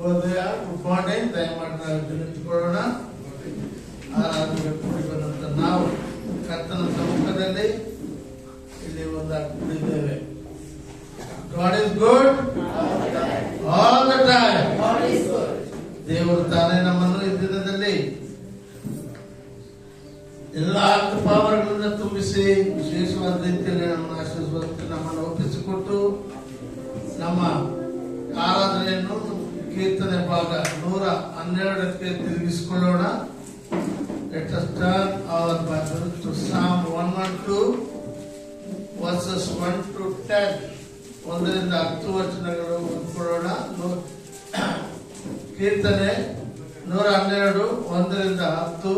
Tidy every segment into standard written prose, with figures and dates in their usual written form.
ಶುಭೋದಯ, good morning. ದಯಮಾಡಿ ನಾವು ನಿಂತುಕೊಳ್ಳೋಣ. ಆರಾಧನೆ ಕೂಡಿ ಬಂದಂತ ನಾವು ಕರ್ತನ ಸಮ್ಮುಖದಲ್ಲಿ ಇಲ್ಲಿ ಒಂದಾಗಿ ಕೂಡಿದ್ದೇವೆ. God is good all the time. ದೇವರು ತಾನೇ ನಮ್ಮನ್ನು ಈ ದಿನದಲ್ಲಿ ಎಲ್ಲ ಕೃಪಾವರಗಳಿಂದ ತುಂಬಿಸಿ ವಿಶೇಷವಾದ ರೀತಿಯಲ್ಲಿ ನಮ್ಮನ್ನು ಆಶೀರ್ವದಿಸಿ ನಮ್ಮನ್ನು ಒಪ್ಪಿಸಿಕೊಟ್ಟು ನಮ್ಮ ಆರಾಧನೆಯನ್ನು ಕೀರ್ತನೆ ಭಾಗ 112ಕ್ಕೆ ತಿರುಗಿಸಿಕೊಳ್ಳೋಣ. Let us turn our Bible to Psalm 112 verses 1 to 10. 1ರಿಂದ 10 ವಚನಗಳು ಓದಿಕೊಳ್ಳೋಣ. ಕೀರ್ತನೆ 112 1ರಿಂದ 10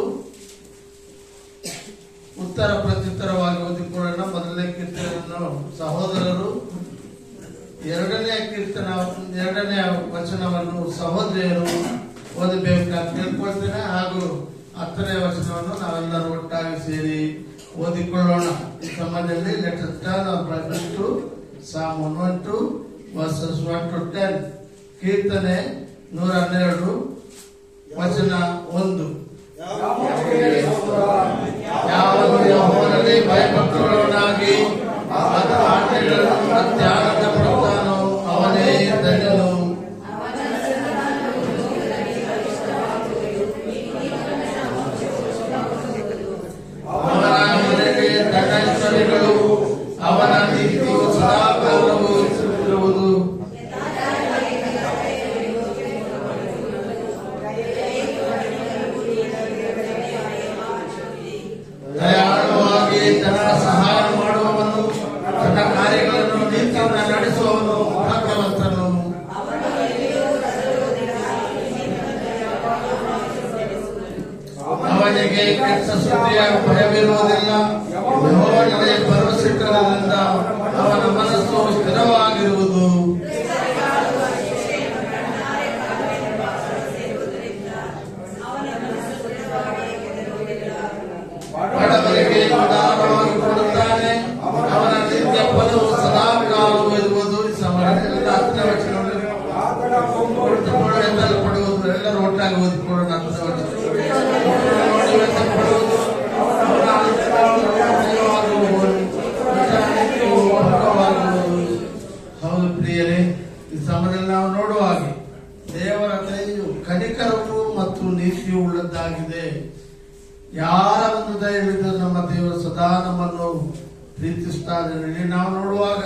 ಉತ್ತರ ಪ್ರತ್ಯುತ್ತರವಾಗಿ ಓದಿಕೊಳ್ಳೋಣ. ಮೊದಲನೇ ಕೀರ್ತನೆಯನ್ನು ಸಹೋದರರು, ಎರಡನೇ ವಚನವನ್ನು ಸಹೋದರಿಯರು ಓದಬೇಕಂತ ಕೇಳ್ಕೊಳ್ತೇನೆ. ಹಾಗೂ 10ನೇ ವಚನವನ್ನು ನಾವೆಲ್ಲರೂ ಒಟ್ಟಾಗಿ ಸೇರಿ ಓದಿಕೊಳ್ಳೋಣ. ಈ ಸಮಯದಲ್ಲಿ let us turn our Bible to Psalm 112 verses 1 to 10. ಕೀರ್ತನೆ 112 ವಚನ 1. ಯಾವನು ಯೆಹೋವನಲ್ಲಿ ಭಯಭಕ್ತಿಯುಳ್ಳವನಾಗಿ ಆತನ ಆಜ್ಞೆಗಳನ್ನು ಧ್ಯಾನ ಪಡುತ್ತಾನೋ ಅವನೇ ಧನ್ಯನು. ಅವನ ಮನೆಗೆ ಧನೈಶ್ವರ್ಯಗಳು, ಅವನ ನೀತಿಯು ಸದಾಕಾಲವೂ ಇರುವುದು. ದಯಾಳುವಾಗಿ ಜನರ ಸಹಾಯ ಮಾಡುವವನು, ತನ್ನ ಕಾರ್ಯಗಳನ್ನು ನೀತಿಯನ್ನು ನಡೆಸುವವನು ಭಾಗ್ಯವಂತನು. ಅವನಿಗೆ ಕೆಟ್ಟ ಸುದ್ದಿಯ ಭಯವಿರುವುದಿಲ್ಲ. ಯೆಹೋವನಲ್ಲಿ ಭರವಸೆಯಿಡುವುದರಿಂದ ಅವನ ಮನಸ್ಸು ಸ್ಥಿರವಾಗಿರುವುದು. ಬಡವರಿಗೆ ಉದಾರವಾಗಿ ಕೊಡುತ್ತಾನೆ, ಅವನ ನಿತ್ಯ ಫಲವು ಸದಾಕಾಲವೂ ಇರುವುದು. ಈ ಸಮಯದಲ್ಲಿ 10ನೇ ವಚನವನ್ನು ಪಡುವುದು. ಎಲ್ಲರೂ ಒಟ್ಟಾಗಿ ಓದಿಕೊಳ್ಳೋಣ. 10ನೇ ವಚನ. ಹೌದು ಪ್ರಿಯರೇ, ಈ ಸಮಯದಲ್ಲಿ ನಾವು ನೋಡುವ ಹಾಗೆ ದೇವರ ದಯೆಯು ಕನಿಕರವು ಮತ್ತು ನೀತಿಯು ಉಳ್ಳದ್ದಾಗಿದೆ. ಯಾರ ಒಂದು ದಯವಿದ್ದರೂ ನಮ್ಮ ದೇವರು ಸದಾ ನಮ್ಮನ್ನು ಪ್ರೀತಿಸುತ್ತಾರೆ. ನಾವು ನೋಡುವಾಗ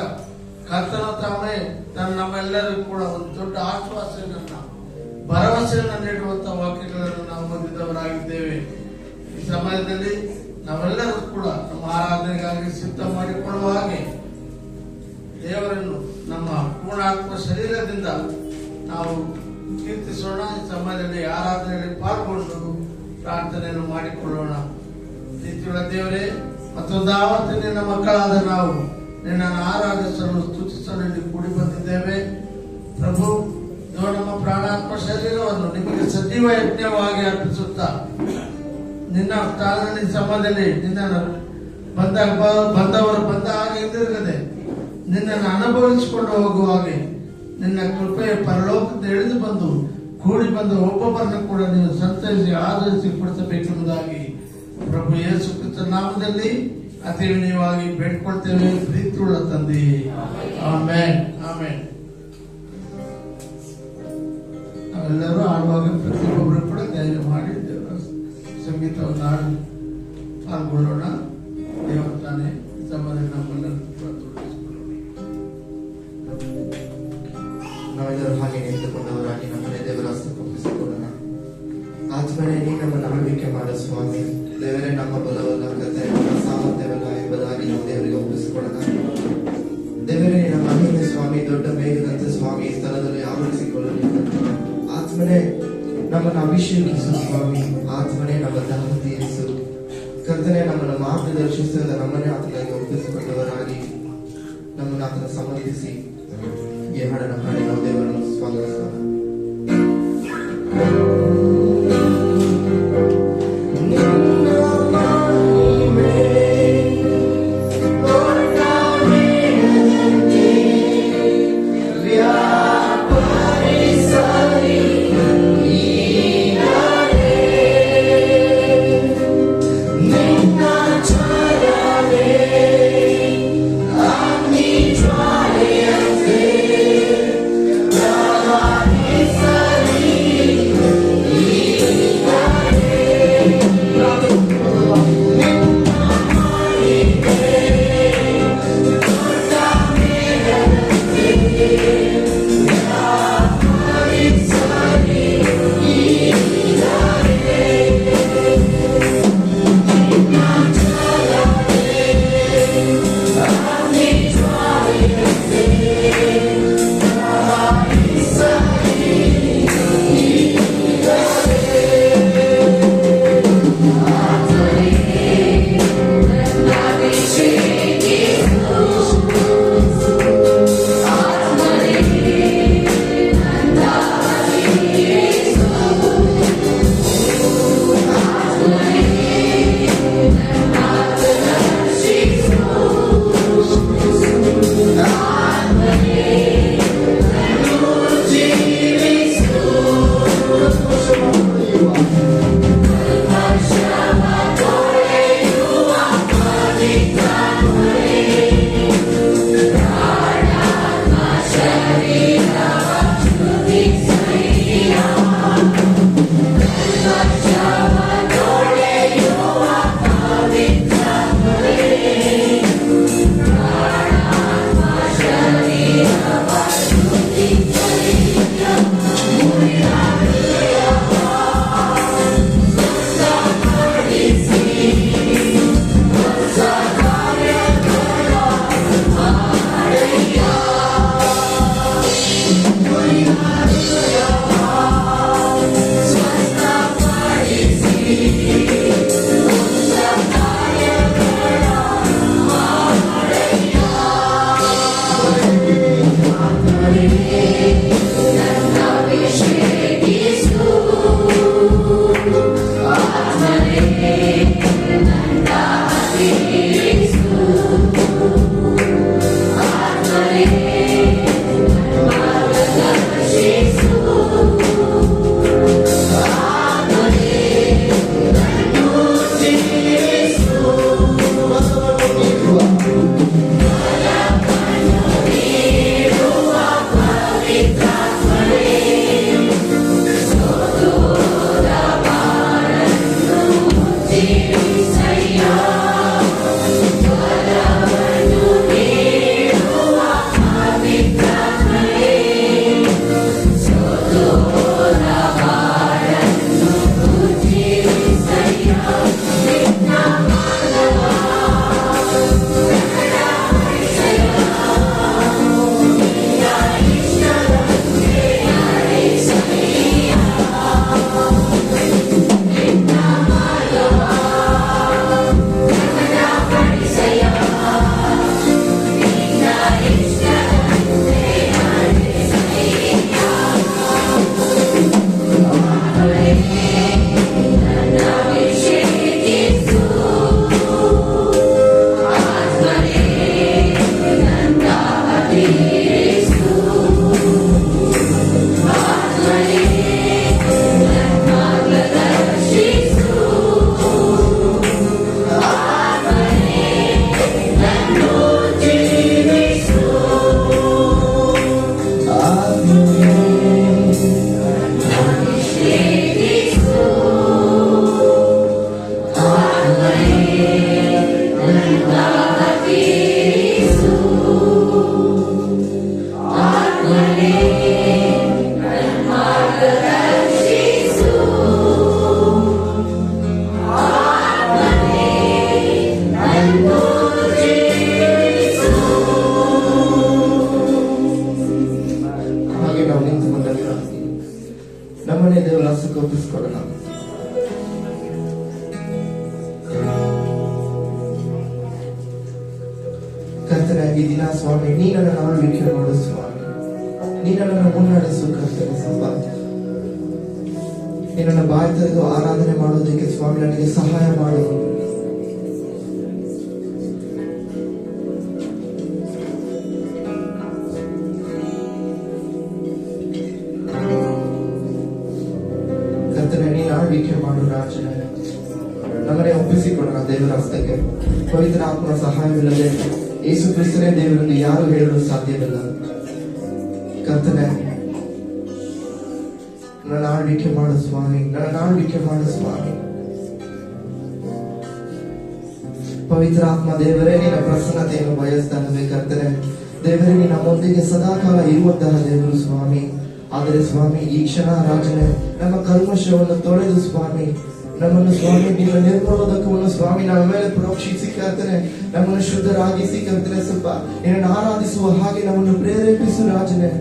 ಕರ್ತನ ತಾನೇ ನಮ್ಮೆಲ್ಲರಿಗೂ ಕೂಡ ಒಂದು ದೊಡ್ಡ ಆಶ್ವಾಸನೆಯನ್ನ, ಭರವಸೆಯನ್ನು ನೀಡುವಂತಹ ವಾಕ್ಯಗಳನ್ನು ನಾವು ಹೊಂದಿದವರಾಗಿದ್ದೇವೆ. ಈ ಸಮಯದಲ್ಲಿ ನಾವೆಲ್ಲರೂ ಕೂಡ ನಮ್ಮ ಆರಾಧನೆಗಾಗಿ ಸಿದ್ಧ ಮಾಡಿಕೊಳ್ಳುವ ಹಾಗೆ ದೇವರನ್ನು ನಮ್ಮ ಪೂರ್ಣಾತ್ಮ ಶರೀರದಿಂದ ನಾವು ಕೀರ್ತಿಸೋಣ. ಈ ಸಮಯದಲ್ಲಿ ಆರಾಧನೆಯಲ್ಲಿ ಪಾಲ್ಗೊಂಡು ಪ್ರಾರ್ಥನೆಯನ್ನು ಮಾಡಿಕೊಳ್ಳೋಣ. ಪ್ರೀತಿಯುಳ್ಳ ದೇವರೇ, ಮತ್ತೊಂದು ಆವತ್ತು ನಿನ್ನ ಮಕ್ಕಳಾದ ನಾವು ನಿನ್ನನ್ನು ಆರಾಧಿಸಲು ಸ್ತುತಿಸಲು ಇಲ್ಲಿ ಕೂಡಿ ಬಂದಿದ್ದೇವೆ. ಪ್ರಭು, ನಮ್ಮ ಪ್ರಾಣಾತ್ಮ ಶರೀರವನ್ನು ನಿಮಗೆ ಸಜೀವ ಯಜ್ಞವಾಗಿ ಅರ್ಪಿಸುತ್ತಾ ನಿನ್ನ ಸ್ಥಾನದಲ್ಲಿ ಸಮಯದಲ್ಲಿ ನಿನ್ನನ್ನು ಬಂದವರು ಬಂದ ಹಾಗೆ ಹಿಂದಿರುಗದೆ ನಿನ್ನನ್ನು ಅನುಭವಿಸಿಕೊಂಡು ಹೋಗುವ ಹಾಗೆ ನಿನ್ನ ಕೃಪೆಯ ಪರಲೋಕದಿಂದ ಇಳಿದು ಬಂದು ಕೂಡಿ ಬಂದ ಒಬ್ಬೊಬ್ಬರನ್ನು ಕೂಡ ನೀವು ಸಂತೈಸಿ ಆಧರಿಸಿ ಕೊಡಿಸಬೇಕೆಂಬುದಾಗಿ ಪ್ರಭು ಯೇಸು ಕ್ರಿಸ್ತ ನಾಮದಲ್ಲಿ ಅತಿ ವಿನಯವಾಗಿ ಬೇಡ್ಕೊಳ್ತೇವೆ. ಪ್ರೀತಿಯುಳ್ಳ ತಂದೆ, ಆಮೆನ್, ಆಮೆನ್. ನಾವೆಲ್ಲರೂ ಆಡುವಾಗ ಪ್ರತಿಯೊಬ್ಬರು ಕೂಡ ಧೈರ್ಯ ಮಾಡಿ ದೇವರ ಸಂಗೀತವನ್ನು ಹಾಡಿ ಪಾಲ್ಗೊಳ್ಳೋಣ. ದೇವರ ತಾನೇ ಸಮಯದಲ್ಲಿ ನಮ್ಮೆಲ್ಲರೂ ನಾವೆಲ್ಲರೂ ಹಾಗೆ ನಿಂತುಕೊಂಡವರಾಗಿ ನಮ್ಮನೆ ದೇವರ ಒಪ್ಪಿಸಿಕೊಳ್ಳೋಣ. ಆತ್ಮನೇ ನೀ ನಮ್ಮ ನಂಬಿಕೆ ಮಾಡ ಸ್ವಾಮಿ. ದೇವರೇ, ನಮ್ಮ ಬಲವಲ್ಲ, ಕತೆ ನಮ್ಮ ಸಾಮರ್ಥ್ಯವಲ್ಲ ಎಂಬುದಾಗಿ ನಾವು ದೇವರಿಗೆ ಒಪ್ಪಿಸಿಕೊಳ್ಳೋಣ. ದೇವರೇ, ನಮ್ಮ ಮಹಿಮೆ ಸ್ವಾಮಿ ದೊಡ್ಡ ಮೇಘದಂತೆ ಸ್ವಾಮಿ ಈ ಸ್ಥಳದಲ್ಲಿ ಆವರಿಸಿಕೊಳ್ಳಲಿ. ಆತ್ಮನೇ ನಮ್ಮನ್ನು ಅಭಿಷೇಕಿಸು ಸ್ವಾಮಿ. ಆತ್ಮನೇ ನಮ್ಮ ದಾಹ ತೀರಿಸು. ಕರ್ತನೆ, ನಮ್ಮನ್ನು ಮಾರ್ಗದರ್ಶಿಸಿದ ನಮ್ಮನ್ನೇ ಆತನಿಗೆ ಒಪ್ಪಿಸಿಕೊಂಡವರಾಗಿ ನಮ್ಮನ್ನು ಆತನ ಸಂಬಂಧಿಸಿ ಈ ಹಾಡನ್ನು ಹಾಡಿ ನಾವು ದೇವರನ್ನು ಸ್ವಾಗತಿಸೋಣ. Vyapari sari ಒಪ್ಪಿಸಿಕೊಡೋಣ. ಕರ್ತನೆ, ಈ ದಿನ ಸ್ವಾಮಿ ನೀನನ್ನು ಆಳ್ವಿಕೆ ಮಾಡು ಸ್ವಾಮಿ, ನೀನನ್ನು ಮುನ್ನಡೆಸು ಕರ್ತನೆ. ಸಂಪಾದ್ಯ ನಿನ್ನನ್ನು ಬಾಯಿ ತೆರೆದು ಆರಾಧನೆ ಮಾಡುವುದಕ್ಕೆ ಸ್ವಾಮಿ ನನಗೆ ಸಹಾಯ ಮಾಡು. ಕರ್ತನೆ, ನೀನು ಆಳ್ವಿಕೆ ಮಾಡು ರಾಜನೇ. ನಮ್ಮನ್ನೇ ಒಪ್ಪಿಸಿಕೊಡೋಣ ದೇವರ ಹಸ್ತಕ್ಕೆ. ಪವಿತ್ರ ಆತ್ಮನ ಸಹಾಯವಿಲ್ಲದೆ ಯೇಸು ಕ್ರಿಸ್ತನೇ ದೇವರಲ್ಲಿ ಯಾರು ಹೇಳಲು ಸಾಧ್ಯವಿಲ್ಲ. ಕರ್ತನೆ, ನನ್ನ ಆಳ್ವಿಕೆ ಮಾಡು ಸ್ವಾಮಿ, ನನ್ನ ಆಳ್ವಿಕೆ ಮಾಡು ಸ್ವಾಮಿ. ಪವಿತ್ರ ಆತ್ಮ ದೇವರೇ, ನಿನ್ನ ಪ್ರಸನ್ನತೆಯನ್ನು ಬಯಸ್ತಾನೆ ಕರ್ತನೆ. ದೇವರೇ, ನೀನು ನಮ್ಮೊಂದಿಗೆ ಸದಾಕಾಲ ಇರುವಂತಹ ದೇವರು ಸ್ವಾಮಿ. ಆದರೆ ಸ್ವಾಮಿ, ಈ ಕ್ಷಣ ರಾಜನೇ ನಮ್ಮ ಕಲ್ಮಶವನ್ನು ತೊಳೆದು ಸ್ವಾಮಿ, ನಮ್ಮನ್ನು ಸ್ವಾಮಿ ನಿನ್ನ ನಿರ್ಮಲೋದಕವನ್ನು ಸ್ವಾಮಿ ನಮ್ಮ ಮೇಲೆ ಪ್ರೋಕ್ಷಿಸಿ ಕರ್ತನೆ, ನಮ್ಮನ್ನು ಶುದ್ಧರಾಗಿಸಿ ಕರ್ತನೆ, ಸ್ವಲ್ಪ ನಿನ್ನನ್ನು ಆರಾಧಿಸುವ ಹಾಗೆ ನಮ್ಮನ್ನು ಪ್ರೇರೇಪಿಸು ರಾಜನೇ.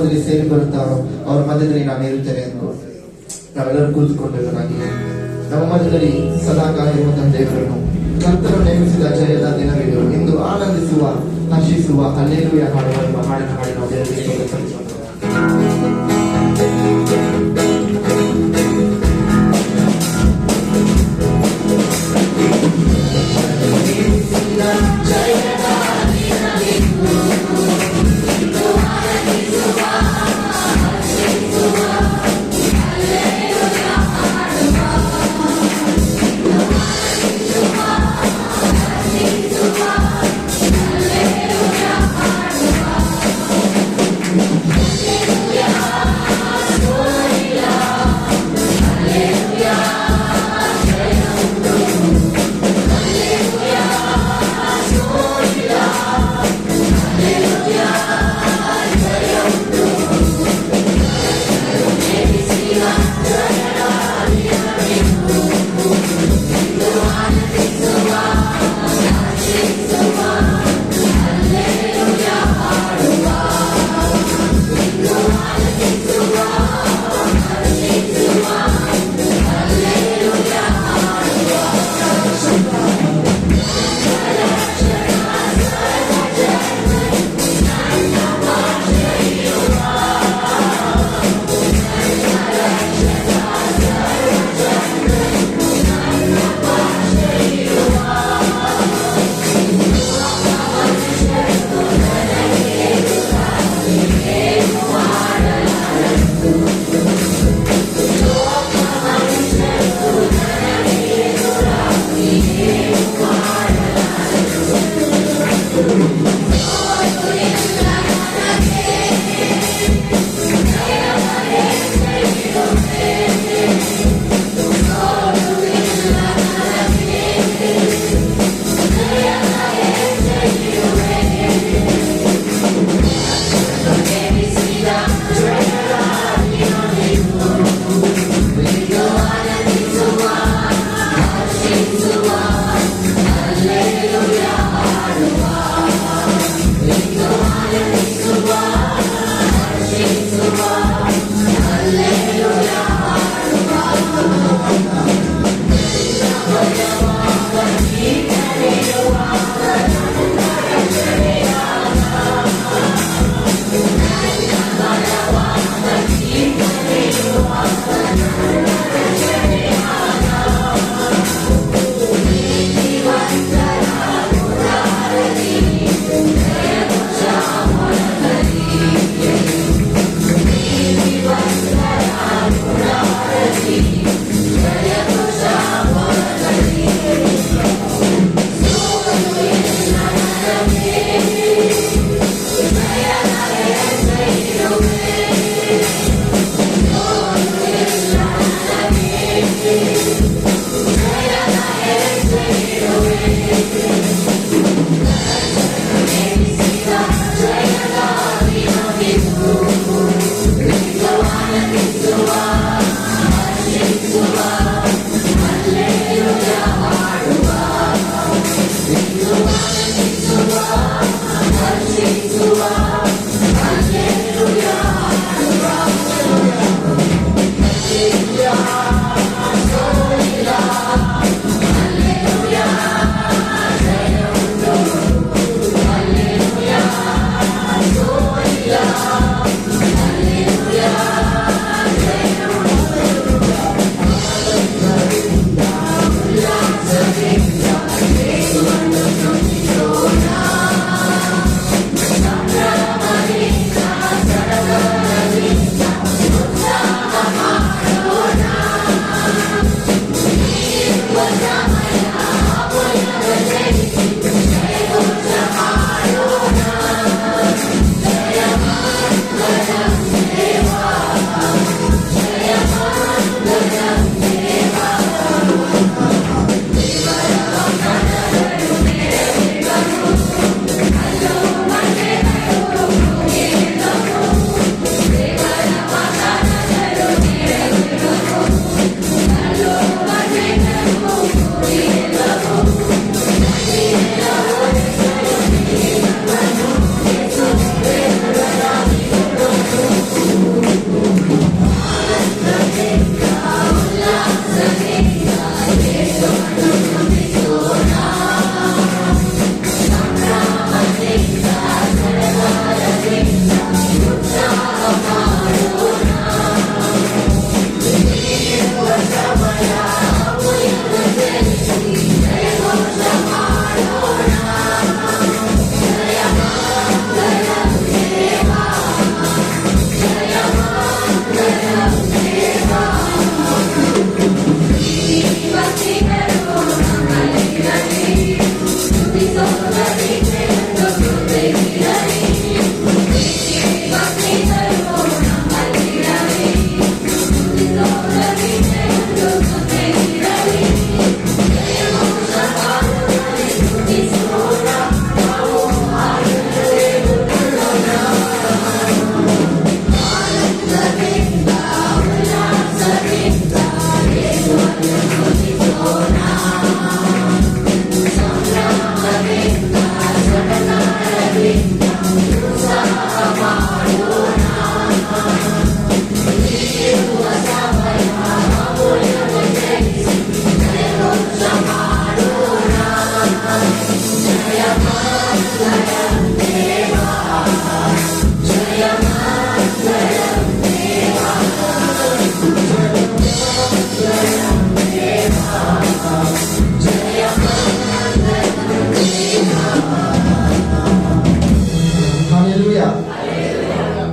ಪವಿತ್ರ ಸೇರಿ ಬರುತ್ತಾರೋ ಅವರ ಮಧ್ಯದಲ್ಲಿ ನಾನು ಇರುತ್ತೇನೆ ಎಂದು ನಾವೆಲ್ಲರೂ ಕುಳಿತುಕೊಂಡವರಾಗಿ ನಮ್ಮ ಮಧ್ಯದಲ್ಲಿ ಸದಾಕಾಲ ಇರುವಂತಹ ದೇವರನ್ನು ಕರ್ತರು ನೇಮಿಸಿದ ಜಯದ ದಿನವಿದು. ಇಂದು ಆನಂದಿಸುವ, ಹರ್ಷಿಸುವ, ಹಲ್ಲೆಲೂಯಾ ಹಾಡುವ ಹಾಡಿನ ನಾವು ದೇವರಿಗೆ ಸ್ತೋತ್ರ Hallelujah.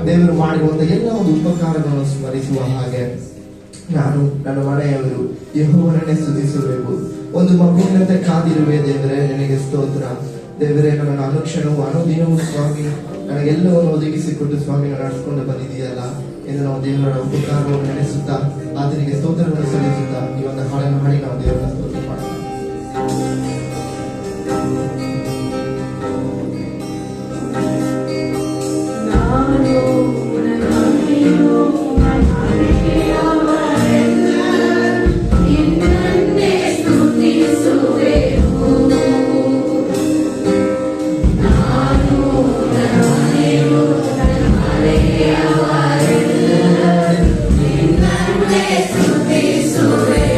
ದೇವರು ಮಾಡಿರುವಂತಹ ಎಲ್ಲ ಒಂದು ಉಪಕಾರಗಳನ್ನು ಸ್ಮರಿಸುವ ಹಾಗೆ ನಾನು ನನ್ನ ಮನೆಯವರು ಯೆಹೋವನನ್ನೇ ಸ್ತುತಿಸಬೇಕು. ಒಂದು ಮಗುವಿನಂತೆ ಕಾದಿರುವೆ ದೇವರೇ, ನಿನಗೆ ಸ್ತೋತ್ರ. ದೇವರೇ, ನನ್ನ ಅನುಕ್ಷಣವು ಅನುದಿನವೂ ಸ್ವಾಮಿ ನನಗೆಲ್ಲವನ್ನು ಒದಗಿಸಿಕೊಟ್ಟು ಸ್ವಾಮಿ ನಡೆಸ್ಕೊಂಡು ಬಂದಿದೆಯಲ್ಲ ಎಂದು ನಾವು ದೇವರ ಉಪಕಾರವನ್ನು ನೆನೆಸುತ್ತಾ ಆತನಿಗೆ ಸ್ತೋತ್ರವನ್ನು ಸಲ್ಲಿಸುತ್ತಾ ಈ ಒಂದು ಹಾಡನ್ನು ಹಾಡಿ ನಾವು ದೇವರನ್ನ ಸ್ತೋತ್ರ ಮಾಡೋಣ. Sorry.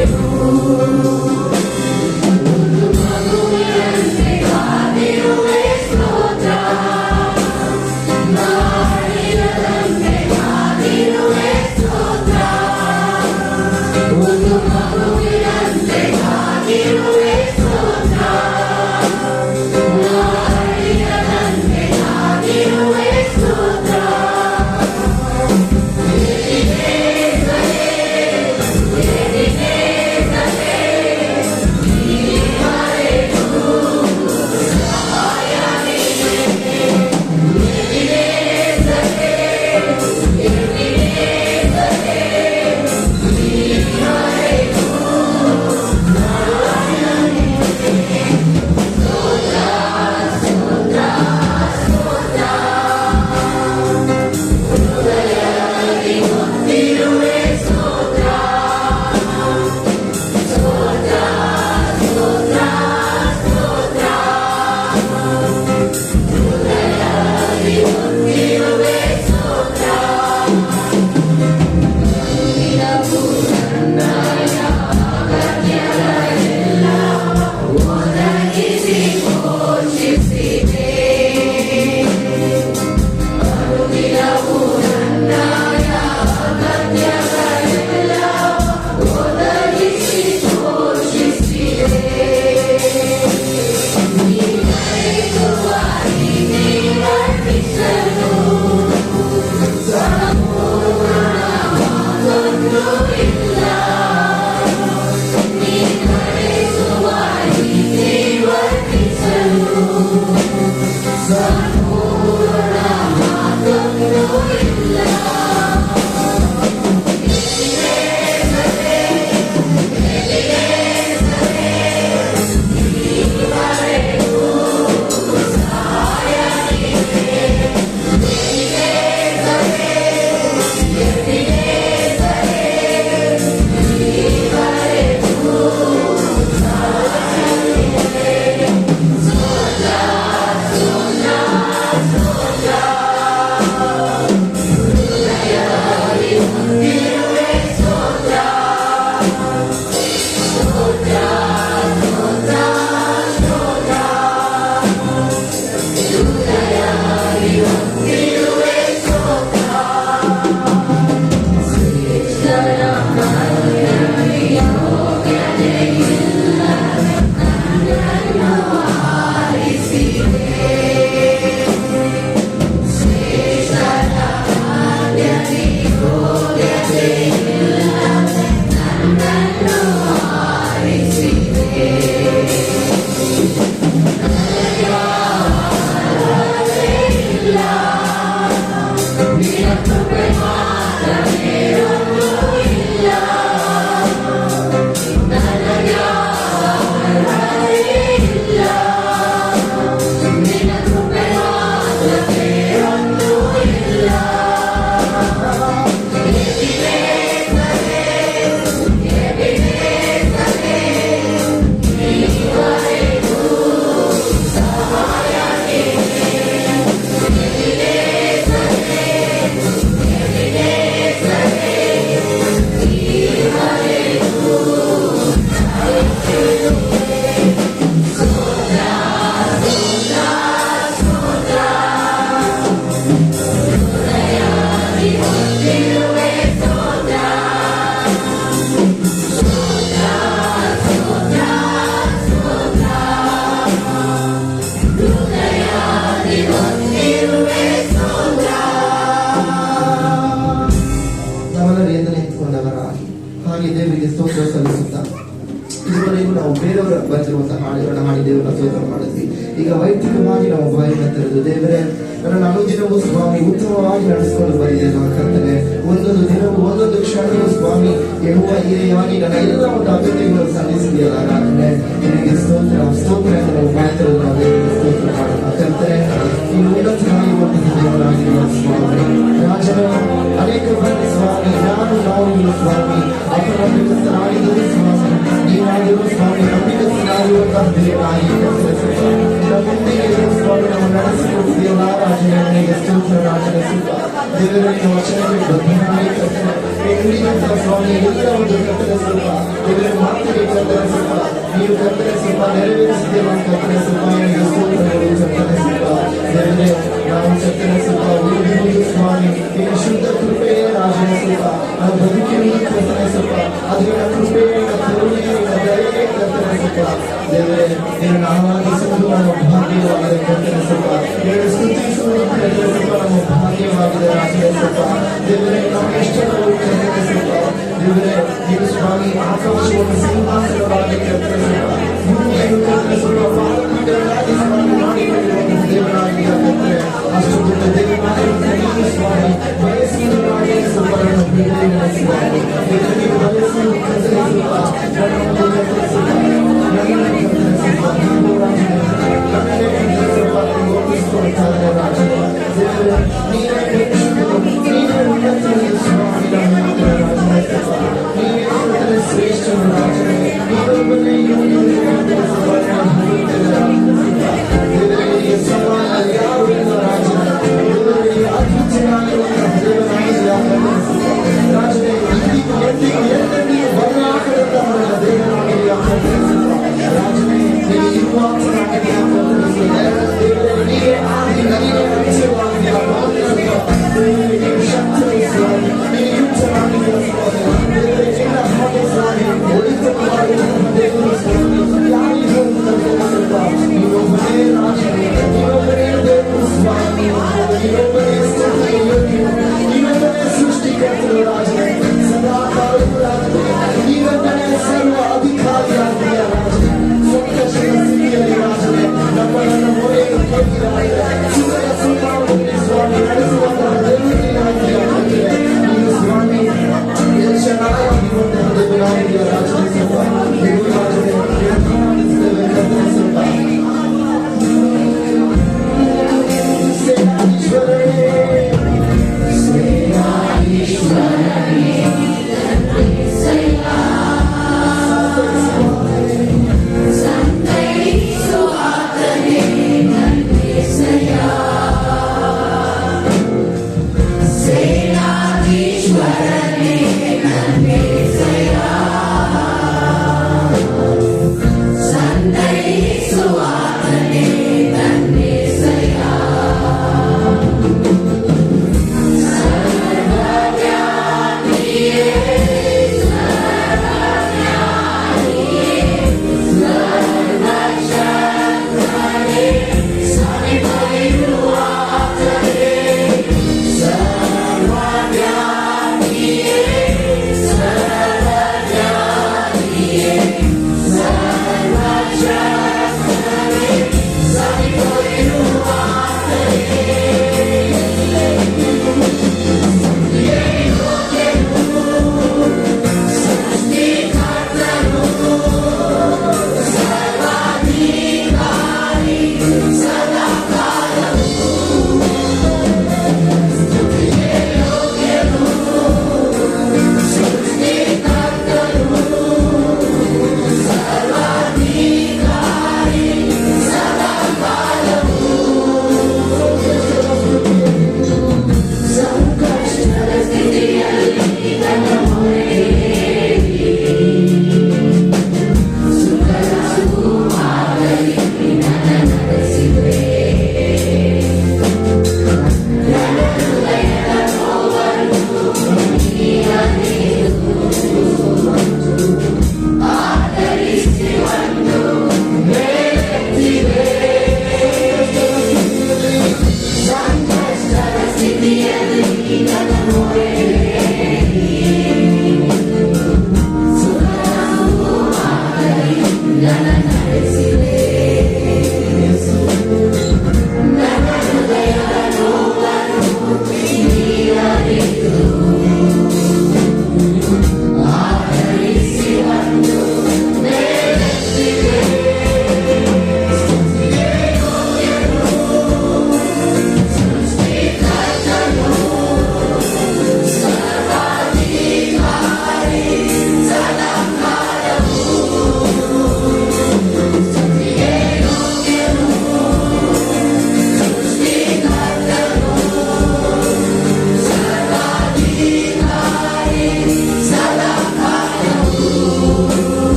ದೇವರಿಗೆ ಸ್ತೋತ್ರ ಸಲ್ಲಿಸುತ್ತಾ ಇದುವರೆಗೂ ನಾವು ಬೇರೆಯವರ ಬಂದಿರುವಂತಹ ಹಾಡುಗಳನ್ನ ಹಾಡಿ ದೇವರನ್ನ ಸ್ತೋತ್ರ ಮಾಡಿದ್ವಿ. ಈಗ ವೈಯಕ್ತಿಕವಾಗಿ ನಾವು ಬಾಯಿನ ತೆರೆದು ದೇವರೇ ನನ್ನ ಅನುದಿನವೂ ಸ್ವಾಮಿ ಉತ್ತಮವಾಗಿ ನಡೆಸಿಕೊಂಡು ಬಂದಿದ್ದೇನೆ ಕರ್ತನೆ. ಒಂದೊಂದು ದಿನವೂ ಒಂದೊಂದು ಕ್ಷಣವೂ ಸ್ವಾಮಿ ಯೆಹೋವ ಹೀರೆಯಾಗಿ ನನ್ನ ಎಲ್ಲ ಒಂದು ಅಗತ್ಯಗಳನ್ನು ಸಲ್ಲಿಸಿದೆಯಲ್ಲ ರಾಜನೇ, ನಿನಗೆ ಸ್ತೋತ್ರ ಸ್ತೋತ್ರ ಎಂದು ನಾವು ಬಾಯಿ ತೆರೆದು ನಾವು ದೇವರಿಗೆ ಸ್ತೋತ್ರ ಮಾಡೋಣ ಕರ್ತನೆ. ನೀನು ಉನ್ನತನಾಗಿರುವಂತಹ ದೇವರಾಗಿರುವ ಸ್ವಾಮಿ ರಾಜನ ಅನೇಕ ಮಂದಿ ಸ್ವಾಮಿ ನಾವು ಸ್ವಾಮಿ ಅಪನಂಬಿಕಸ್ಥರಾಗಿದ್ದರೂ ಸ್ವಾಮಿ ನೀವಾಗಿರುವ ಸ್ವಾಮಿ ನಂಬಿಕಸ್ಥರಾಗಿರುವಂತಹ ದೇವರಾಗಿ ನಮ್ಮೊಂದಿಗೆ ಸ್ವಾಮಿ ನಾವು ನಡೆಸಿಕೊಡುತ್ತೀಯಲ್ಲ ರಾಜನೇ, ನಿನಗೆ ಸ್ತೋತ್ರ ರಾಜನ ಸುಖ ದೇವರಿಗೆ ವಚನಕ್ಕೆ ಬದ್ಧನಾಗಿ ಕರ್ತನೆ. ನುಡಿದಂತಹ ಸ್ವಾಮಿ ಎಲ್ಲ ಒಂದು ಕರ್ತನ ಸುಖ ದೇವರ ಮಾತಿಗೆ ಕರ್ತನ ಸುಖ ನೀವು ಕರ್ತನ ಸುಖ ನೆರವೇರಿಸಿದ್ದೇವೆ ಕರ್ತನ ಸುಖ ನಿನಗೆ ಸ್ತೋತ್ರ ಕರ್ತನ ಸುಖ ದೇವರೇ. ನಾವು ಕರ್ತನ ಸುಖ ಉಳಿದಿರುವುದು ಸ್ವಾಮಿ ನಿನ್ನ ಶುದ್ಧ ಕೃಪೆಯೇ ರಾಜನ ಸುಖ. ನಾವು ಬದುಕಿರುವುದು ಕರ್ತನ ಸುಖ, ಅದು ನಿನ್ನ ಕೃಪೆಯೇ ನಿನ್ನ ಕರುಣೆಯೇ ನಿನ್ನ ದಯೆಯೇ ಕರ್ತನ ಸುಖ ದೇವರೇ. ನಿನ್ನ ಆರಾಧಿಸುವುದು ನಮ್ಮ ಭಾಗ್ಯವಾಗಿದೆ ಕರ್ತನ ಸುಖ, ನಿನ್ನ ಸ್ತುತಿಸುವುದು ಕರ್ತನ ಸುಖ ನಮ್ಮ ಭಾಗ್ಯವಾಗಿದೆ ರಾಜನ ಸುಖ ದೇವರೇ. ನಮ್ಮ ಇಷ್ಟಗಳು ಕರ್ತನ ಸುಖ ದೇವರೇ. ನೀನು ಸ್ವಾಮಿ ಆಕಾಶವನ್ನು ಸಿಂಹಾಸನವಾಗಿ ಕರ್ತನ ಸುಖ ಭೂಮಿಯನ್ನು ಕರ್ತನ ಸುಖ ಪಾದಪೀಠಗಳಾಗಿ ಸ್ವಾಮಿ ಮಾಡಿಕೊಂಡಿರುವಂತಹ ದೇವರಾಗಿ ಕರ್ತನೆ. ಅಷ್ಟು ದೊಡ್ಡ ದೇವರಾಗಿರುವಂತ ನೀನು ಸ್ವಾಮಿ ಬಯಸುವುದು ಮಾಡಿ ಸುಖವನ್ನು ಬಿಡುಗಡೆ ಸ್ವಾಮಿ ನೀವು ಬಯಸುವುದು ಕರ್ತನ ಸುಖ ನನ್ನ ಕರ್ತನ ಸುಖ ನನ್ನ ಕರ್ತನ ಸುಖ ನೀವು ರಾಜನೇ ನನ್ನದೇ ಕರ್ತನ ಸುಖ ನೀವು ಒಪ್ಪಿಸಿಕೊಳ್ತಾರೆ ರಾಜನೇ ದೇವರೇ. ನೀವೇ ಪರಿಶುದ್ಧರು, ನೀವೇ ಉನ್ನತರು ಸ್ವಾಮಿ ನಮ್ಮ ರಾಜನೇ ಸುಖ ನೀವೇ ಕರ್ತನ ಶ್ರೇಷ್ಠರು ರಾಜನೇ. ನೀವೊಬ್ಬನೇ ಕರ್ತನ ಸುಖ ದೇವರಿಗೆ ಸಮಾನ ಯಾರಿಲ್ಲ ರಾಜನೇ. ದೇವರಿಗೆ ಅದ್ಭುತನಾಗಿರುವಂತಹ ದೇವರಾಗಿಲ್ಲ ಕರ್ತನ ಸುಖ ರಾಜನೇ. ಇಂದಿಗೂ ಎಂದಿಗೂ ಎಂದೆಂದಿಗೂ ಬದಲಾಗದಂತಹ ದೇವರಾಗಿಲ್ಲ ಕರ್ತನ ಸುಖ ರಾಜನೇ. ನೀನು ಇರುವಾತನಾಗಿದೆಯ ಕರ್ತನ ಸುಖ ದೇವರೇ. ನೀವೇ ಆದಿ ನೀವೇ ಅಂತ್ಯವಾಗಿದೆಯ ಕರ್ತನ ಸುಖ ದೇವರೇ. ನೀವು ಶಕ್ತರು ಸ್ವಾಮಿ, ನೀವು ಯುಕ್ತರಾಗಿದೆಯ ಸ್ವಾಮಿ ದೇವರೇ. ನಿನ್ನ ಹಾಗೆ ಸ್ವಾಮಿ ಒಳಿತವಾಗಿರುವಂತಹ ದೇವರು ಸ್ವಾಮಿ ಯಾರಿಗೂ ಕರ್ತನ ಸುಖ ನೀವೊಬ್ಬನೇ ರಾಜನೇ, ನೀವೊಬ್ಬನೇ ದೇವರು ಸ್ವಾಮಿ, ನೀವೊಬ್ಬನೇ ಸ್ತುತಿಗೆ ಯೋಗ್ಯನು, ನೀವೊಬ್ಬನೇ ಸೃಷ್ಟಿಕರ್ತರು ರಾಜನೇ. ಸದಾ ಕಾಲಕ್ಕೂ ರಾಜನೇ ನೀವೊಬ್ಬನೇ ಸರ್ವ ಅಧಿಕಾರಿಯಾಗಿದೆಯ ರಾಜನೇ. ಸಂಕಷ್ಟದ ಸ್ಥಿತಿಯಲ್ಲಿ ರಾಜನೇ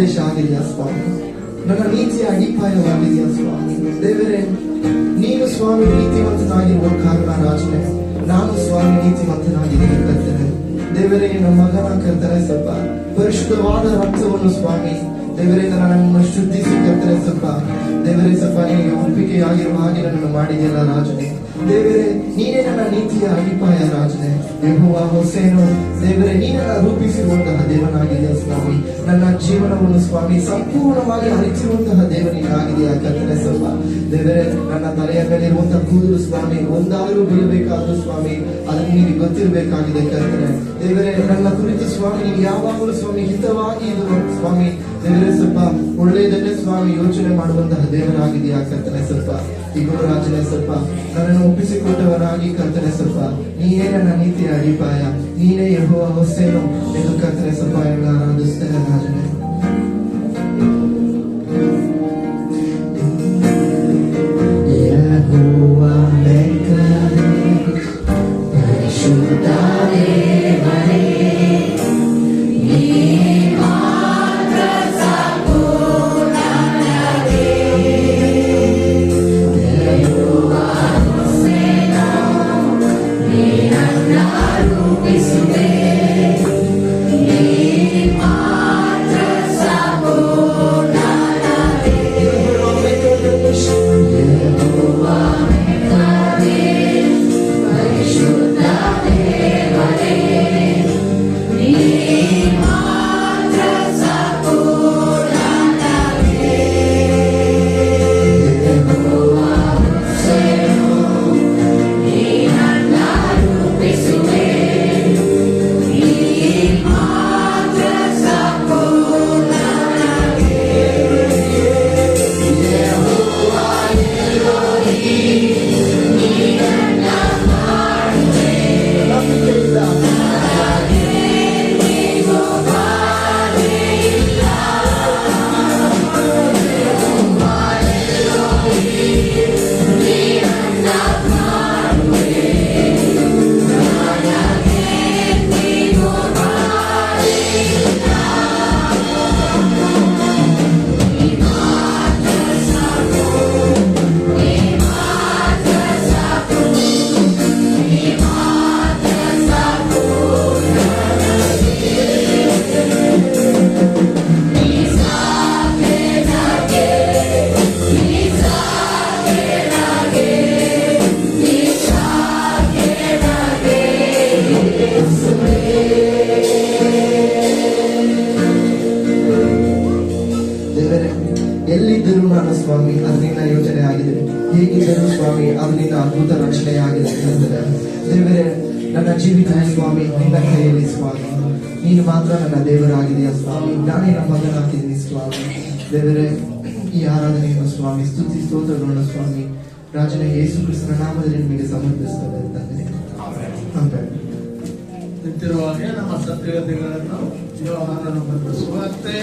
ದೇಶ ಆಗಿದೆಯಾ ಸ್ವಾಮಿ, ನನ್ನ ನೀತಿಯ ಅಡಿಪಾಯವಾಗಿದೆಯಾ ಸ್ವಾಮಿ. ದೇವರೇ, ನೀನು ಸ್ವಾಮಿ ನೀತಿವಂತನಾಗಿರುವ ಕಾರಣ ರಾಜನೇ ನಾನು ಸ್ವಾಮಿ ನೀತಿವಂತನಾಗಿದ್ದೇನೆ ಕರ್ತನೆ. ದೇವರೇ, ನನ್ನ ಮಗನ ಕರ್ತನೆ ಸ್ವಲ್ಪ ಪರಿಶುದ್ಧವಾದ ರಕ್ತವನ್ನು ಸ್ವಾಮಿ ದೇವರೇ ನನ್ನನ್ನು ಶುದ್ಧಿಸಿ ಕರ್ತನೆ ಸ್ವಲ್ಪ ದೇವರೇ ಸ್ವಲ್ಪ ನಿನಗೆ ಒಪ್ಪಿಗೆಯಾಗಿರುವ ಹಾಗೆ ನನ್ನನ್ನು ಮಾಡಿದೆಯಲ್ಲ ರಾಜನೇ. ದೇವರೇ, ನೀನೇ ನನ್ನ ನೀತಿಯ ಅಡಿಪಾಯ ರಾಜನೇ. ಯೆಹೋವ ಹೊಸೇನು ದೇವರೇ, ನೀನನ್ನ ರೂಪಿಸಿರುವಂತಹ ದೇವನಾಗಿದೆಯಾ ಸ್ವಾಮಿ. ನನ್ನ ಜೀವನವನ್ನು ಸ್ವಾಮಿ ಸಂಪೂರ್ಣವಾಗಿ ಹರಿಸಿರುವಂತಹ ದೇವನಿಗಾಗಿದೆಯಾ ಕರ್ತನೆ ಸ್ವಲ್ಪ ದೇವರೇ. ನನ್ನ ತಲೆಯ ಮೇಲಿರುವಂತಹ ಕೂದಲು ಸ್ವಾಮಿ ಒಂದಾದರೂ ಬೀಳಬೇಕಾದ್ರೂ ಸ್ವಾಮಿ ಅದನ್ನು ನಿನಗೆ ಗೊತ್ತಿರಬೇಕಾಗಿದೆ ಕರ್ತನೆ. ದೇವರೇ, ನನ್ನ ಕುರಿತು ಸ್ವಾಮಿ ನೀನು ಯಾವಾಗಲೂ ಸ್ವಾಮಿ ಹಿತವಾಗಿ ಇದು ಸ್ವಾಮಿ ದೇವರೇ ಸ್ವಲ್ಪ ಒಳ್ಳೆಯದನ್ನೇ ಸ್ವಾಮಿ ಯೋಚನೆ ಮಾಡುವಂತಹ ದೇವರಾಗಿದೆಯಾ ಕರ್ತನೆ ಸ್ವಲ್ಪ. ಈಗ ರಾಜನೇ ಸ್ವಲ್ಪ ನನ್ನನ್ನು ಒಪ್ಪಿಸಿಕೊಟ್ಟವರಾಗಿ ಕರ್ತನೆ ಸ್ವಲ್ಪ ನೀನೇ ನನ್ನ ನೀತಿಯ ಅಡಿಪಾಯ, ನೀನೇ ಯೆಹೋವ ಹೊಸೇನು ಎಂದು ಕರ್ತನೆ ಸ್ವಲ್ಪ ಎಲ್ಲ ಆರಾಧಿಸ್ತೇನೆ ರಾಜನೇ. Master ಸ್ವಾಮಿ ಅದು ನಿನ್ನ ಯೋಜನೆ ಆಗಿದೆ. ಹೇಗಿದ್ದರೂ ಸ್ವಾಮಿ ಅದು ನಿನ್ನ ಅದ್ಭುತ ರಕ್ಷಣೆ ಆಗಿದೆ ತಂದರೆ ದೇವರೇ, ನನ್ನ ಜೀವಿತ ಸ್ವಾಮಿ ನಿನ್ನ ಕೈಯಲ್ಲಿ ಸ್ವಾಮಿ. ನೀನು ಮಾತ್ರ ನನ್ನ ದೇವರಾಗಿದೆಯಾ ಸ್ವಾಮಿ. ನಾನೇ ನನ್ನ ಮಗನಾಗಿದ್ದೀನಿ ಸ್ವಾಮಿ. ದೇವರೇ, ಈ ಆರಾಧನೆಯನ್ನು ಸ್ವಾಮಿ, ಸ್ತುತಿ ಸ್ತೋತ್ರಗಳನ್ನು ಸ್ವಾಮಿ ರಾಜನ ಯೇಸು ಕ್ರಿಸ್ತನ ನಾಮದಲ್ಲಿ ನಿಮಗೆ ಸಮರ್ಪಿಸುತ್ತದೆ ತಂದೆ. ಆಮೆನ್. ನಿಂತಿರುವಾಗೆ ನಮ್ಮ ಸತ್ಯಗತಿಗಳನ್ನು ಯೋಹಾನನ ಬರೆದ ಸುವಾರ್ತೆ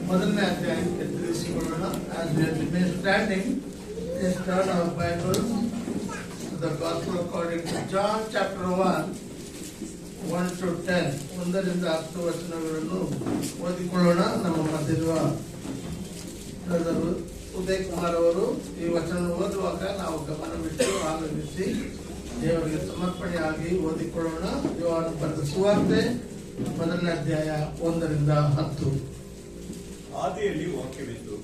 ಮೊದಲನೇ ಅಧ್ಯಾಯಕ್ಕೆ ತಿಳಿಸಿಕೊಳ್ಳೋಣ. As we have been standing, let's turn our Bible to the Gospel according to John chapter 1, 1 to 10. 1 ರಿಂದ 10 ವಚನಗಳನ್ನು ಓದಿಕೊಳ್ಳೋಣ. ನಮ್ಮ ಮಧ್ಯದ ಬ್ರದರ್ ಉದಯ್ ಕುಮಾರ್ ಅವರು ಈ ವಚನ ಓದುವಾಗ ನಾವು ಗಮನವಿಟ್ಟು ಆಲೋಚಿಸಿ ದೇವರಿಗೆ ಸಮರ್ಪಣೆಯಾಗಿ ಓದಿಕೊಳ್ಳೋಣ. ಯೋಹಾನನ ಬರೆದ ಸುವಾರ್ತೆ ಮೊದಲನೇ ಅಧ್ಯಾಯ 1 ರಿಂದ 10. ಆದಿಯಲ್ಲಿ ವಾಕ್ಯವಿತ್ತು,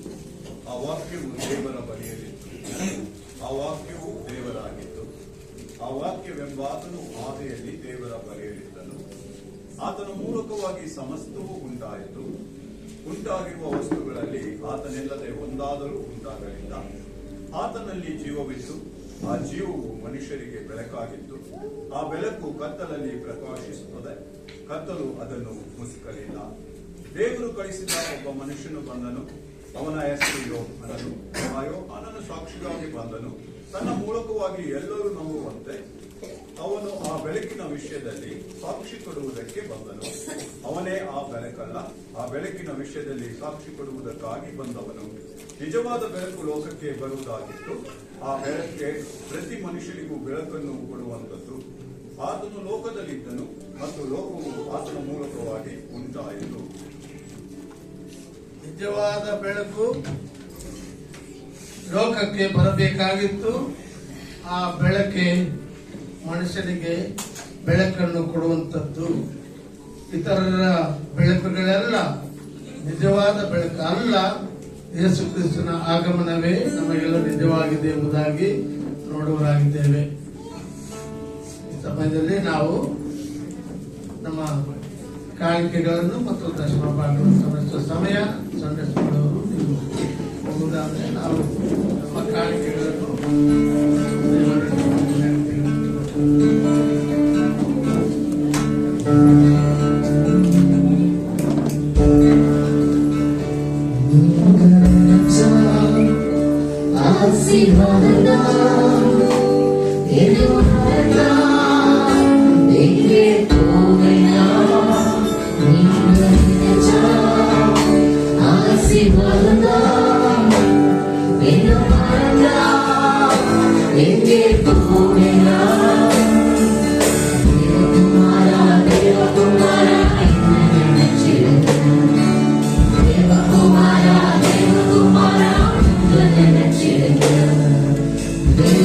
ಆ ವಾಕ್ಯವು ದೇವರ ಬಳಿಯಲ್ಲಿತ್ತು, ಆ ವಾಕ್ಯವು ದೇವರಾಗಿತ್ತು. ಆ ವಾಕ್ಯವೆಂಬಾತನು ಆದಿಯಲ್ಲಿ ದೇವರ ಬಳಿಯಲ್ಲಿದ್ದನು. ಆತನ ಮೂಲಕವಾಗಿ ಸಮಸ್ತವೂ ಉಂಟಾಯಿತು. ಉಂಟಾಗಿರುವ ವಸ್ತುಗಳಲ್ಲಿ ಆತನಿಲ್ಲದೆ ಒಂದಾದರೂ ಉಂಟಾಗಲಿಲ್ಲ. ಆತನಲ್ಲಿ ಜೀವವಿತ್ತು, ಆ ಜೀವವು ಮನುಷ್ಯರಿಗೆ ಬೆಳಕಾಗಿತ್ತು. ಆ ಬೆಳಕು ಕತ್ತಲಲ್ಲಿ ಪ್ರಕಾಶಿಸುತ್ತದೆ, ಕತ್ತಲು ಅದನ್ನು ಮುಸುಕಲಿಲ್ಲ. ದೇವರು ಕಳಿಸಿದ ಒಬ್ಬ ಮನುಷ್ಯನು ಬಂದನು, ಅವನ ಹೆಸರು ಯೋಹಾನನು. ಆ ಯೋಹಾನನು ಸಾಕ್ಷಿಗಾಗಿ ಬಂದನು, ತನ್ನ ಮೂಲಕವಾಗಿ ಎಲ್ಲರೂ ನಂಬುವಂತೆ. ಅವನು ಆ ಬೆಳಕಿನ ವಿಷಯದಲ್ಲಿ ಸಾಕ್ಷಿ ಕೊಡುವುದಕ್ಕೆ ಬಂದನು. ಅವನೇ ಆ ಬೆಳಕಲ್ಲ, ಆ ಬೆಳಕಿನ ವಿಷಯದಲ್ಲಿ ಸಾಕ್ಷಿ ಕೊಡುವುದಕ್ಕಾಗಿ ಬಂದವನು. ನಿಜವಾದ ಬೆಳಕು ಲೋಕಕ್ಕೆ ಬರುವುದಾಗಿತ್ತು. ಆ ಬೆಳಕೆ ಪ್ರತಿ ಮನುಷ್ಯನಿಗೂ ಬೆಳಕನ್ನು ಕೊಡುವಂಥದ್ದು. ಆತನು ಲೋಕದಲ್ಲಿದ್ದನು ಮತ್ತು ಲೋಕವು ಆತನ ಮೂಲಕವಾಗಿ ಉಂಟಾಯಿತು. ನಿಜವಾದ ಬೆಳಕು ಲೋಕಕ್ಕೆ ಬರಬೇಕಾಗಿತ್ತು. ಆ ಬೆಳಕೆ ಮನುಷ್ಯನಿಗೆ ಬೆಳಕನ್ನು ಕೊಡುವಂಥದ್ದು. ಇತರರ ಬೆಳಕುಗಳೆಲ್ಲ ನಿಜವಾದ ಬೆಳಕು ಅಲ್ಲ. ಯೇಸು ಕ್ರಿಸ್ತನ ಆಗಮನವೇ ನಮಗೆಲ್ಲ ನಿಜವಾಗಿದೆ ಎಂಬುದಾಗಿ ನೋಡುವರಾಗಿದ್ದೇವೆ. ಈ ಸಮಯದಲ್ಲಿ ನಾವು ನಮ್ಮ ಕಾಣಿಕೆಗಳನ್ನು ಮತ್ತು ದಶಮ ಭಾಗಗಳನ್ನು ಸಮರ್ಪಿಸುವ ಸಮಯ. ಸಂಡೆ ಸ್ಕೂಲವರು ನೀವು ಹೋಗುವುದಾದ್ರೆ ನಾವು ನಮ್ಮ ಕಾಣಿಕೆಗಳನ್ನು Dev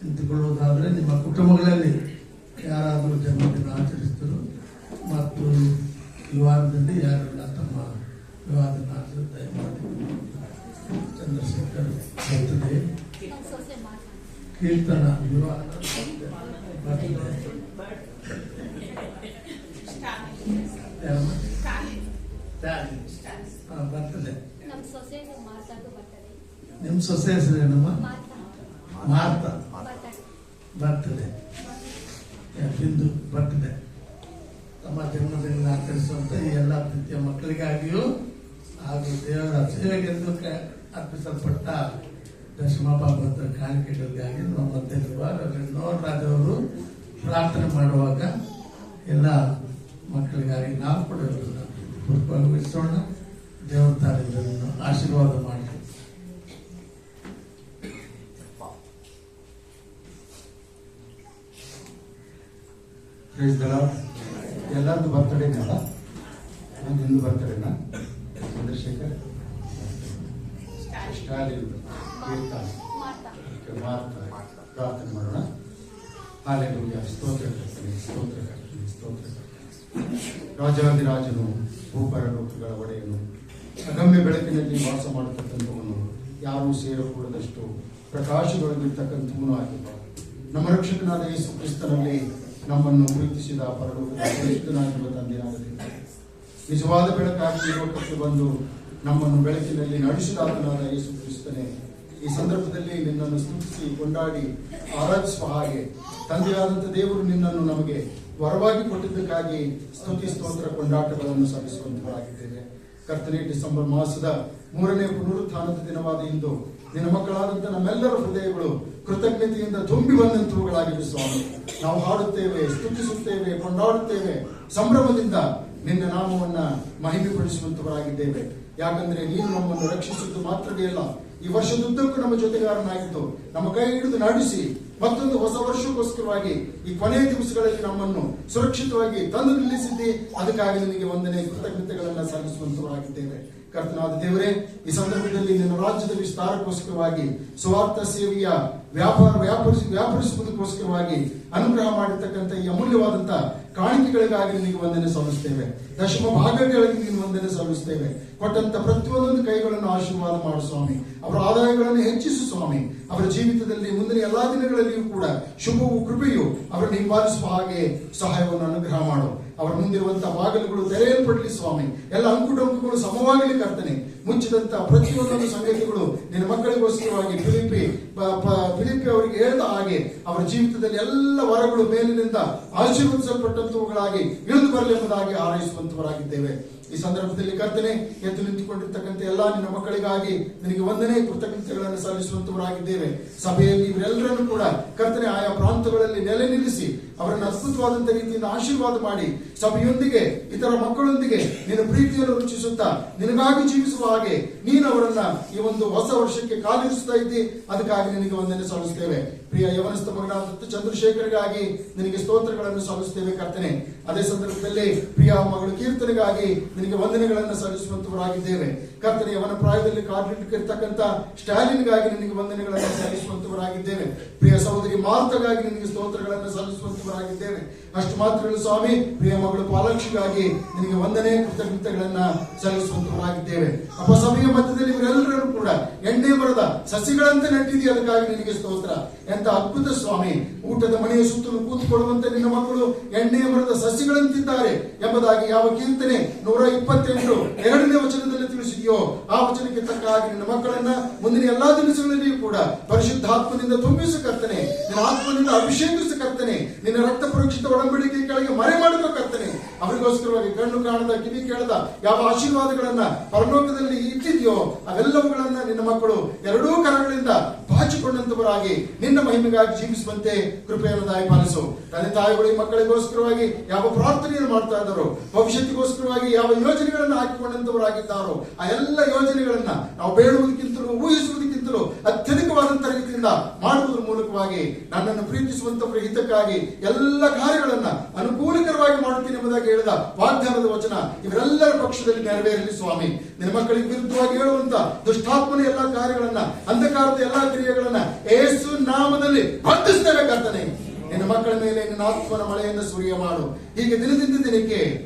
ನಿಂತುಕೊಳ್ಳುವುದಾದರೆ ನಿಮ್ಮ ಕುಟುಂಬಗಳಲ್ಲಿ ಯಾರಾದರೂ ಜನ್ಮದಿನ ಆಚರಿಸಿದರು ಮತ್ತು ಈ ವಾರದಲ್ಲಿ ಯಾರೆಲ್ಲ ತಮ್ಮ ವಿವಾಹದ ಆಚರಿಸಿ ದಯಮಾಡಿ. ಚಂದ್ರಶೇಖರ್ ಬರ್ತ್ಡೇ, ಕೀರ್ತನ ವಿವಾಹ ಬರ್ತ್ಡೇ, ಬರ್ತದೆ. ನಿಮ್ಮ ಸೊಸೆ ಹೆಸರೇನಮ್ಮ? ಮಾರ್ತಾ ಬರ್ತದೆ. ಬಿಂದು ಬರ್ತದೆ. ತಮ್ಮ ಜನ್ಮದಿನ ಆಚರಿಸುವಂತ ಈ ಎಲ್ಲ ಪ್ರೀತಿಯ ಮಕ್ಕಳಿಗಾಗಿಯೂ ಹಾಗೂ ದೇವರ ಸೇವೆಗೆಂದು ಅರ್ಪಿಸಲ್ಪಟ್ಟ ದಶಮ ಭಾಗವತ ಕಾಣಿಕೆಗಳಿಗಾಗಿ ನಮ್ಮ ಮಧ್ಯಲ್ಲಿರುವ ನೋಡ್ರಾಜ್ ಅವರು ಪ್ರಾರ್ಥನೆ ಮಾಡುವಾಗ ಎಲ್ಲ ಮಕ್ಕಳಿಗಾಗಿ ನಾವು ಕೂಡ ಪೂರ್ವಗೊಳಿಸೋಣ. ದೇವರ ತಾಳಿಗಳನ್ನು ಆಶೀರ್ವಾದ ಮಾಡಿ. ಎಲ್ಲರದ್ದು ಬರ್ತಡೇನಲ್ಲ, ನಂದು ಬರ್ತಡೇನಾ? ಚಂದ್ರಶೇಖರ್, ಸ್ಟಾಲಿನ್, ಕೀರ್ತನ, ಮಾರ್ತಾ, ಪ್ರಾರ್ಥನೆ ಮಾಡೋಣ. ಹಾಲೆಲೂಯಾ. ಸ್ತೋತ್ರ ಕರ್ತನೆ, ಸ್ತೋತ್ರ ಕರ್ತನೆ, ಸ್ತೋತ್ರ ಕರ್ತನೆ. ರಾಜಾಧಿರಾಜನು, ಭೂಪರಲೋಕಗಳ ಒಡೆಯನು, ಅಗಮ್ಯ ಬೆಳಕಿನಲ್ಲಿ ವಾಸ ಮಾಡತಕ್ಕಂಥವನು, ಯಾರೂ ಸೇರಕೂಡದಷ್ಟು ಪ್ರಕಾಶದೊಳಗಿರ್ತಕ್ಕಂಥವನು ಆಗಿದ್ದ ನಮ್ಮ ರಕ್ಷಕನಾದ ಯೇಸು ಕ್ರಿಸ್ತನಲ್ಲಿ ನಮ್ಮನ್ನು ಪ್ರೀತಿಸಿದ ಪರಲೋಕದ ಪರಿಶುದ್ಧನಾಗಿರುವ ತಂದೆಯಾಗಲಿದೆ. ನಿಜವಾದ ಬೆಳಕಾಗಿ ಲೋಕಕ್ಕೆ ಬಂದು ನಮ್ಮನ್ನು ಬೆಳಕಿನಲ್ಲಿ ನಡೆಸಿದಾತನಾದ ಯೇಸು ಕ್ರಿಸ್ತನೇ, ಈ ಸಂದರ್ಭದಲ್ಲಿ ನಿನ್ನನ್ನು ಸ್ತುತಿಸಿ ಕೊಂಡಾಡಿ ಆರಾಧಿಸುವ ಹಾಗೆ ತಂದೆಯಾದಂಥ ದೇವರು ನಿನ್ನನ್ನು ನಮಗೆ ವರವಾಗಿ ಕೊಟ್ಟಿದ್ದಕ್ಕಾಗಿ ಸ್ತುತಿ ಸ್ತೋತ್ರ ಕೊಂಡಾಟಗಳನ್ನು ಸಲ್ಲಿಸುವಂತವರಾಗಿದ್ದೇವೆ. ಕರ್ತನೆ, ಡಿಸೆಂಬರ್ ಮಾಸದ 3ನೇ ಪುನರುತ್ಥಾನದ ದಿನವಾದ ಇಂದು ನಿನ್ನ ಮಕ್ಕಳಾದಂಥ ನಮ್ಮೆಲ್ಲರ ಹೃದಯಗಳು ಕೃತಜ್ಞತೆಯಿಂದ ತುಂಬಿ ಬಂದಂತವುಗಳಾಗಿವೆ ಸ್ವಾಮಿ. ನಾವು ಹಾಡುತ್ತೇವೆ, ಸ್ತುತಿಸುತ್ತೇವೆ, ಕೊಂಡಾಡುತ್ತೇವೆ, ಸಂಭ್ರಮದಿಂದ ನಿನ್ನ ನಾಮವನ್ನ ಮಹಿಮೆಪಡಿಸುವಂತವರಾಗಿದ್ದೇವೆ. ಯಾಕಂದ್ರೆ ನೀನು ನಮ್ಮನ್ನು ರಕ್ಷಿಸಿದ್ದು ಮಾತ್ರವೇ ಅಲ್ಲ, ಈ ವರ್ಷದುದ್ದಕ್ಕೂ ನಮ್ಮ ಜೊತೆಗಾರನಾಗಿದ್ದು ನಮ್ಮ ಕೈ ಹಿಡಿದು ನಡೆಸಿ ಮತ್ತೊಂದು ಹೊಸ ವರ್ಷಕ್ಕೋಸ್ಕರವಾಗಿ ಈ ಕೊನೆಯ ದಿವಸಗಳಲ್ಲಿ ನಮ್ಮನ್ನು ಸುರಕ್ಷಿತವಾಗಿ ತಂದು ನಿಲ್ಲಿಸಿದ್ದಿ. ಅದಕ್ಕಾಗಿ ನಿನಗೆ ವಂದನೆ, ಕೃತಜ್ಞತೆಗಳನ್ನ ಸಲ್ಲಿಸುವಂತವರಾಗಿದ್ದೇವೆ. ಕರ್ತನಾದ ದೇವರೇ, ಈ ಸಂದರ್ಭದಲ್ಲಿ ನಿನ್ನ ರಾಜ್ಯದ ವಿಸ್ತಾರಕ್ಕೋಸ್ಕರವಾಗಿ ಸುವಾರ್ಥ ಸೇವೆಯ ವ್ಯಾಪರಿಸುವುದಕ್ಕೋಸ್ಕರವಾಗಿ ಅನುಗ್ರಹ ಮಾಡಿರ್ತಕ್ಕಂಥ ಈ ಅಮೂಲ್ಯವಾದಂತ ಕಾಣಿಕೆಗಳಿಗಾಗಿ ನಿನಗೆ ವಂದನೆ ಸಲ್ಲಿಸ್ತೇವೆ. ದಶಮ ಭಾಗಗಳಿಗೆ ನೀನು ವಂದನೆ ಸಲ್ಲಿಸ್ತೇವೆ. ಕೊಟ್ಟಂತ ಪ್ರತಿಯೊಂದೊಂದು ಕೈಗಳನ್ನು ಆಶೀರ್ವಾದ ಮಾಡು ಸ್ವಾಮಿ. ಅವರ ಆದಾಯಗಳನ್ನು ಹೆಚ್ಚಿಸು ಸ್ವಾಮಿ. ಅವರ ಜೀವಿತದಲ್ಲಿ ಮುಂದಿನ ಎಲ್ಲಾ ದಿನಗಳಲ್ಲಿಯೂ ಕೂಡ ಶುಭವು ಕೃಪೆಯು ಅವರನ್ನು ಹಿಂಬಾಲಿಸುವ ಹಾಗೆ ಸಹಾಯವನ್ನು ಅನುಗ್ರಹ ಮಾಡು. ಅವರ ಮುಂದಿರುವಂತಹ ಬಾಗಿಲುಗಳು ತೆರೆಯಲ್ಪಡಲಿ ಸ್ವಾಮಿ. ಎಲ್ಲ ಅಂಕುಡೊಂಕುಗಳು ಸಮವಾಗಲಿ ಕರ್ತನೆ. ಮುಚ್ಚಿದಂತ ಪ್ರತಿಯೊಂದೊಂದು ಸಂಗತಿಗಳು ನಿನ್ನ ಮಕ್ಕಳಿಗೋಸ್ಕರವಾಗಿ ಫಿಲಿಪಿ ಅವರಿಗೆ ಹೇಳಿದ ಹಾಗೆ ಅವರ ಜೀವಿತದಲ್ಲಿ ಎಲ್ಲ ವರಗಳು ಮೇಲಿನಿಂದ ಆಶೀರ್ವದಿಸಲ್ಪಟ್ಟಂತವುಗಳಾಗಿ ಇಳಿದು ಬರಲಿ ಎಂಬುದಾಗಿ ಹಾರೈಸುವಂತವರಾಗಿದ್ದೇವೆ. ಈ ಸಂದರ್ಭದಲ್ಲಿ ಕರ್ತನೆ, ಎದ್ದು ನಿಂತುಕೊಂಡಿರ್ತಕ್ಕಂಥ ಎಲ್ಲಾ ನಿನ್ನ ಮಕ್ಕಳಿಗಾಗಿ ನಿನಗೆ ವಂದನೆ, ಕೃತಜ್ಞತೆಗಳನ್ನು ಸಲ್ಲಿಸುವಂತವರಾಗಿದ್ದೇವೆ. ಸಭೆಯಲ್ಲಿ ಇವರೆಲ್ಲರನ್ನು ಕೂಡ ಕರ್ತನೆ ಆಯಾ ಪ್ರಾಂತಗಳಲ್ಲಿ ನೆಲೆ ನಿಲ್ಲಿಸಿ ಅವರನ್ನು ಅದ್ಭುತವಾದಂತಹ ರೀತಿಯಿಂದ ಆಶೀರ್ವಾದ ಮಾಡಿ ಸಭೆಯೊಂದಿಗೆ ಇತರ ಮಕ್ಕಳೊಂದಿಗೆ ನಿನ್ನ ಪ್ರೀತಿಯನ್ನು ರುಚಿಸುತ್ತಾ ನಿನಗಾಗಿ ಜೀವಿಸುವ ಹಾಗೆ ನೀನು ಅವರನ್ನ ಈ ಒಂದು ಹೊಸ ವರ್ಷಕ್ಕೆ ಕಾಲಿರಿಸ್ತಾ ಇದ್ದಿ. ಅದಕ್ಕಾಗಿ ನಿನಗೆ ವಂದನೆ ಸಲ್ಲಿಸ್ತೇವೆ. ಪ್ರಿಯ ಯವನಸ್ಥ ಮಗನಾದ ಚಂದ್ರಶೇಖರ್ಗಾಗಿ ನಿನಗೆ ಸ್ತೋತ್ರಗಳನ್ನು ಸಲ್ಲಿಸ್ತೇವೆ ಕರ್ತನೆ. ಅದೇ ಸಂದರ್ಭದಲ್ಲಿ ಪ್ರಿಯ ಮಗಳು ಕೀರ್ತನೆಗಾಗಿ ನಿನಗೆ ವಂದನೆಗಳನ್ನು ಸಲ್ಲಿಸುವಂತವರಾಗಿದ್ದೇವೆ ಕರ್ತನೆ. ಅವನ ಪ್ರಾಯದಲ್ಲಿ ಕಾಲಿಟ್ಟಿರ್ತಕ್ಕಂಥ ಸ್ಟಾಲಿನ್ಗಾಗಿ ನಿನಗೆ ವಂದನೆಗಳನ್ನು ಸಲ್ಲಿಸುವಂತವರಾಗಿದ್ದೇವೆ. ಪ್ರಿಯ ಸಹೋದರಿ ಮಾರ್ತಗಾಗಿ ನಿನಗೆ ಸ್ತೋತ್ರಗಳನ್ನು ಸಲ್ಲಿಸುವಂತವರಾಗಿದ್ದೇವೆ. ಅಷ್ಟು ಮಾತ್ರ ಸ್ವಾಮಿ, ಪ್ರಿಯ ಮಗಳು ಪಾಲಾಕ್ಷಿಗಾಗಿ ನಿನಗೆ ವಂದನೆ, ಕೃತಜ್ಞತೆಗಳನ್ನ ಸಲ್ಲಿಸುವಂತವರಾಗಿದ್ದೇವೆ. ಅಪ್ಪ, ಸಭೆಯ ಮಧ್ಯದಲ್ಲಿ ಇವರೆಲ್ಲರೂ ಕೂಡ ಎಣ್ಣೆ ಮರದ ಸಸಿಗಳಂತೆ ನೆಟ್ಟಿದೆಯಾ, ಅದಕ್ಕಾಗಿ ನಿನಗೆ ಸ್ತೋತ್ರ. ಎಂತ ಅದ್ಭುತ ಸ್ವಾಮಿ. ಊಟದ ಮನೆಯ ಸುತ್ತಲೂ ಕೂತ್ಕೊಳ್ಳುವಂತೆ ನಿನ್ನ ಮಕ್ಕಳು ಎಣ್ಣೆಯ ಮರದ ಸಸಿಗಳಂತಿದ್ದಾರೆ ಎಂಬುದಾಗಿ ಯಾವ ಕೀರ್ತನೆ 128 2ನೇ ವಚನದಲ್ಲಿ ತಿಳಿಸಿದೆಯೋ ಆ ವಚನಕ್ಕೆ ತಕ್ಕ ಹಾಗೆ ನಿನ್ನ ಮಕ್ಕಳನ್ನ ಮುಂದಿನ ಎಲ್ಲಾ ದಿವಸಗಳಲ್ಲಿಯೂ ಕೂಡ ಪರಿಶುದ್ಧಾತ್ಮದಿಂದ ತುಂಬಿಸು ಕರ್ತನೆ. ನಿನ್ನ ಆತ್ಮನಿಂದ ಅಭಿಷೇಕಿಸು ಕರ್ತನೆ. ನಿನ್ನ ರಕ್ತ ಪರೀಕ್ಷಿತ ಒಡಂಬಡಿಕೆ ಕೆಳಗೆ ಮರೆ ಮಾಡಬೇಕು ಕರ್ತನೆ. ಅವರಿಗೋಸ್ಕರವಾಗಿ ಕಣ್ಣು ಕಾಣದ ಕಿವಿ ಕೇಳದ ಯಾವ ಆಶೀರ್ವಾದಗಳನ್ನ ಪರಲೋಕದಲ್ಲಿ ಇಟ್ಟಿದೆಯೋ ಅವೆಲ್ಲವುಗಳನ್ನ ನಿನ್ನ ಮಕ್ಕಳು ಎರಡೂ ಕರಗಳಿಂದ ಬಾಚಿಕೊಂಡಂತವರಾಗಿ ನಿನ್ನ ಮಹಿಮೆಗಾಗಿ ಜೀವಿಸುವಂತೆ ಕೃಪೆಯನ್ನು ದಯಪಾಲಿಸು. ತಂದೆ ತಾಯಿಗಳು ಈ ಮಕ್ಕಳಿಗೋಸ್ಕರವಾಗಿ ಯಾವ ಪ್ರಾರ್ಥನೆಯನ್ನು ಮಾಡ್ತಾ ಇದ್ದಾರೋ, ಭವಿಷ್ಯತ್ತಿಗೋಸ್ಕರವಾಗಿ ಯಾವ ಯೋಜನೆಗಳನ್ನು ಹಾಕಿಕೊಂಡಂತವರಾಗಿದ್ದಾರೋ ಆ ಎಲ್ಲ ಯೋಜನೆಗಳನ್ನ ನಾವು ಬೇಡುವುದಕ್ಕಿಂತಲೂ ಊಹಿಸುವುದಕ್ಕಿಂತಲೂ ಅತ್ಯಧಿಕವಾದಂತ ರೀತಿಯಿಂದ ಮಾಡುವುದರ ಮೂಲಕವಾಗಿ ನನ್ನನ್ನು ಪ್ರೀತಿಸುವಂತವರ ಹಿತಕ್ಕಾಗಿ ಎಲ್ಲ ಕಾರ್ಯಗಳನ್ನ ಅನುಕೂಲಕರವಾಗಿ ಮಾಡುತ್ತೀನಿ ಎಂಬುದಾಗಿ ಹೇಳಿದ ವಾಗ್ದಾನದ ವಚನ ಇವರೆಲ್ಲರ ಪಕ್ಷದಲ್ಲಿ ನೆರವೇರಲಿ ಸ್ವಾಮಿ. ನಿನ್ನ ಮಕ್ಕಳಿಗೆ ವಿರುದ್ಧವಾಗಿ ಹೇಳುವಂತ ದುಷ್ಟಾತ್ಮನ ಎಲ್ಲಾ ಕಾರ್ಯಗಳನ್ನ, ಅಂಧಕಾರದ ಎಲ್ಲಾ ಕ್ರಿಯೆಗಳನ್ನ ಯೇಸು ನಾಮದಲ್ಲಿ ಬಂಧಿಸ್ತೇವೆ ಕರ್ತನೆ. ನಿನ್ನ ಮಕ್ಕಳ ಮೇಲೆ ನಿನ್ನ ಆತ್ಮನ ಮಳೆಯನ್ನು ಸುರಿಯ ಮಾಡು. ಹೀಗೆ ದಿನದಿಂದ ದಿನಕ್ಕೆ,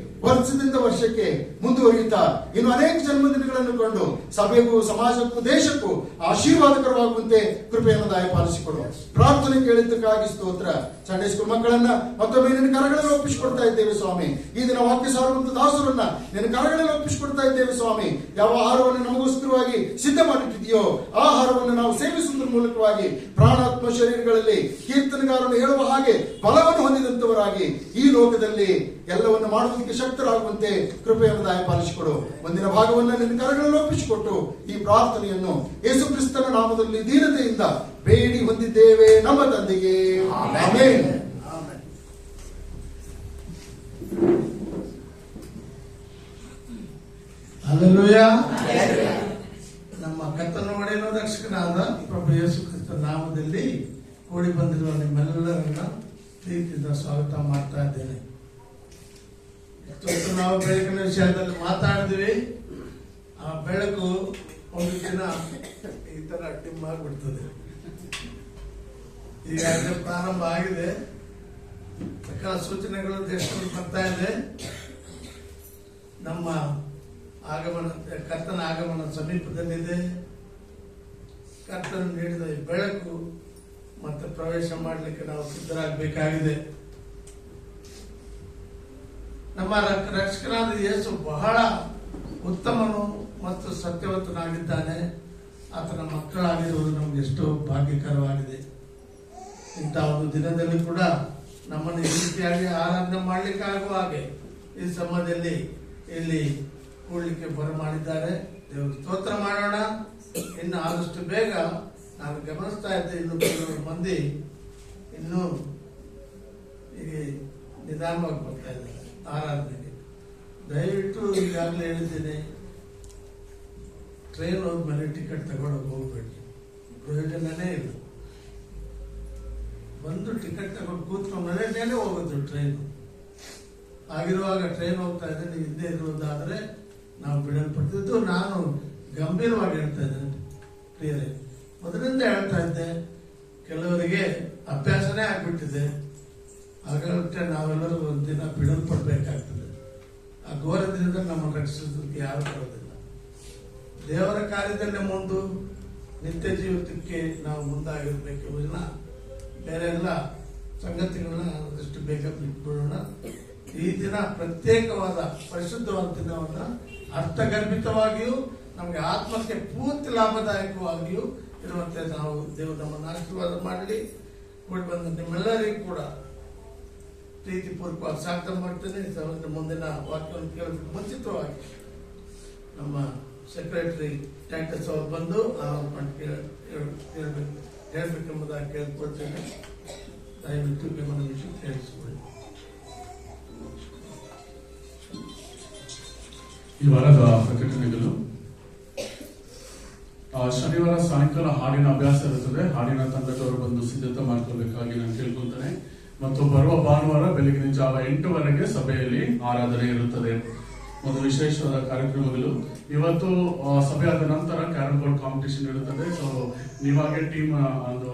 ವರ್ಷದಿಂದ ವರ್ಷಕ್ಕೆ ಮುಂದುವರಿಯುತ್ತಾ ಇನ್ನು ಅನೇಕ ಜನ್ಮದಿನಗಳನ್ನು ಕಂಡು ಸಭೆಗೂ ಸಮಾಜಕ್ಕೂ ದೇಶಕ್ಕೂ ಆಶೀರ್ವಾದಕರವಾಗುವಂತೆ ಕೃಪೆಯನ್ನು ದಯಪಾಲಿಸಿಕೊಡು. ಪ್ರಾರ್ಥನೆ ಕೇಳಿದ್ದಕ್ಕಾಗಿ ಸ್ತೋತ್ರ. ಸಂಡೇ ಸ್ಕೂಲ್ ಮಕ್ಕಳನ್ನ ಮತ್ತೊಮ್ಮೆ ನಿನ್ನ ಕರಗಳಲ್ಲಿ ಒಪ್ಪಿಸಿಕೊಡ್ತಾ ಇದ್ದೇವೆ ಸ್ವಾಮಿ. ಈ ದಿನ ವಾಕ್ಯ ಸಾರುವಂತ ದಾಸರನ್ನ ನಿನ್ನ ಕರಗಳಲ್ಲಿ ಒಪ್ಪಿಸಿಕೊಡ್ತಾ ಇದ್ದೇವೆ ಸ್ವಾಮಿ. ಯಾವ ಆಹಾರವನ್ನು ನಮಗೋಸ್ಕರವಾಗಿ ಸಿದ್ಧ ಮಾಡಿಟ್ಟಿದೆಯೋ ಆಹಾರವನ್ನು ನಾವು ಸೇವಿಸುವುದರ ಮೂಲಕವಾಗಿ ಪ್ರಾಣಾತ್ಮ ಶರೀರಗಳಲ್ಲಿ ಕೀರ್ತನೆಗಾರನು ಹೇಳುವ ಹಾಗೆ ಬಲವನ್ನು ಹೊಂದಿದಂತವರಾಗಿ ಈ ಲೋಕದಲ್ಲಿ ಎಲ್ಲವನ್ನು ಮಾಡುವುದಕ್ಕೆ ಶಕ್ತರಾಗುವಂತೆ ಕೃಪೆಯನ್ನು ದಯಪಾಲಿಸಿಕೊಡು. ಮುಂದಿನ ಭಾಗವನ್ನು ನಿನ್ನ ಕರಗಳಲ್ಲಿ ಒಪ್ಪಿಸಿಕೊಟ್ಟು ಈ ಪ್ರಾರ್ಥನೆಯನ್ನು ಯೇಸು ಕ್ರಿಸ್ತನ ನಾಮದಲ್ಲಿ ದೀನತೆಯಿಂದ ಬೇಡಿ ಹೊಂದಿದ್ದೇವೆ ನಮ್ಮ ತಂದೆಗೆ. ಆಮೆನ್. ಹಲ್ಲೆಲೂಯಾ. ನಮ್ಮ ಕರ್ತನ ಒಡೆಯನೂ ರಕ್ಷಕನಾದ ಪ್ರಭು ಯೇಸು ಕ್ರಿಸ್ತನ ನಾಮದಲ್ಲಿ ಕೂಡಿ ಬಂದಿರುವ ನಿಮ್ಮೆಲ್ಲರನ್ನ ಪ್ರೀತಿಯಿಂದ ಸ್ವಾಗತ ಮಾಡ್ತಾ ಇದ್ದೇನೆ. ಇವತ್ತು ನಾವು ಬೆಳಕಿನ ವಿಷಯದಲ್ಲಿ ಮಾತಾಡಿದ್ವಿ. ಆ ಬೆಳಕು ಒಂದು ದಿನ ಈ ತರ ಡಿಮ್ ಆಗ್ಬಿಡ್ತದೆ. ಈಗಾಗಲೇ ಪ್ರಾರಂಭ ಆಗಿದೆ. ಸಕಲ ಸೂಚನೆಗಳು ದೇಶದಲ್ಲಿ ಬರ್ತಾ ಇದೆ. ನಮ್ಮ ಆಗಮನ, ಕರ್ತನ ಆಗಮನ ಸಮೀಪದಲ್ಲಿದೆ. ಕರ್ತನ ನೀಡಿದ ಈ ಬೆಳಕು ಮತ್ತೆ ಪ್ರವೇಶ ಮಾಡಲಿಕ್ಕೆ ನಾವು ಸಿದ್ಧರಾಗಬೇಕಾಗಿದೆ. ನಮ್ಮ ರಕ್ಷಕನಾದ ಯೇಸು ಬಹಳ ಉತ್ತಮನು ಮತ್ತು ಸತ್ಯವಂತನಾಗಿದ್ದಾನೆ. ಆತನ ಮಕ್ಕಳಾಗಿರುವುದು ನಮ್ಗೆ ಎಷ್ಟೋ ಭಾಗ್ಯಕರವಾಗಿದೆ. ಇಂಥ ಒಂದು ದಿನದಲ್ಲಿ ಕೂಡ ನಮ್ಮನ್ನು ಈ ರೀತಿಯಾಗಿ ಆರಾಧನೆ ಮಾಡ್ಲಿಕ್ಕೆ ಆಗುವ ಹಾಗೆ ಈ ಸಮಯದಲ್ಲಿ ಇಲ್ಲಿ ಕೂಡ್ಲಿಕ್ಕೆ ಬರಮಾಡಿದ್ದಾರೆ. ದೇವರು ಸ್ತೋತ್ರ ಮಾಡೋಣ. ಇನ್ನು ಆದಷ್ಟು ಬೇಗ ನಾನು ಗಮನಿಸ್ತಾ ಇದ್ದೆ, ಇನ್ನು ಕೆಲವರು ಮಂದಿ ಇನ್ನೂ ಈಗ ನಿಧಾನವಾಗಿ ಬರ್ತಾ ಇದ್ದಾರೆ ಆರಾಧನೆಗೆ. ದಯವಿಟ್ಟು ಈಗಾಗಲೇ ಹೇಳಿದ್ದೇನೆ, ಟ್ರೈನ್ ಹೋದ್ಮೇಲೆ ಟಿಕೆಟ್ ತಗೊಳಕ್ ಹೋಗ್ಬೇಡಿ, ಪ್ರಯೋಜನನೇ ಇಲ್ಲ. ಬಂದು ಟಿಕೆಟ್ ತಗೊಂಡು ಕೂತ್ಕೊಂಡು ಮನೆಯಲ್ಲೇ ಹೋಗೋದು ಟ್ರೈನ್. ಆಗಿರುವಾಗ ಟ್ರೈನ್ ಹೋಗ್ತಾ ಇದ್ದೆ, ನೀವು ಹಿಂದೆ ಇರುವುದಾದ್ರೆ ನಾವು ಬಿಡಲ್ಪಡ್ತಿದ್ದು. ನಾನು ಗಂಭೀರವಾಗಿ ಹೇಳ್ತಾ ಇದ್ದೇನೆ ಪ್ರಿಯರೇ, ಮೊದಲಿಂದ ಹೇಳ್ತಾ ಇದ್ದೆ. ಕೆಲವರಿಗೆ ಅಭ್ಯಾಸನೇ ಆಗ್ಬಿಟ್ಟಿದೆ. ಹಾಗಾಗುತ್ತೆ ನಾವೆಲ್ಲರೂ ಒಂದಿನ ಬಿಡಲ್ಪಡ್ಬೇಕಾಗ್ತದೆ. ಆ ಘೋರ ದಿನದಲ್ಲಿ ನಮ್ಮನ್ನು ರಕ್ಷಿಸೋದಕ್ಕೆ ಯಾರು ಬರೋದಿಲ್ಲ. ದೇವರ ಕಾರ್ಯದಲ್ಲೇ ಮುಂದು ನಿತ್ಯ ಜೀವಿತಕ್ಕೆ ನಾವು ಮುಂದಾಗಿರ್ಬೇಕು. ವಿನ ಬೇರೆ ಎಲ್ಲ ಸಂಗತಿಗಳನ್ನ ಆದಷ್ಟು ಬೇಗ ಬಿಟ್ಬಿಡೋಣ. ಈ ದಿನ ಪ್ರತ್ಯೇಕವಾದ ಪರಿಶುದ್ಧವಾದ ದಿನವನ್ನ ಅರ್ಥಗರ್ಭಿತವಾಗಿಯೂ ನಮಗೆ ಆತ್ಮಕ್ಕೆ ಪೂರ್ತಿ ಲಾಭದಾಯಕವಾಗಿಯೂ ಇರುವಂತೆ ನಾವು ದೇವರು ನಮ್ಮನ್ನು ಆಶೀರ್ವಾದ ಮಾಡಲಿ. ಕೂಡಿ ಬಂದ ನಿಮ್ಮೆಲ್ಲರಿಗೂ ಕೂಡ ಪ್ರೀತಿಪೂರ್ವಕವಾಗಿ ಸ್ವಾಗತ ಮಾಡ್ತೇನೆ. ಮುಂದಿನ ವಾಕ್ಯವನ್ನು ಕೇಳೋದಕ್ಕೆ ಮುಂಚಿತವಾಗಿ ನಮ್ಮ ಸೆಕ್ರೆಟರಿ ಟೈಟಸ್ ಅವರು ಬಂದು ಹೇಳ್ಬೇಕೆಂಬುದಾಗಿ ಕೇಳ್ಕೊಳ್ತೇನೆ. ದಯವಿಟ್ಟು ಗಮನ ವಿಷಯ ಕೇಳಿಸಿಕೊಳ್ಳಿ. ಈ ವಾರದ ಪ್ರಕಟಣೆಗಳು. ಶನಿವಾರ ಸಾಯಂಕಾಲ ಹಾಡಿನ ಅಭ್ಯಾಸ ಇರುತ್ತದೆ. ಹಾಡಿನ ತಂಡದವರು ಬಂದು ಸಿದ್ಧತೆ ಮಾಡ್ಕೋಬೇಕಾಗಿ ನಾನು ಕೇಳ್ಕೊಂತೇನೆ. ಮತ್ತು ಬರುವ ಭಾನುವಾರ ಬೆಳಗಿನ ಜಾವ 8 ಸಭೆಯಲ್ಲಿ ಆರಾಧನೆ ಇರುತ್ತದೆ. ಒಂದು ವಿಶೇಷವಾದ ಕಾರ್ಯಕ್ರಮಗಳು. ಇವತ್ತು ಸಭೆ ಆದ ನಂತರ ಕ್ಯಾರಂ ಬೋರ್ಡ್ ಕಾಂಪಿಟೇಷನ್ ಇರುತ್ತದೆ. ಸೊ ನೀವಾಗೆ ಟೀಮ್ ಒಂದು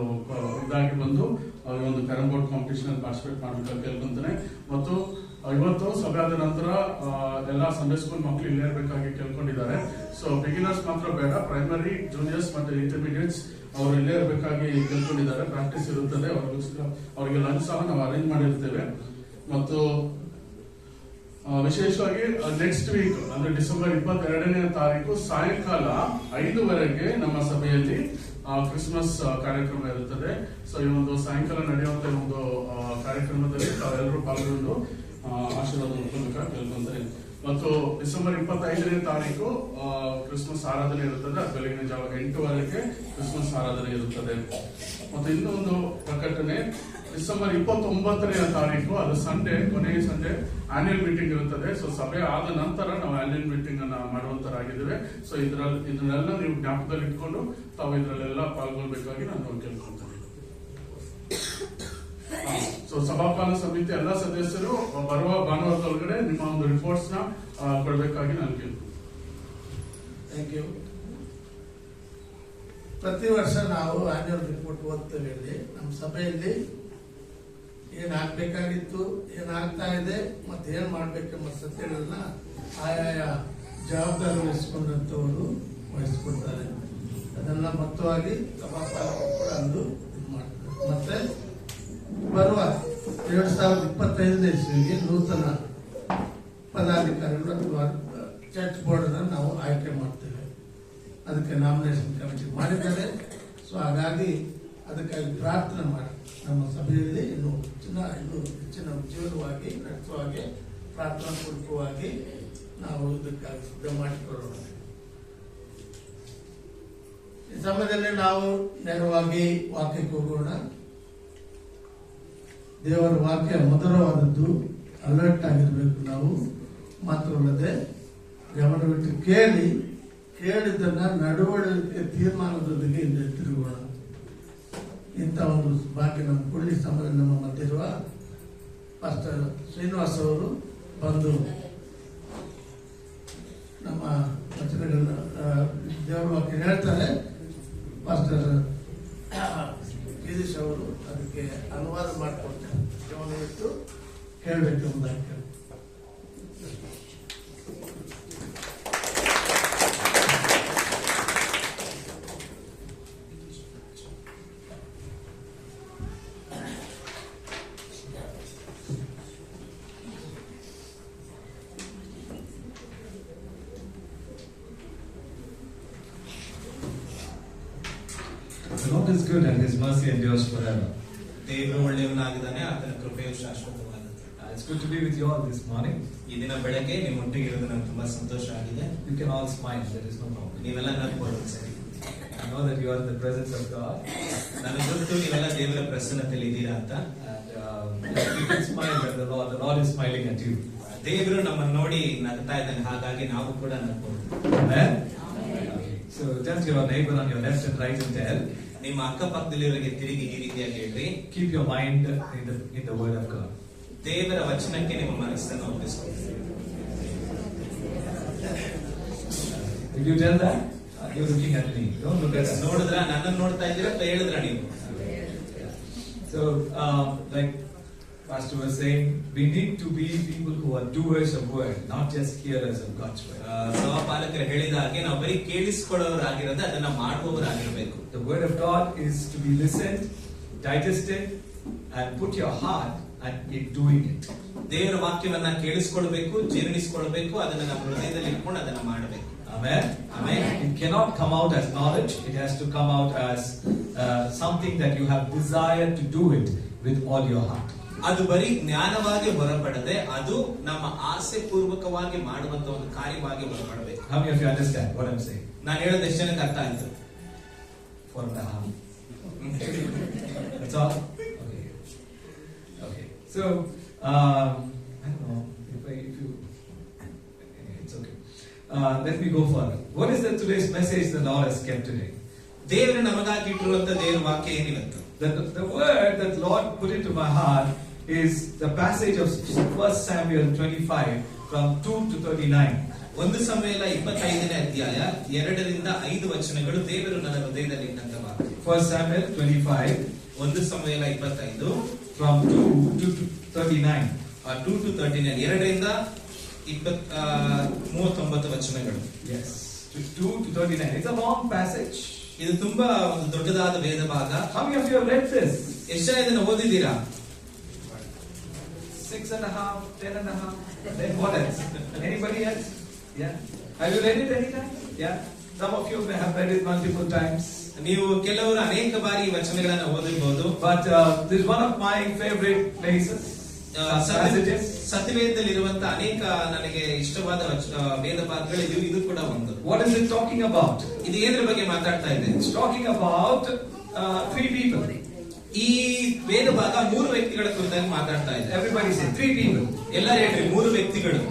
ಇದಾಗಿ ಬಂದು ಒಂದು ಕ್ಯಾರಂ ಬೋರ್ಡ್ ಕಾಂಪಿಟೇಷನ್ ಪಾರ್ಟಿಸಿಪೇಟ್ ಮಾಡಬೇಕಾಗಿ ಕೇಳ್ಕೊಂತಾನೆ. ಮತ್ತು ಇವತ್ತು ಸಭೆ ಆದ ನಂತರ ಎಲ್ಲ ಸಂಡೇ ಸ್ಕೂಲ್ ಮಕ್ಕಳು ಇಲ್ಲೇ ಇರಬೇಕಾಗಿ ಕೇಳ್ಕೊಂಡಿದ್ದಾರೆ. ಸೊ ಬಿಗಿನರ್ಸ್ ಮಾತ್ರ ಬೇಡ, ಪ್ರೈಮರಿ, ಜೂನಿಯರ್ಸ್ ಮತ್ತು ಇಂಟರ್ಮೀಡಿಯೇಟ್ಸ್ ಅವರು ಇಲ್ಲೇ ಇರಬೇಕಾಗಿ ಕೇಳ್ಕೊಂಡಿದ್ದಾರೆ. ಪ್ರಾಕ್ಟೀಸ್ ಇರುತ್ತದೆ. ಅವರಿಗೆ ಲಂಚ್ ಸಹ ನಾವು ಅರೇಂಜ್ ಮಾಡಿರ್ತೇವೆ. ಮತ್ತು ವಿಶೇಷವಾಗಿ ನೆಕ್ಸ್ಟ್ ವೀಕ್ ಅಂದ್ರೆ ಡಿಸೆಂಬರ್ 22ನೇ ತಾರೀಕು ಸಾಯಂಕಾಲ 5 ನಮ್ಮ ಸಭೆಯಲ್ಲಿ ಕ್ರಿಸ್ಮಸ್ ಕಾರ್ಯಕ್ರಮ ಇರುತ್ತದೆ. ಸೊ ಈ ಒಂದು ಸಾಯಂಕಾಲ ನಡೆಯುವಂತ ಒಂದು ಕಾರ್ಯಕ್ರಮದಲ್ಲಿ ತಾವೆಲ್ಲರೂ ಪಾಲ್ಗೊಂಡು ಆಶೀರ್ವಾದ ಮಾಡ್ಕೊಳ್ಬೇಕಾಗಿ ಕೇಳ್ಕೊಂತಾರೆ. ಮತ್ತು ಡಿಸೆಂಬರ್ 25ನೇ ತಾರೀಕು ಕ್ರಿಸ್ಮಸ್ ಆರಾಧನೆ ಇರುತ್ತದೆ. ಅದು ಬೆಳಗಿನ ಜಾವ 8 ಕ್ರಿಸ್ಮಸ್ ಆರಾಧನೆ ಇರುತ್ತದೆ. ಮತ್ತು ಇನ್ನೊಂದು ಪ್ರಕಟಣೆ, ಡಿಸೆಂಬರ್ 29ನೇ ತಾರೀಕು, ಅದು ಸಂಡೇ, ಕೊನೆಯ ಸಂಡೇ ಆನ್ಯುವಲ್ ಮೀಟಿಂಗ್ ಇರುತ್ತದೆ. ಸೊ ಸಭೆ ಆದ ನಂತರ ನಾವು ಆನ್ಯುವಲ್ ಮೀಟಿಂಗ್ ಅನ್ನ ಮಾಡುವಂತರಾಗಿದ್ದೇವೆ. ಸೊ ಇದನ್ನೆಲ್ಲ ನೀವು ಜ್ಞಾಪಕದಲ್ಲಿ ಇಟ್ಕೊಂಡು ತಾವು ಇದರಲ್ಲೆಲ್ಲ ಪಾಲ್ಗೊಳ್ಬೇಕಾಗಿ ನಾನು ಕೇಳ್ಕೊಂತೀನಿ. ಸೊ ಸಭಾಪಾಲನ ಸಮಿತಿ ಎಲ್ಲ ಸದಸ್ಯರು ಬರುವ ಭಾನುವಾರದೊಳಗಡೆ ನಿಮ್ಮ ಒಂದು ರಿಪೋರ್ಟ್ಸ್ ನ ಕೊಡಬೇಕಾಗಿ ನಾನು ಕೇಳ್ತೀನಿ. Thank you. ಪ್ರತಿ ವರ್ಷ ನಾವು ಆನ್ಯುವಲ್ ರಿಪೋರ್ಟ್ ಓದ್ತೇವೆ. ಇಲ್ಲಿ ನಮ್ಮ ಸಭೆಯಲ್ಲಿ ಏನಾಗಬೇಕಾಗಿತ್ತು, ಏನಾಗ್ತಾ ಇದೆ, ಮತ್ತೆ ಏನ್ ಮಾಡ್ಬೇಕೆಂಬ ಸತ್ಯಗಳನ್ನ ಆಯಾಯ ಜವಾಬ್ದಾರಿ ವಹಿಸಿಕೊಂಡಂತವರು ವಹಿಸಿಕೊಡ್ತಾರೆ. ಅದನ್ನ ಮೊತ್ತವಾಗಿ ಸಭಾಪಾಲಕರು ಕೂಡ ಅಂದು ಇದು ಮಾಡ್ತಾರೆ. ಮತ್ತೆ ಬರುವ 2025ನೇ ಇಸ್ವಿಗೆ ನೂತನ ಪದಾಧಿಕಾರಿಗಳು ಅಥವಾ ಚರ್ಚ್ ಬೋರ್ಡ್ ಅನ್ನು ನಾವು ಆಯ್ಕೆ ಮಾಡ್ತೇವೆ. ಅದಕ್ಕೆ ನಾಮಿನೇಷನ್ ಕಮಿಟಿ ಮಾಡಿದ್ದಾರೆ. ಸೊ ಹಾಗಾಗಿ ಅದಕ್ಕಾಗಿ ಪ್ರಾರ್ಥನೆ ಮಾಡಿ ನಮ್ಮ ಸಭೆಯಲ್ಲಿ ಇನ್ನೂ ಹೆಚ್ಚಿನ ಉಜ್ವಲವಾಗಿ ನಡೆಸುವ ಹಾಗೆ ಪ್ರಾರ್ಥನಾ ಪೂರ್ವಕವಾಗಿ ನಾವು ಇದಕ್ಕಾಗಿ ಸಿದ್ಧ ಮಾಡಿಕೊಳ್ಳೋಣ. ಈ ಸಮಯದಲ್ಲಿ ನಾವು ನೇರವಾಗಿ ವಾಕ್ಯಕ್ಕೆ ಹೋಗೋಣ. ದೇವರ ವಾಕ್ಯ ಮಧುರವಾದದ್ದು, ಅಲರ್ಟ್ ಆಗಿರ್ಬೇಕು ನಾವು. ಮಾತ್ರವಲ್ಲದೆ ಗಮನವಿಟ್ಟು ಕೇಳಿದ್ದನ್ನ ನಡವಳಿಕೆ ತೀರ್ಮಾನದೊಂದಿಗೆ ಹಿಂದೆ ತಿರುಗೋಣ. ಇಂಥ ಒಂದು ಭಾಗ್ಯ ನಮ್ಮ ಕೊಳ್ಳಿ ಸಮಯದಲ್ಲಿ ನಮ್ಮ ಮಧ್ಯೆ ಇರುವ ಪಾಸ್ಟರ್ ಶ್ರೀನಿವಾಸ್ ಅವರು ಬಂದು ನಮ್ಮ ವಚನಗಳನ್ನ ದೇವರ ವಾಕ್ಯ ಹೇಳ್ತಾರೆ. ಪಾಸ್ಟರ್ ಗಿರೀಶ್ ಅವರು ಅದಕ್ಕೆ ಅನುವಾದ ಮಾಡಿಕೊಡ್ತಾರೆ. ಗಮನವಿಟ್ಟು ಕೇಳಬೇಕೆಂಬುದಾಗಿ ಕೇಳಿ. The Lord is good and His mercy endures forever. ದೇವರು ಒಳ್ಳೆಯವನಾಗಿದ್ದಾನೆ, ಆತನ ಕೃಪೆಯು ಶಾಶ್ವತವಾದದ್ದು. It's good to be with you all this morning. ಈ ದಿನ ಬೆಳಗ್ಗೆ ನಿಮ್ಮೊಟ್ಟಿಗೆ ಇರೋದು ನನಗೆ ತುಂಬಾ ಸಂತೋಷ ಆಗಿದೆ. You can all smile, there is no problem. ನೀವೆಲ್ಲ ನಗ್ಬೋದು, ಸರಿ. I know that you are in the presence of God. ನನಗೆ ಗೊತ್ತು ನೀವೆಲ್ಲ ದೇವರ ಪ್ರಸನ್ನತೆಯಲ್ಲಿ ಇದ್ದೀರಾ ಅಂತ. And you can smile that the Lord is smiling at you. ದೇವರು ನಮ್ಮನ್ನು ನೋಡಿ ನಗ್ತಾ ಇದ್ದಾನೆ, ಹಾಗಾಗಿ ನಾವು ಕೂಡ ನಗ್ಬೋದು. Amen. Okay. So just your neighbor on your left and right and tell, ನಿಮ್ಮ ಅಕ್ಕಪಕ್ಕದಲ್ಲಿರೋರಿಗೆ ತಿರುಗಿ ಈ ರೀತಿಯಾಗಿ ಹೇಳ್ರಿ, keep your mind in the word of God. ದೇವರ ವಚನಕ್ಕೆ ನಿಮ್ಮ ಮನಸ್ಸನ್ನು ಒಪ್ಪಿಸಿಕೊಳ್ಳಿ. If you tell that, you're looking at me. Don't look at us. ನೋಡಿದ್ರ, ನನ್ನನ್ನು ನೋಡ್ತಾ ಇದ್ದೀರಾ ಅಂತ ಹೇಳಿದ್ರ ನೀವು? So, like Pastor was saying, we need to be people who are doers of word, not just hearers of God's word. ಸಭಾಪಾಲಕರು ಹೇಳಿದ ಹಾಗೆ ನಾವು ಬರೀ ಕೇಳಿಸಿಕೊಳ್ಳೋರಾಗಿರೋದು, ಅದನ್ನ ಮಾಡುವವರಾಗಿರಬೇಕು. The word of God is to be listened, digested, and put your heart in doing it. ದೇವರ ವಾಕ್ಯವನ್ನ ಕೇಳಿಸಿಕೊಳ್ಬೇಕು, ಜೀರ್ಣಿಸಿಕೊಳ್ಬೇಕು, ಅದನ್ನ ನಮ್ಮ ಹೃದಯದಲ್ಲಿ ಇಟ್ಕೊಂಡು ಅದನ್ನ ಮಾಡಬೇಕು. Amen. Amen. It cannot come out as knowledge. It has to come out as something that you have desired to do it with all your heart. ಅದು ಬರೀ ಜ್ಞಾನವಾಗಿ ಹೊರಪಡದೆ, ಅದು ನಮ್ಮ ಆಸೆ ಪೂರ್ವಕವಾಗಿ ಮಾಡುವಂತ ಒಂದು ಕಾರ್ಯವಾಗಿ ಹೊರಪಡಬೇಕು. How many of you understand what I'm saying? ನಾನು ಹೇಳೋದು ಎಷ್ಟು ಜನಕ್ಕೆ ಅರ್ಥ ಆಯ್ತು? 4.5. That's all? Okay. So, I don't know if you. It's okay. Let me go further. What is today's message the Lord has kept today? ದೇವರು ನಮಗಾಗಿ ಇಟ್ಟಿರುವಂತ ದೇವರ ವಾಕ್ಯ ಏನಿವತ್ತು? The word that Lord put into my heart is the passage of 1 Samuel 25 from 2 to 39. 1 ಸಮುವೇಲ 25ನೇ ಅಧ್ಯಾಯ 2 ರಿಂದ 5 ವಚನಗಳು ದೇವರು ನನ್ನ ಹೃದಯದಲ್ಲಿ ಇಟ್ಟಂತ ವಾಕ್ಯ. 1 Samuel 25 1 ಸಮುವೇಲ 25 from 2 to 39. 2 to 39, 2 ರಿಂದ 39 ವಚನಗಳು. Yes, 2 to 39. It's a long passage. ಇದು ತುಂಬಾ ಒಂದು ದೊಡ್ಡದಾದ ವೇದ ಭಾಗ. How many of you have read this? ಎಷ್ಟು ಜನ ಇದನ್ನು ಓದಿದ್ದೀರಾ? 6.5, 10.5. Then what else? Anybody else? Yeah. Have you read it anytime? Yeah. Some of you may have read it multiple times. ನೀವು ಕೆಲವರು ಅನೇಕ ಬಾರಿ ಈ ವಚನಗಳನ್ನು ಓದಿರಬಹುದು. But this is one of my favorite places. Passages. ಸತ್ಯವೇದದಲ್ಲಿರುವಂತ ಅನೇಕ ನನಗೆ ಇಷ್ಟವಾದ ವೇದ ಭಾಗಗಳು ಇದು ಕೂಡ ಒಂದು. What is it talking about? ಇದು ಏದ್ರ ಬಗ್ಗೆ ಮಾತಾಡ್ತಾ ಇದೆ? It's talking about 3 people. ಈ ವೇದ ಭಾಗ 3 ವ್ಯಕ್ತಿಗಳ ಕುರಿತಾಗಿ ಮಾತಾಡ್ತಾ ಇದೆ. Everybody say 3 people. ಎಲ್ಲರೂ ಹೇಳ್ರಿ 3 ವ್ಯಕ್ತಿಗಳು.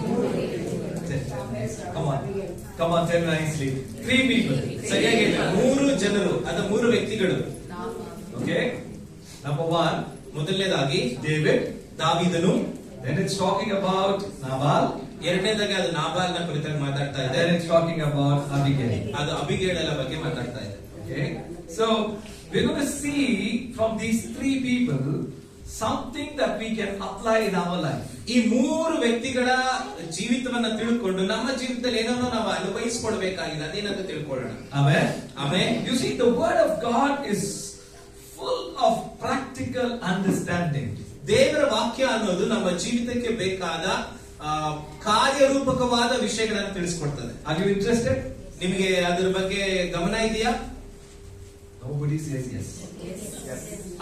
Come on, tell nicely. 3 people. ಸರಿಯಾಗಿ ಹೇಳಿ 3 ಜನರು, ಅದು 3 ವ್ಯಕ್ತಿಗಳು. Okay. Number 1, ಮೊದಲನೇದಾಗಿ David. ದಾವೀದನು. Then it's talking about Nabal. ಎರಡನೇದಾಗಿ ಅದು ನಾಬಾಲ್ನ ಕುರಿತಾಗಿ ಮಾತಾಡ್ತಾ And ಇದೆ. then it's talking about Abigail. ಅದು ಅಬಿಗೈಲಳ ಬಗ್ಗೆ ಮಾತಾಡ್ತಾ ಇದೆ. Okay. So we're going to see from these 3 people something that we can apply in our life. ಈ 3 ವ್ಯಕ್ತಿಗಳ ಜೀವಿತವನ್ನ ತಿಳ್ಕೊಂಡು ನಮ್ಮ ಜೀವಿತದಲ್ಲಿ ಏನೋ ನಾವು ಅನುಭವಿಸಿಕೊಳ್ಬೇಕಾಗಿದೆ, ಅದೇನಂತ ತಿಳ್ಕೊಳ್ಳೋಣ. Amen. Amen. You see, the word of God is full of practical understanding. ದೇವರ ವಾಕ್ಯ ಅನ್ನೋದು ನಮ್ಮ ಜೀವಿತಕ್ಕೆ ಬೇಕಾದ ಕಾರ್ಯರೂಪಕವಾದ ವಿಷಯಗಳನ್ನು ತಿಳಿಸ್ಕೊಡ್ತದೆ. Are you interested? ನಿಮಗೆ ಅದರ ಬಗ್ಗೆ ಗಮನ ಇದೆಯಾ? Nobody says yes.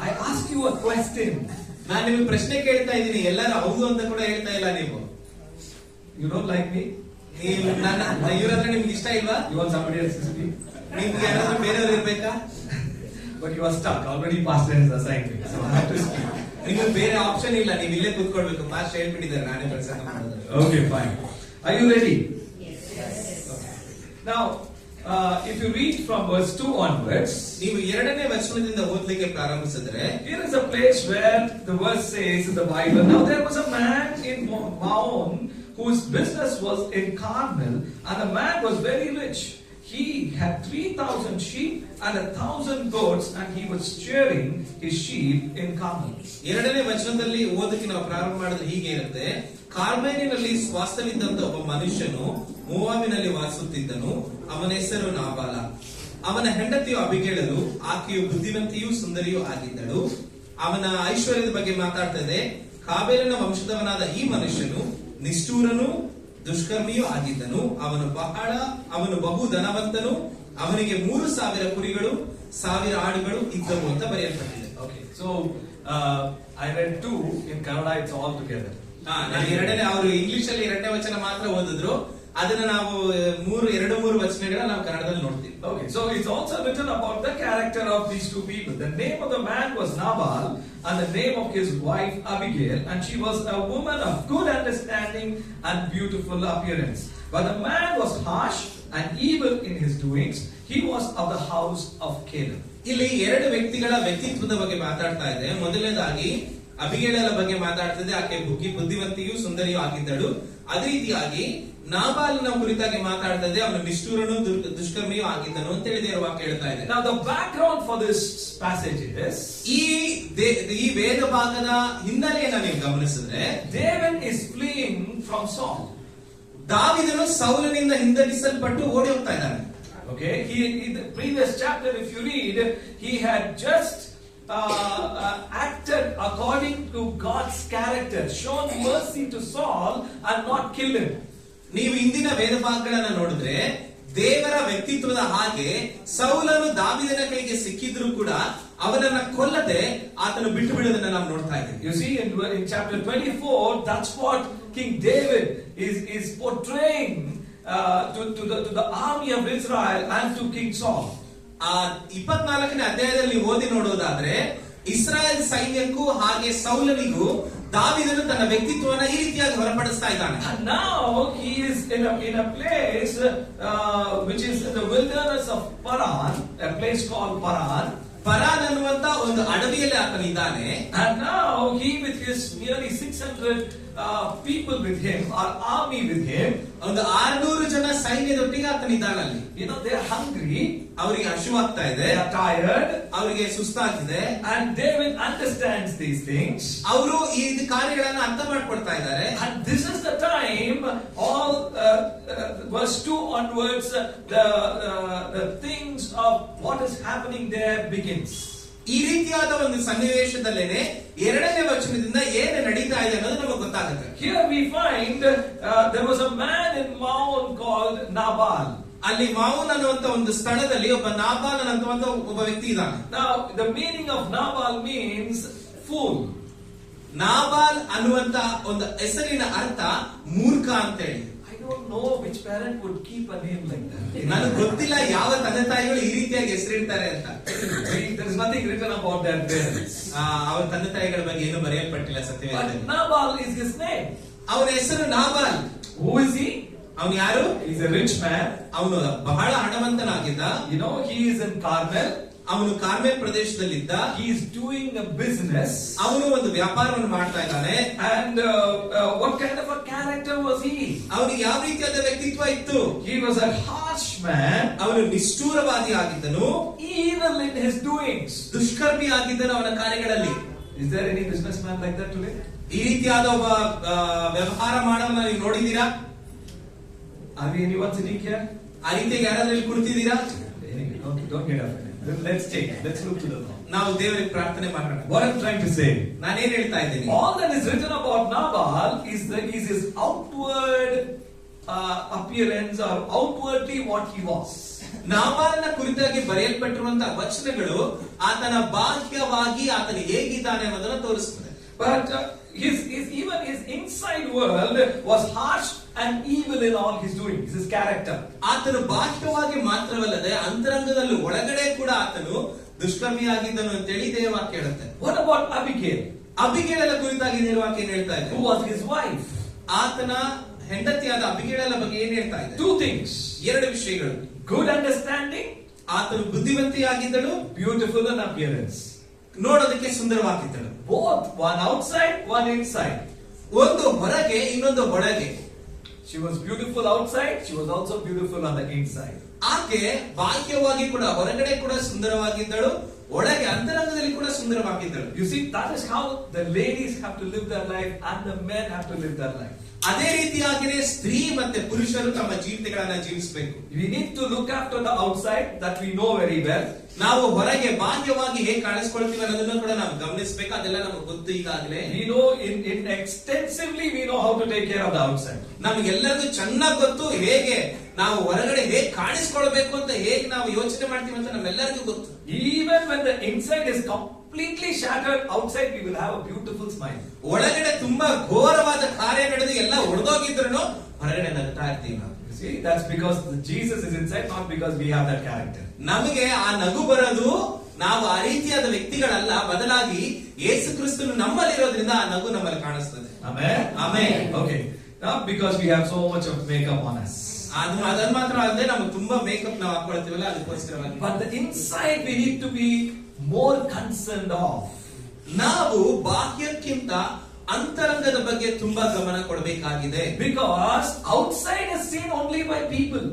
I ask you a question. ನಾನು ನಿಮಗೆ ಪ್ರಶ್ನೆ ಕೇಳ್ತಾ ಇದ್ದೀನಿ, ಎಲ್ಲರೂ ಹೌದು ಅಂತ ಕೂಡ ಹೇಳ್ತಾ ಇಲ್ಲ ನೀವು. You don't like me? ನೀವು ನನ್ನ ಇವ್ರಂದ್ರೆ ನಿಮ್ಗೆ ಇಷ್ಟ ಇಲ್ವಾ? You want somebody else to speak? ನಿಮ್ಗೆ ಯಾರಾದ್ರೂ ಬೇರೆಯವ್ರು ಇರ್ಬೇಕಾ? But you are stuck. Already pastor has assigned me, so I have to speak. ನಿಮ್ಗೆ ಬೇರೆ ಆಪ್ಷನ್ ಇಲ್ಲ, ನೀವು ಇಲ್ಲೇ ಕೂತ್ಕೊಳ್ಬೇಕು. ಪಾಸ್ಟ್ ಹೇಳ್ಬಿಟ್ಟಿದ್ದಾರೆ, ನಾನೇ ಪ್ರಸಂಗ ಮಾಡೋದು. Okay, fine. Are you ready? Yes. Okay. Now, if you read from verse 2 onwards, ನೀವು 2ನೇ ವಚನದಿಂದ ಓದಲಿಕ್ಕೆ ಪ್ರಾರಂಭಿಸಿದ್ರೆ, here is a place where the verse says in the Bible, now there was a man in Maon whose business was in Carmel, and the man was very rich. He had 3,000 sheep and 1,000 goats, and he was shearing his sheep in Carmel. 2ನೇ ವಚನದಲ್ಲಿ ಓದಕ್ಕೆ ನಾವು ಪ್ರಾರಂಭ ಮಾಡಿದ್ರೆ ಹೀಗೆ ಇರುತ್ತೆ. ಕಾರ್ಮೆಲಿನಲ್ಲಿ ವಾಸವಿದ್ದಂತ ಒಬ್ಬ ಮನುಷ್ಯನು ಮೋವಾಬಿನಲ್ಲಿ ವಾಸಿಸುತ್ತಿದ್ದನು. ಅವನ ಹೆಸರು ನಾಬಾಲ. ಅವನ ಹೆಂಡತಿಯು ಅಬಿಗೇಳಲು, ಆಕೆಯು ಬುದ್ಧಿವಂತಿಯೂ ಸುಂದರಿಯೂ ಆಗಿದ್ದಳು. ಅವನ ಐಶ್ವರ್ಯದ ಬಗ್ಗೆ ಮಾತಾಡ್ತದೆ. ಕಾಬೇಲನ ವಂಶದವನಾದ ಈ ಮನುಷ್ಯನು ನಿಷ್ಠೂರನು ದುಷ್ಕರ್ಮಿಯೂ ಆಗಿದ್ದನು. ಅವನು ಬಹು ಧನವಂತನು. ಅವನಿಗೆ 3,000 ಕುರಿಗಳು 1,000 ಆಡುಗಳು ಇದ್ದವು ಅಂತ ಬರೆಯಲ್ಪಟ್ಟಿದೆ. Okay, so I read 2 in Kannada. It's all together. ನಾನು 2ನೇ, ಅವರು ಇಂಗ್ಲಿಷ್ ಅಲ್ಲಿ 2ನೇ ವಚನ ಮಾತ್ರ ಓದಿದ್ರು. ಅದನ್ನ ನಾವು 2-3 ವಚನಗಳ ನಾವು ಕನ್ನಡದಲ್ಲಿ ನೋಡ್ತೀವಿ. Okay, so it's also written about the character of these 2 people. The name of the man was Nabal, and the name of his wife Abigail, and she was a woman of good understanding and beautiful appearance. But the man was harsh and evil in his doings. He was of the house of Caleb. ಇಲ್ಲಿ 2 ವ್ಯಕ್ತಿಗಳ ವ್ಯಕ್ತಿತ್ವದ ಬಗ್ಗೆ ಮಾತಾಡ್ತಾ ಇದೆ. ಮೊದಲನೇದಾಗಿ ಅಬಿಗೇಲಳ ಬಗ್ಗೆ ಮಾತಾಡ್ತದೆ. ಆಕೆ ಬುದ್ಧಿವಂತಿಯೂ ಸುಂದರಿಯೂ ಆಗಿದ್ದಳು. ಅದೇ ರೀತಿಯಾಗಿ ನಾಬಾಲನ ಕುರಿತಾಗಿ ಮಾತಾಡ್ತದೆ. ಅವನು ನಿಷ್ಠೂರನು ದುಷ್ಕರ್ಮಿಯೂ ಆಗಿದ್ದನು ಅಂತ ಹೇಳಿ ದೇವರ ವಾಕ್ಯ ಹೇಳ್ತಾ ಇದೆ. Now the background for this passage is, ಈ ವೇದ ಭಾಗದ ಹಿನ್ನೆಲೆಯನ್ನ ನೀವು ಗಮನಿಸಿದ್ರೆ, David is fleeing from Saul. ದಾವೀದನು ಸೌಲನಿಂದ ಹಿಂದರಿಸಲ್ಪಟ್ಟು ಓಡಿ ಹೋಗ್ತಾ ಇದ್ದಾನೆ. Okay, in the previous chapter, if you read, he had just acted according to God's character, shown mercy to Saul and not killed him. ನೀವು ಇಂದಿನ ವೇದ ಭಾಗಗಳನ್ನ ನೋಡಿದ್ರೆ ದೇವರ ವ್ಯಕ್ತಿತ್ವದ ಹಾಗೆ ಸೌಲನು ದಾವೀದನ ಕೈಗೆ ಸಿಕ್ಕಿದ್ರು ಕೂಡ ಅವನನ್ನ ಕೊಲ್ಲದೆ ಆತನು ಬಿಟ್ಟು ಬಿಡುವುದನ್ನ ನಾವು ನೋಡ್ತಾ ಇದ್ದೀವಿ. You see, in chapter 24, that's what King David is portraying to the army of Israel and to King Saul. 24ನೇ ಅಧ್ಯಾಯದಲ್ಲಿ ಓದಿ ನೋಡೋದಾದ್ರೆ ಇಸ್ರಾಯೇಲ್ ಸೈನ್ಯಕ್ಕೂ ಹಾಗೆ ಸೌಲನಿಗೂ ದಾವೀದನು ತನ್ನ ವ್ಯಕ್ತಿತ್ವವನ್ನು ಈ ರೀತಿಯಾಗಿ ಹೊರಪಡಿಸ್ತಾ ಇದ್ದಾನೆ. And now he is in a place which is in the wilderness of Paran, a place called Paran. ಪರಾನ್ ಅನ್ನುವಂತ ಒಂದು ಅಡವಿಯಲ್ಲಿ ಆತನಿದ್ದಾನೆ. And now he with his nearly 600 people with him, or army with him, ಒಂದು 600 ಜನ ಸೈನ್ಯದೊಟ್ಟಿಗೆ ಆತನಿದ್ದಾನಲ್ಲಿ. you know, they are hungry, ಅವರಿಗೆ ಹಸಿವಾಗ್ತಾ ಇದೆ, they are tired, ಅವರಿಗೆ ಸುಸ್ತಾಗಿದೆ. and David understands these things. ಅವರು ಈ ಕಾರ್ಯಗಳನ್ನು ಅರ್ಥ ಮಾಡ್ಕೊಳ್ತಾ ಇದ್ದಾರೆ. And this is the time, all verse 2 onwards, the things of what is happening there begins. ಈ ರೀತಿಯಾದ ಒಂದು ಸನ್ನಿವೇಶದಲ್ಲೇನೆ 2ನೇ ವಚನದಿಂದ ಏನು ನಡೀತಾ ಇದೆ ಅನ್ನೋದು ನಮಗೆ ಗೊತ್ತಾಗುತ್ತೆ. Here we find there was a man in Maon called Nabal. ಅಲ್ಲಿ ಮಾವೂನ್ ಅನ್ನುವಂತ ಒಂದು ಸ್ಥಳದಲ್ಲಿ ಒಬ್ಬ ನಾಬಾಲ್ ಅನ್ನುವಂತ ಒಬ್ಬ ವ್ಯಕ್ತಿ ಇದ್ದಾನೆ. Now the meaning of Nabal means fool. ನಾಬಾಲ್ ಅನ್ನುವಂತ ಒಂದು ಹೆಸರಿನ ಅರ್ಥ ಮೂರ್ಖ ಅಂತ ಹೇಳಿ. I don't know which parent would keep a name like that. ನನಗೆ ಗೊತ್ತಿಲ್ಲ ಯಾವ ತಂದೆ ತಾಯಿಗಳು ಈ ರೀತಿಯಾಗಿ ಹೆಸರಿಡ್ತಾರೆ ಅಂತ. There is nothing written about their parents. ಅವರ ತಂದೆ ತಾಯಿಗಳ ಬಗ್ಗೆ ಏನು ಬರೆಯಲ್ಪಟ್ಟಿಲ್ಲ ಸತ್ಯವೇದದಲ್ಲಿ. But Nabal is his name. ಅವನ ಹೆಸರು ನಾಬಾಲ್. Who is he? ಅವನು ಯಾರು? He is a rich man. ಅವನು ಬಹಳ ಹಣವಂತನಾಗಿದ್ದ. You know, he is in Carmel. ಅವನು Carmel ಪ್ರದೇಶದಲ್ಲಿದ್ದ. He is doing a business. ಅವನು ಒಂದು ವ್ಯಾಪಾರವನ್ನು ಮಾಡ್ತಾ ಇದ್ದಾನೆ. And what kind of a character was he? ಅವನಿಗೆ ಯಾವ ರೀತಿಯಾದ ವ್ಯಕ್ತಿತ್ವ ಇತ್ತು? He was a harsh man. ಅವನು ನಿಷ್ಠೂರವಾದಿ ಆಗಿದ್ದನು. Evil in his doings. ದುಷ್ಕರ್ಮಿ ಆಗಿದ್ದನು ಅವನ ಕಾರ್ಯಗಳಲ್ಲಿ. Is there any businessman like that today? ಈ ರೀತಿಯಾದ ಒಬ್ಬ ವ್ಯವಹಾರ ಮಾಡೋನ್ನ ನೀವು ನೋಡಿದೀರಾ? Are we anyone sitting here? ಆ ರೀತಿಯಾಗಿ ಯಾರಾದ್ರೂ ಇಲ್ಲಿ ಕುಳಿತಿದ್ದೀರಾ? Okay, don't get offended. Let's look to the Lord. ನಾವು ದೇವರಿಗೆ ಪ್ರಾರ್ಥನೆ ಮಾಡೋಣ. What I'm trying to say, ನಾನೇನ್ ಹೇಳ್ತಾ ಇದ್ದೀನಿ? all that is written about Nabal is his outward appearance or outwardly what he was. ನಾಬಾಲನ ಕುರಿತಾಗಿ ಬರೆಯಲ್ಪಟ್ಟಿರುವಂತಹ ವಚನಗಳು ಆತನ ಬಾಹ್ಯವಾಗಿ ಆತನು ಹೇಗಿದ್ದಾನೆ ಅನ್ನೋದನ್ನ ತೋರಿಸುತ್ತದೆ. But even his inside world was harsh and evil in all his doings, his character. ಆತನು ಬಾಹ್ಯವಾಗಿ ಮಾತ್ರವಲ್ಲದೆ ಅಂತರಂಗದಲ್ಲಿ ಒಳಗಡೆ ಕೂಡ ಆತನು ದುಷ್ಕರ್ಮಿಯಾಗಿದ್ದನು ಅಂತೇಳಿ ದೇವವಾಕ್ಯ ಹೇಳುತ್ತೆ. What about Abigail? ಅಬಿಗೇಲಳ ಕುರಿತಾಗಿ ದೇವವಾಕ್ಯ ಏನ್ ಹೇಳ್ತಾ ಇದೆ? Who was his wife? ಆತನ ಹೆಂಡತಿಯಾದ ಅಬಿಗೇಲಳ ಬಗ್ಗೆ ಏನ್ ಹೇಳ್ತಾ ಇದೆ? Two things. ಎರಡು ವಿಷಯಗಳು. Good understanding, ಆತನು ಬುದ್ಧಿವಂತಿಯಾಗಿದ್ದಳು, beautiful in appearance. ನೋಡೋದಕ್ಕೆ ಸುಂದರವಾಗಿದ್ದಳು. Both, one outside, one inside. ಒಂದು ಹೊರಗೆ ಇನ್ನೊಂದು ಒಳಗೆ. She was beautiful outside, she was also beautiful on the inside. ಆಕೆ ಬಾಹ್ಯವಾಗಿ ಕೂಡ ಹೊರಗಡೆ ಕೂಡ ಸುಂದರವಾಗಿದ್ದಳು, ಒಳಗೆ ಅಂತರಂಗದಲ್ಲಿ ಕೂಡ ಸುಂದರವಾಗಿದ್ದಳು. You see, that is how the ladies have to live their life and the men have to live their life. ಅದೇ ರೀತಿಯಾಗಿಯೇ ಸ್ತ್ರೀ ಮತ್ತೆ ಪುರುಷರು ತಮ್ಮ ಜೀವಿತಗಳನ್ನ ಜೀವಿಸಬೇಕು. We need to look after the outside that we know very well. ನಾವು ಹೊರಗೆ ಬಾಹ್ಯವಾಗಿ ಹೇಗೆ ಕಾಣಿಸ್ಕೊಳ್ತೀವಿ ಅನ್ನೋದನ್ನ ಕೂಡ ನಾವು ಗಮನಿಸಬೇಕು. ಅದೆಲ್ಲ ನಮಗೆ ಗೊತ್ತು ಈಗಾಗಲೇ. We know in extensively we know how to take care of the outside. ನಮಗೆಲ್ಲರಿಗೂ ಚೆನ್ನಾಗಿ ಗೊತ್ತು ಹೇಗೆ ನಾವು ಹೊರಗಡೆ ಹೇಗೆ ಕಾಣಿಸ್ಕೊಳ್ಬೇಕು ಅಂತ, ಹೇಗೆ ನಾವು ಯೋಚನೆ ಮಾಡ್ತೀವಿ ಅಂತ ನಮ್ಮೆಲ್ಲರಿಗೂ ಗೊತ್ತು. Even when the inside is completely shattered, outside we will have a beautiful smile. ಒಳಗಡೆ ತುಂಬಾ ಘೋರವಾದ ಕಾರ್ಯ ನಡೆದು ಎಲ್ಲ ಒಡೆದೋಗಿದ್ರು ಹೊರಗಡೆ ನಗ್ತಾ ಇರ್ತೀವಿ ನಾವು. See, that's because Jesus is inside, not because we have that character. ನಮಗೆ ಆ ನಗು ಬರೋದು ನಾವು ಆ ರೀತಿಯಾದ ವ್ಯಕ್ತಿಗಳಲ್ಲ, ಬದಲಾಗಿ ಯೇಸು ಕ್ರಿಸ್ತನು ನಮ್ಮಲ್ಲಿರೋದ್ರಿಂದ ಆ ನಗು ನಮ್ಮಲ್ಲಿ ಕಾಣಿಸ್ತದೆ. Amen. Amen. Okay. Not because we have so much of makeup on us. ಅದನ್ನ ಮಾತ್ರ ಅಲ್ಲದೆ ನಮ್ಗೆ ತುಂಬಾ ಮೇಕಪ್ ನಾವು ಹಾಕೊಳ್ತೀವಲ್ಲ ಅದಕ್ಕೋಸ್ಕರವಾಗಿ. But the inside we need to be more concerned of. ನಾವು ಬಾಹ್ಯಕ್ಕಿಂತ ಅಂತರಂಗದ ಬಗ್ಗೆ ತುಂಬಾ ಗಮನ ಕೊಡಬೇಕಾಗಿದೆ. Because outside is seen only by people.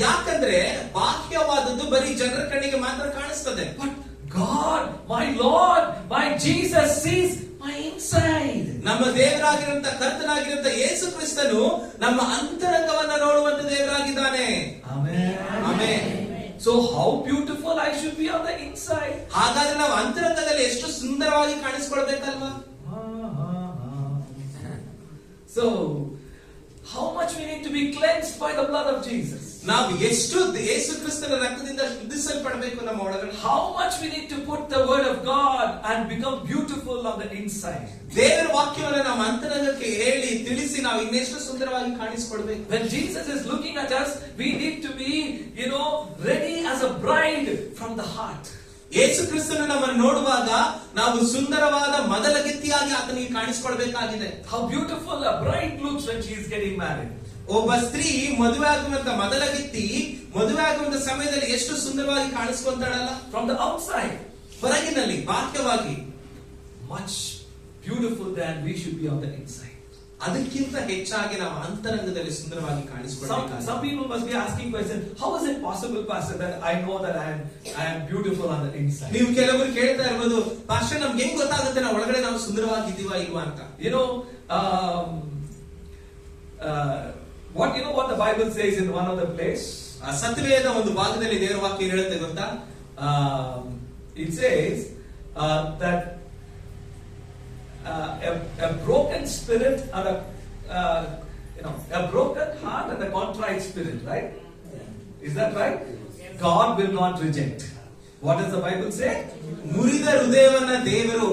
ಯಾಕಂದ್ರೆ ಬಾಹ್ಯವಾದದ್ದು ಬರೀ ಜನರ ಕಣ್ಣಿಗೆ ಮಾತ್ರ ಕಾಣಿಸ್ತದೆ. But God, my Lord, my Jesus sees my inside. ನಮ್ಮ ದೇವರಾಗಿರಂತ ಕರ್ತನಾಗಿರಂತ ಯೇಸು ಕ್ರಿಸ್ತನು ನಮ್ಮ ಅಂತರಂಗವನ್ನ ನೋಡುವಂತ ದೇವರಾಗಿದ್ದಾನೆ. Amen. Amen. So how beautiful I should be on the inside. ಹಾಗಾದ್ರೆ ನಾವು ಅಂತರಂಗದಲ್ಲಿ ಎಷ್ಟು ಸುಂದರವಾಗಿ ಕಾಣಿಸ್ಕೊಳ್ಬೇಕಲ್ವಾ? So how much we need to be cleansed by the blood of Jesus. ನಾವು ಎಷ್ಟು ಯೇಸು ಕ್ರಿಸ್ತನ ರಕ್ತದಿಂದ ಶುದ್ಧಿಸಲ್ಪಡಬೇಕು ನಮ್ಮ ಒಳಗಡೆ. How much we need to put the word of God and become beautiful on the inside. ದೇವರ ವಾಕ್ಯವನ್ನು ನಮ್ಮ ಅಂತರಂಗಕ್ಕೆ ಹೇಳಿ ತಿಳಿಸಿ ನಾವು ಇನ್ನೆಷ್ಟು ಸುಂದರವಾಗಿ ಕಾಣಿಸಿಕೊಳ್ಬೇಕು. When Jesus is looking at us, we need to be, ready as a bride from the heart. ಯೇಸು ಕ್ರಿಸ್ತನು ನಮ್ಮನ್ನು ನೋಡುವಾಗ ನಾವು ಸುಂದರವಾದ ಮೊದಲಗಿತ್ತಿಯಾಗಿ ಆತನಿಗೆ ಕಾಣಿಸಿಕೊಳ್ಬೇಕಾಗಿದೆ. How beautiful a bride looks when she is getting married. ಒಬ್ಬ ಸ್ತ್ರೀ ಮದುವೆ ಆಗುವಂತ ಮೊದಲಗಿತ್ತಿ ಮದುವೆ ಆಗುವಂತ ಸಮಯದಲ್ಲಿ ಎಷ್ಟು ಸುಂದರವಾಗಿ ಕಾಣಿಸ್ಕೊಂತಾಳಲ್ಲ. From the outside, ಹೊರಗಿನಲ್ಲಿ ಬಾಹ್ಯವಾಗಿ much beautiful than we should be on the inside. ಅದಕ್ಕಿಂತ ಹೆಚ್ಚಾಗಿ ನಾವು ಅಂತರಂಗದಲ್ಲಿ ಸುಂದರವಾಗಿ ಕಾಣಿಸಿಕೊಳ್ಳಬೇಕು. Some people must be asking questions. How is it possible, Pastor, that I know that I am beautiful on the inside? ನೀವು ಕೆಲವರು ಕೇಳ್ತಾ ಇರಬಹುದು, pastor ನಮ್ಗೆ ಹೆಂಗ್ ಗೊತ್ತಾಗುತ್ತೆ ನಾವು ಒಳಗಡೆ ನಾವು ಸುಂದರವಾಗಿದ್ದೀವಾ ಇಲ್ವಾ ಅಂತ. What the Bible says in one of the place? ಸತ್ಯವೇದ ಒಂದು ಭಾಗದಲ್ಲಿ ದೇವರ ವಾಕ್ಯ ಹೇಳುತ್ತೆ ಗೊತ್ತಾ? It says that a broken spirit and a broken heart and a contrite spirit, right? Is that right? God will not reject. What does the Bible say? ಮುರಿದ ಹೃದಯವನ್ನ ದೇವರು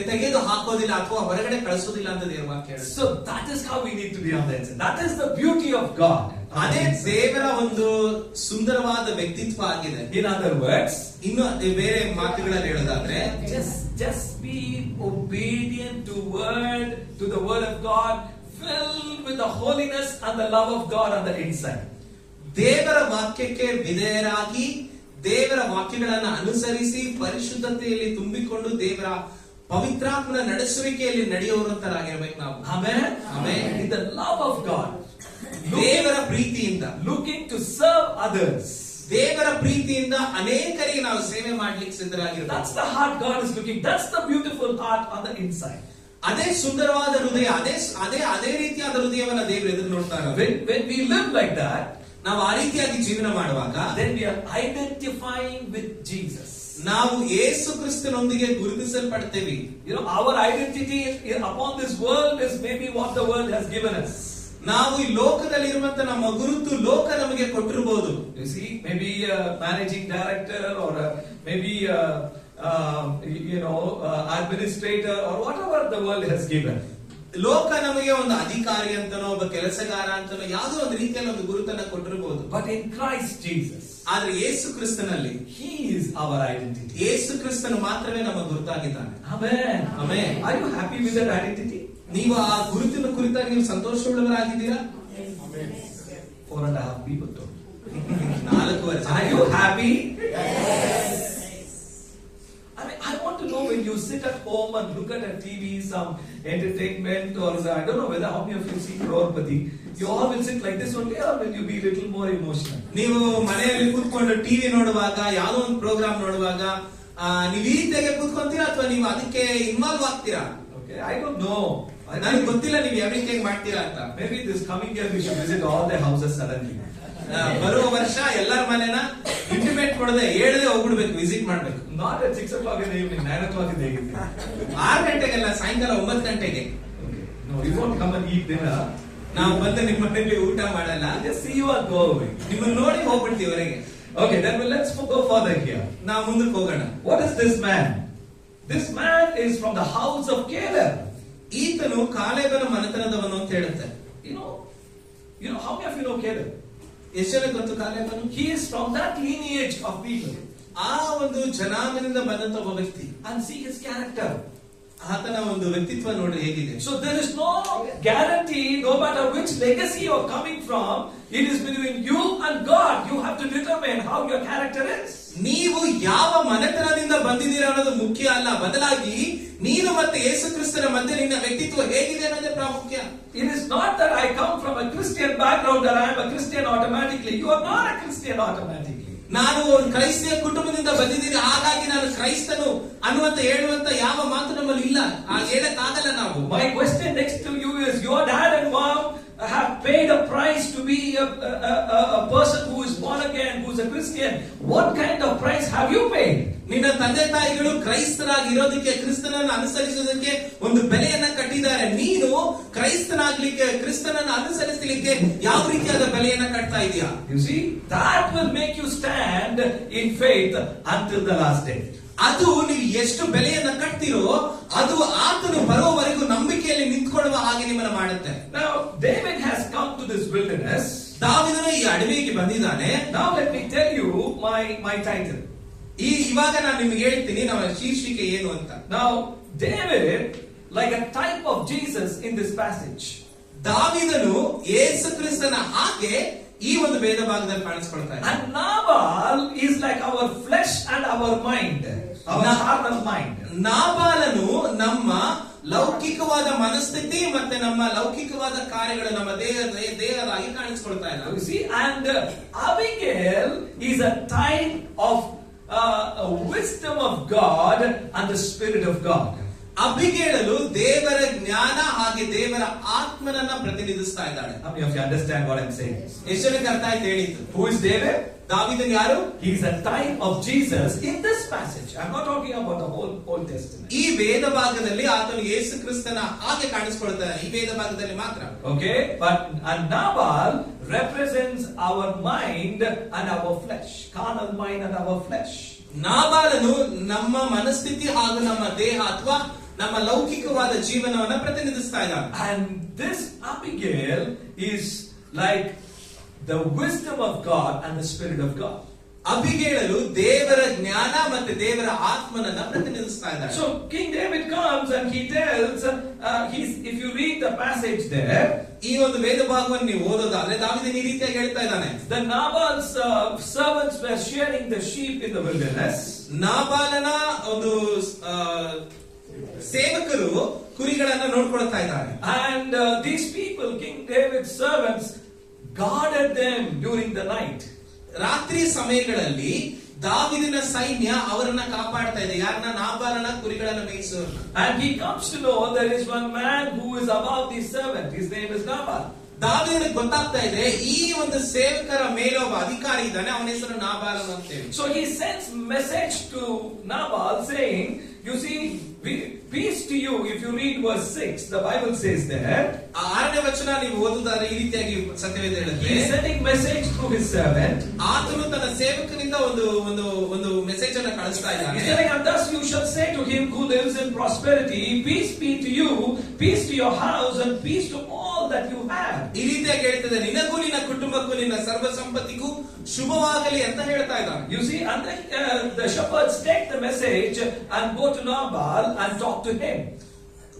ತೆಗೆದು ಹಾಕೋದಿಲ್ಲ ಅಥವಾ ಹೊರಗಡೆ ಕಳಿಸೋದಿಲ್ಲ ಅಂತ ದೇವರ ವಾಕ್ಯ ಹೇಳುತ್ತೆ. So that is how we need to be on the inside. That is the beauty of God. ಅದೇ ದೇವರ ಒಂದು ಸುಂದರವಾದ ವ್ಯಕ್ತಿತ್ವ ಆಗಿದೆ. In other words, ಇನ್ನು ಬೇರೆ ಮಾತುಗಳಲ್ಲಿ ಹೇಳೋದಾದ್ರೆ, just be obedient to the word of God, filled with the holiness and the love of God on the inside. ದೇವರ ವಾಕ್ಯಕ್ಕೆ ವಿಧೇಯರಾಗಿ ದೇವರ ವಾಕ್ಯಗಳನ್ನು ಅನುಸರಿಸಿ ಪರಿಶುದ್ಧತೆಯಲ್ಲಿ ತುಂಬಿಕೊಂಡು ದೇವರ ಪವಿತ್ರಾತ್ಮನ ನಡೆಸುವಿಕೆಯಲ್ಲಿ ನಡೆಯುವಂತರಾಗಿರ್ಬೇಕು ನಾವು. Amen. Amen. In the love of God, ದೇವರ ಪ್ರೀತಿಯಿಂದ, looking to serve others. ದೇವರ ಪ್ರೀತಿಯಿಂದ ಅನೇಕರಿಗೆ ನಾವು ಸೇವೆ ಮಾಡ್ಲಿಕ್ಕೆ ಸಿದ್ಧರಾಗಿರ್ಬೇಕು. That's the heart God is looking. That's the beautiful heart on the inside. ಅದೇ ಸುಂದರವಾದ ಹೃದಯ, ಅದೇ ರೀತಿಯಾದ ಹೃದಯವನ್ನ ದೇವರು ಎದುರು ನೋಡ್ತಾರೆ. When we live like that, ನಾವು ಆ ರೀತಿಯಾಗಿ ಜೀವನ ಮಾಡುವಾಗ, then we are identifying with Jesus. ನಾವು ಯೇಸು ಕ್ರಿಸ್ತನೊಂದಿಗೆ ಗುರುತಿಸಲ್ಪಡ್ತೇವೆ. You know, our identity upon this world is maybe what the world has given us. ನಾವು ಈ ಲೋಕದಲ್ಲಿರುವಂತ ನಮ್ಮ ಗುರುತು ಲೋಕ ನಮಗೆ ಕೊಟ್ಟಿರಬಹುದು. You see, maybe a managing director or maybe administrator or whatever the world has given. ಲೋಕ ನಮಗೆ ಒಂದು ಅಧಿಕಾರಿ ಅಂತನೋ ಒಬ್ಬ ಕೆಲಸಗಾರ ಅಂತನೋ ಯಾವುದೋ ಒಂದು ರೀತಿಯಲ್ಲಿ ಒಂದು ಗುರುತನ್ನ ಕೊಟ್ಟಿರಬಹುದು. But in Christ Jesus, ಆದ್ರೆ ಯೇಸು ಕ್ರಿಸ್ತನಲ್ಲಿ He is our identity. ಯೇಸು ಕ್ರಿಸ್ತನು ಮಾತ್ರವೇ ನಮ್ಮ ಗುರುತಾಗಿದ್ದಾನೆ. Amen. Amen. Are you happy with that identity? ನೀವು ಆ ಗುರುತಿನ ಕುರಿತಾಗಿ ನೀವು ಸಂತೋಷವುಳ್ಳವರಾಗಿದ್ದೀರಾ? 4.5 people told. 4 ವರ್ಷ. Are you happy? Yes. I mean, I want to know when you sit at home and look at a TV, some entertainment, or I don't know whether how many of you see Crorepati. You all will sit like this only, or will you be a little more emotional? ನೀವು ಮನೆಯಲ್ಲಿ ಕೂತ್ಕೊಂಡು TV ನೋಡುವಾಗ, ಯಾವುದೋ ಒಂದು program ನೋಡುವಾಗ ನೀವು ಈ ರೀತಿಯಾಗಿ ಕೂತ್ಕೊಂತೀರಾ ಅಥವಾ ನೀವು ಅದಕ್ಕೆ ಇನ್ವಾಲ್ವ್ ಆಗ್ತೀರಾ? Okay, I don't know. ನನಗೆ ಗೊತ್ತಿಲ್ಲ ನೀವು ಯಾವ ರೀತಿಯಾಗಿ ಮಾಡ್ತೀರಾ ಅಂತ. Maybe this coming year we should visit all the houses suddenly. ಬರುವ ವರ್ಷ ಎಲ್ಲರ ಮನೆನ ಇಂಟಿಮೇಟ್ ಕೊಡದೆ ಹೇಳದೆ ಹೋಗ್ಬಿಡ್ಬೇಕು, ವಿಸಿಟ್ ಮಾಡ್ಬೇಕು. Not at 6 o'clock in the evening, 9 o'clock in the evening. 6 ಗಂಟೆಗೆಲ್ಲ, ಸಾಯಂಕಾಲ 9 ಗಂಟೆಗೆ. No, you won't come and eat dinner. ನಾವು ಬಂದು ನಿಮ್ಮ ಮನೆಯಲ್ಲಿ ಊಟ ಮಾಡಲ್ಲ, Just see you and go away. ನಿಮ್ಮನ್ನ ನೋಡಿ ಹೋಗ್ಬಿಡ್ತೀವಿ ಹೊರಗೆ. Okay, then let's go further here. ನಾವು ಮುಂದಕ್ಕೆ ಹೋಗೋಣ. What is this man? This man is from the house of Caleb. ಈತನು ಕಾಲೇಬನ ಮನೆತನದವನು ಅಂತ ಹೇಳುತ್ತೆ. You know how many of you know Caleb? ಎಷ್ಟು ಜನ ಗೊತ್ತು ಕಾಲೇಬನು? He is from that lineage of people. ಆ ಒಂದು ಜನಾಂಗದಿಂದ ಬಂದಂತ ಒಬ್ಬ ವ್ಯಕ್ತಿ. And see his character. ಆತನ ಒಂದು ವ್ಯಕ್ತಿತ್ವ ನೋಡ್ರಿ ಹೇಗಿದೆ. So there is no guarantee, no matter which legacy you're coming from, it is between you and God. You have to determine how your character is. ನೀವು ಯಾವ ಮನೆತನದಿಂದ ಬಂದಿದ್ದೀರಾ ಅನ್ನೋದು ಮುಖ್ಯ ಅಲ್ಲ, ಬದಲಾಗಿ ನೀನು ಮತ್ತೆ ಯೇಸು ಕ್ರಿಸ್ತನ ಮಧ್ಯೆ ನಿನ್ನ ವ್ಯಕ್ತಿತ್ವ ಹೇಗಿದೆ ಅನ್ನೋದೇ ಪ್ರಾಮುಖ್ಯ. It is not that I come from a Christian background that I am a Christian automatically. You are not a Christian automatically. ನಾನು ಒಂದು ಕ್ರೈಸ್ತಿಯ ಕುಟುಂಬದಿಂದ ಬಂದಿದ್ದೀನಿ, ಹಾಗಾಗಿ ನಾನು ಕ್ರೈಸ್ತನು ಅನ್ನುವಂತ ಹೇಳುವಂತ ಯಾವ ಮಾತು ನಮ್ಮಲ್ಲಿ ಇಲ್ಲ. ಹೇಳಕ್ಕಾಗಲ್ಲ ನಾವು. My question next to you is, your dad and mom have paid a price to be a person who is born again, who is a Christian. What kind of price have you paid? ನಿನ್ನ ತಂದೆ ತಾಯಿಗಳು ಕ್ರೈಸ್ತರಾಗಿ ಇರೋದಕ್ಕೆ, ಕ್ರಿಸ್ತನನ್ನು ಅನುಸರಿಸೋದಕ್ಕೆ ಒಂದು ಬೆಲೆಯನ್ನ ಕಟ್ಟಿದ್ದಾರೆ. ನೀನು ಕ್ರೈಸ್ತನಾಗ್ಲಿಕ್ಕೆ, ಕ್ರಿಸ್ತನನ್ನು ಅನುಸರಿಸಲಿಕ್ಕೆ ಯಾವ ರೀತಿಯಾದ ಬೆಲೆಯನ್ನ ಕಟ್ತಾ ಇದೀಯಾ? You see, that will make you stand in faith until the last day. ಅದು ನೀವು ಎಷ್ಟು ಬೆಲೆಯನ್ನ ಕಟ್ತಿರೋ ಅದು ಆತನು ಬರುವವರೆಗೂ ನಂಬಿಕೆಯಲ್ಲಿ ನಿಂತ್ಕೊಳ್ಳುವ ಹಾಗೆ ನಿಮ್ಮನ್ನ ಮಾಡುತ್ತೆ. Now David has come to this wilderness. ದಾವೀದನು ಈ ಅಡವಿಗೆ ಬಂದಿದ್ದಾನೆ. Now let me tell you my title. ಇವಾಗ ನಾನು ನಿಮ್ಗೆ ಹೇಳ್ತೀನಿ ನಮ್ಮ ಶೀರ್ಷಿಕೆ ಏನು ಅಂತ. Now David, like a type of Jesus in this passage. ದಾವೀದನು ಯೇಸು ಕ್ರಿಸ್ತನ ಹಾಗೆ ಈ ಒಂದು ಭೇದ ಭಾಗದಲ್ಲಿ ಕಾಣಿಸ್ಕೊಳ್ತಾ ಇದ್ದಾನೆ. And Nabal is like our flesh and our mind, our carnal mind. ನಾಬಾಲನು ನಮ್ಮ ಲೌಕಿಕವಾದ ಮನಸ್ಥಿತಿ ಮತ್ತೆ ನಮ್ಮ ಲೌಕಿಕವಾದ ಕಾರ್ಯಗಳು ನಮ್ಮ ದೇಹದಾಗಿ ಕಾಣಿಸ್ಕೊಳ್ತಾ ಇದ್ದಾವೆ. You see, and Abigail is a type of wisdom of God and the Spirit of God. ಅಬಿಗೇಳಲು ದೇವರ ಜ್ಞಾನ ಹಾಗೆ ದೇವರ ಆತ್ಮನನ್ನ ಪ್ರತಿನಿಧಿಸ್ತಾ ಇದ್ದಾಳೆ. How many of you understand what I'm saying? ಎಷ್ಟು ಜನಕ್ಕೆ ಅರ್ಥ ಆಯ್ತು ಹೇಳಿದ್ದು? Who is David? ದಾವೀದನು ಯಾರು? He is a type of Jesus in this passage. I'm not talking about the whole Old Testament. ಈ ವೇದ ಭಾಗದಲ್ಲಿ ಆತನು ಯೇಸು ಕ್ರಿಸ್ತನ ಹಾಗೆ ಕಾಣಿಸ್ಕೊಳ್ತಾನೆ, ಈ ವೇದ ಭಾಗದಲ್ಲಿ ಮಾತ್ರ. Okay, but Nabal represents our mind and our flesh, carnal mind and our flesh. ನಾಬಾಲನು ನಮ್ಮ ಮನಸ್ಥಿತಿ ಹಾಗೂ ನಮ್ಮ ದೇಹ ಅಥವಾ ನಮ್ಮ ಲೌಕಿಕವಾದ ಜೀವನವನ್ನ ಪ್ರತಿನಿಧಿಸ್ತಾ ಇದ್ದಾನೆ. And this Abigail is like the wisdom of God and the Spirit of God. ಅಬಿಗೇಳಲು ದೇವರ ಜ್ಞಾನ ಮತ್ತೆ ದೇವರ ಆತ್ಮನನ್ನ ಪ್ರತಿನಿಧಿಸ್ತಾ ಇದ್ದಾರೆ. So King David comes and he tells, if you read the passage there, ಈ ಒಂದು ವೇದ ಭಾಗವನ್ನು ನೀವು ಓದೋದಾದ್ರೆ ದಾವೀದನು ಈ ರೀತಿಯಾಗಿ ಹೇಳ್ತಾ ಇದ್ದಾನೆ. the Nabal's servants were shearing the sheep in the wilderness. ನಾಬಾಲನ ಒಂದು ಸೇವಕರು ಕುರಿಗಳನ್ನ ನೋಡ್ಕೊಳ್ತಾ ಇದ್ದಾರೆ. And these people, King David's servants, guarded them during the night. ರಾತ್ರಿ ಸಮಯಗಳಲ್ಲಿ ದಾವೀದನ ಸೈನ್ಯ ಅವರನ್ನ ಕಾಪಾಡ್ತಾ ಇದೆ. ಯಾರನ್ನ? ನಾಬಾಲನ ಕುರಿಗಳನ್ನ ಮೇಯಿಸೋರು. And he comes to know there is one man who is above this servant. His name is Nabal. ದಾವೀದನಿಗೆ ಗೊತ್ತಾಗ್ತಾ ಇದೆ ಈ ಒಂದು ಸೇವಕರ ಮೇಲೆ ಒಬ್ಬ ಅಧಿಕಾರಿ ಇದ್ದಾನೆ, ಅವನ ಹೆಸರು ನಾಬಾಲನ ಅಂತ ಹೇಳಿ. So he sends message to Nabal saying, you see, peace to you. If you read verse 6, the Bible says there, 6ನೇ ವಚನ ನೀವು ಓದುವುದಾದ್ರೆ ಈ ರೀತಿಯಾಗಿ ಸತ್ಯವೇದ ಹೇಳುತ್ತೆ. he is sending message through his servant. ಆತನು ತನ್ನ ಸೇವಕನಿಂದ ಒಂದು ಮೆಸೇಜ್ ಅನ್ನು ಕಳಿಸ್ತಾ He is ಇದ್ದಾನೆ. telling, and thus you shall say to him who lives in prosperity, peace be to you, peace to your house, and peace to all that you have. ಈ ರೀತಿಯಾಗಿ ಹೇಳ್ತದೆ, ನಿನಗೂ ನಿನ್ನ ಕುಟುಂಬಕ್ಕೂ ನಿನ್ನ ಸರ್ವ ಸಂಪತ್ತಿಗೂ ಶುಭವಾಗಲಿ ಅಂತ ಹೇಳ್ತಾ ಇದ್ದಾನೆ. You see, and then the shepherds take the message and go to Nabal and talk to him.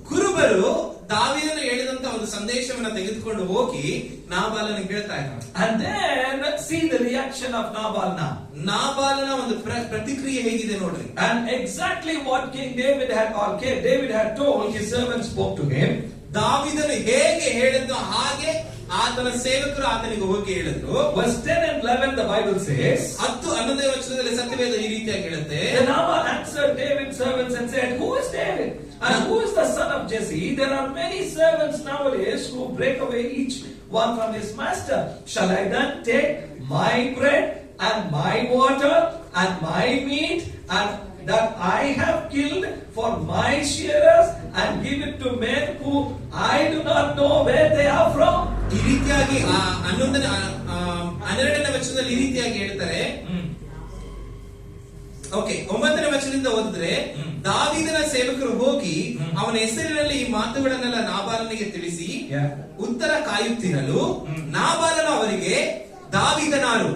ಕುರುಬರು ದಾವೀದನು ಹೇಳಿದಂತ ಒಂದು ಸಂದೇಶವನ್ನ ತೆಗೆದುಕೊಂಡು ಹೋಗಿ ನಾಬಾಲನಿಗೆ ಹೇಳ್ತಾ ಇದ್ದಾರೆ. And then see the reaction of Nabal now. ನಾಬಾಲನ ಒಂದು ಪ್ರತಿಕ್ರಿಯೆ ಹೇಗಿದೆ ನೋಡ್ರಿ. And exactly what David had told, his servants spoke to him. ದಾವೀದನು ಹೇಗೆ ಹೇಳಿದ್ನೋ ಹಾಗೆ ಆತನ ಸೇವಕರು ಆತನಿಗೆ ಹೋಗಿ ಹೇಳಿದ್ರು. Verse 10 and 11 the Bible says, 10-11ನೇ ವಚನದಲ್ಲಿ ಸತ್ಯವೇದ ಈ ರೀತಿಯಾಗಿ ಹೇಳುತ್ತೆ. Then Nabal answered David's servants and said, who is David? And who is the son of Jesse? There are many servants nowadays who break away each one from his master. Shall I then take my bread and my water and my meat and that I have killed for my shearers and give it to men who I do not know where they are from? ಈ ರೀತಿಯಾಗಿ 12ನೇ ವಚನದಲ್ಲಿ ಈ ರೀತಿಯಾಗಿ ಹೇಳ್ತಾರೆ. Okay, 9ನೇ ವಚನದಿಂದ ಓದಿದ್ರೆ, ದಾವೀದನ ಸೇವಕರು ಹೋಗಿ ಅವನ ಹೆಸರಿನಲ್ಲಿ ಈ ಮಾತುಗಳನ್ನೆಲ್ಲ ನಾಬಾಲನಿಗೆ ತಿಳಿಸಿ ಉತ್ತರ ಕಾಯುತ್ತಿರಲು ನಾಬಾಲನು ಅವರಿಗೆ, ದಾವೀದನಾರು,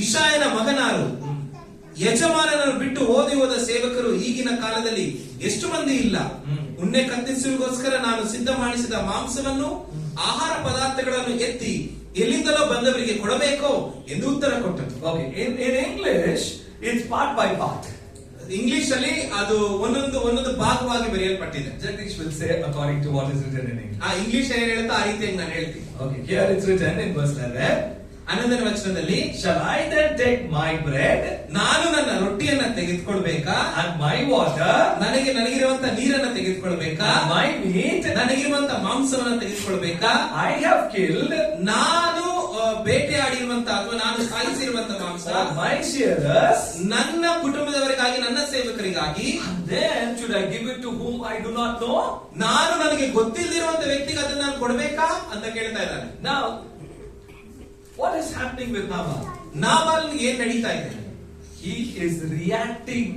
ಇಷಾಯನ ಮಗನಾರು, ಯಜಮಾನನನ್ನು ಬಿಟ್ಟು ಓದಿ ಹೋದ ಸೇವಕರು ಈಗಿನ ಕಾಲದಲ್ಲಿ ಎಷ್ಟು ಮಂದಿ ಇಲ್ಲ. ಉಣ್ಣೆ ಕತ್ತಿಸುವಿಗೋಸ್ಕರ ನಾನು ಸಿದ್ಧ ಮಾಡಿಸಿದ ಮಾಂಸವನ್ನು ಆಹಾರ ಪದಾರ್ಥಗಳನ್ನು ಎತ್ತಿ ಎಲ್ಲಿಂದಲೋ ಬಂದವರಿಗೆ ಕೊಡಬೇಕೋ ಎಂದು ಉತ್ತರ ಕೊಟ್ಟರು. Okay, in English it's part by part. English ಅಲ್ಲಿ ಅದು ಒಂದೊಂದು ಭಾಗವಾಗಿ ಬರೆಯಲ್ಪಟ್ಟಿದೆ. Jagdish will say according to what is written in English. ಆ ಇಂಗ್ಲಿಷ್ ಏನ್ ಹೇಳುತ್ತಾ ಆ ರೀತಿಯಾಗಿ ನಾನು ಹೇಳ್ತೀನಿ. Okay, here it's written in verse 11. 11ನೇ ವಚನದಲ್ಲಿ, shall I then take my bread ನಾನು ನನ್ನ ರೊಟ್ಟಿಯನ್ನ ತೆಗೆದುಕೊಳ್ಬೇಕಾ, and my water ನನಗಿರುವಂತ ನೀರನ್ನ ತೆಗೆದುಕೊಳ್ಬೇಕಾ, and my meat ನನಗಿರುವಂತ ಮಾಂಸವನ್ನ ತೆಗೆದುಕೊಳ್ಬೇಕಾ, I have killed ನಾನು ಬೇಟೆಯಾಡಿರುವಂತ ಅಥವಾ ನಾನು ಸಾಯಿಸಿರುವಂತ ಮಾಂಸ, my shearers, ನನ್ನ ಕುಟುಂಬದವರಿಗಾಗಿ ನನ್ನ ಸೇವಕರಿಗಾಗಿ, and then should I give it to whom I do not know? ನಾನು ನನಗೆ ಗೊತ್ತಿಲ್ಲದಿರುವಂತ ವ್ಯಕ್ತಿಗೆ ಅದನ್ನ ನಾನು ಕೊಡ್ಬೇಕಾ ಅಂತ ಕೇಳ್ತಾ ಇದ್ದಾನೆ. Now what is happening with Nabal? ನಾಬಾಲನಿಗೆ ಏನ್ ನಡೀತಾ ಇದೆ? He is reacting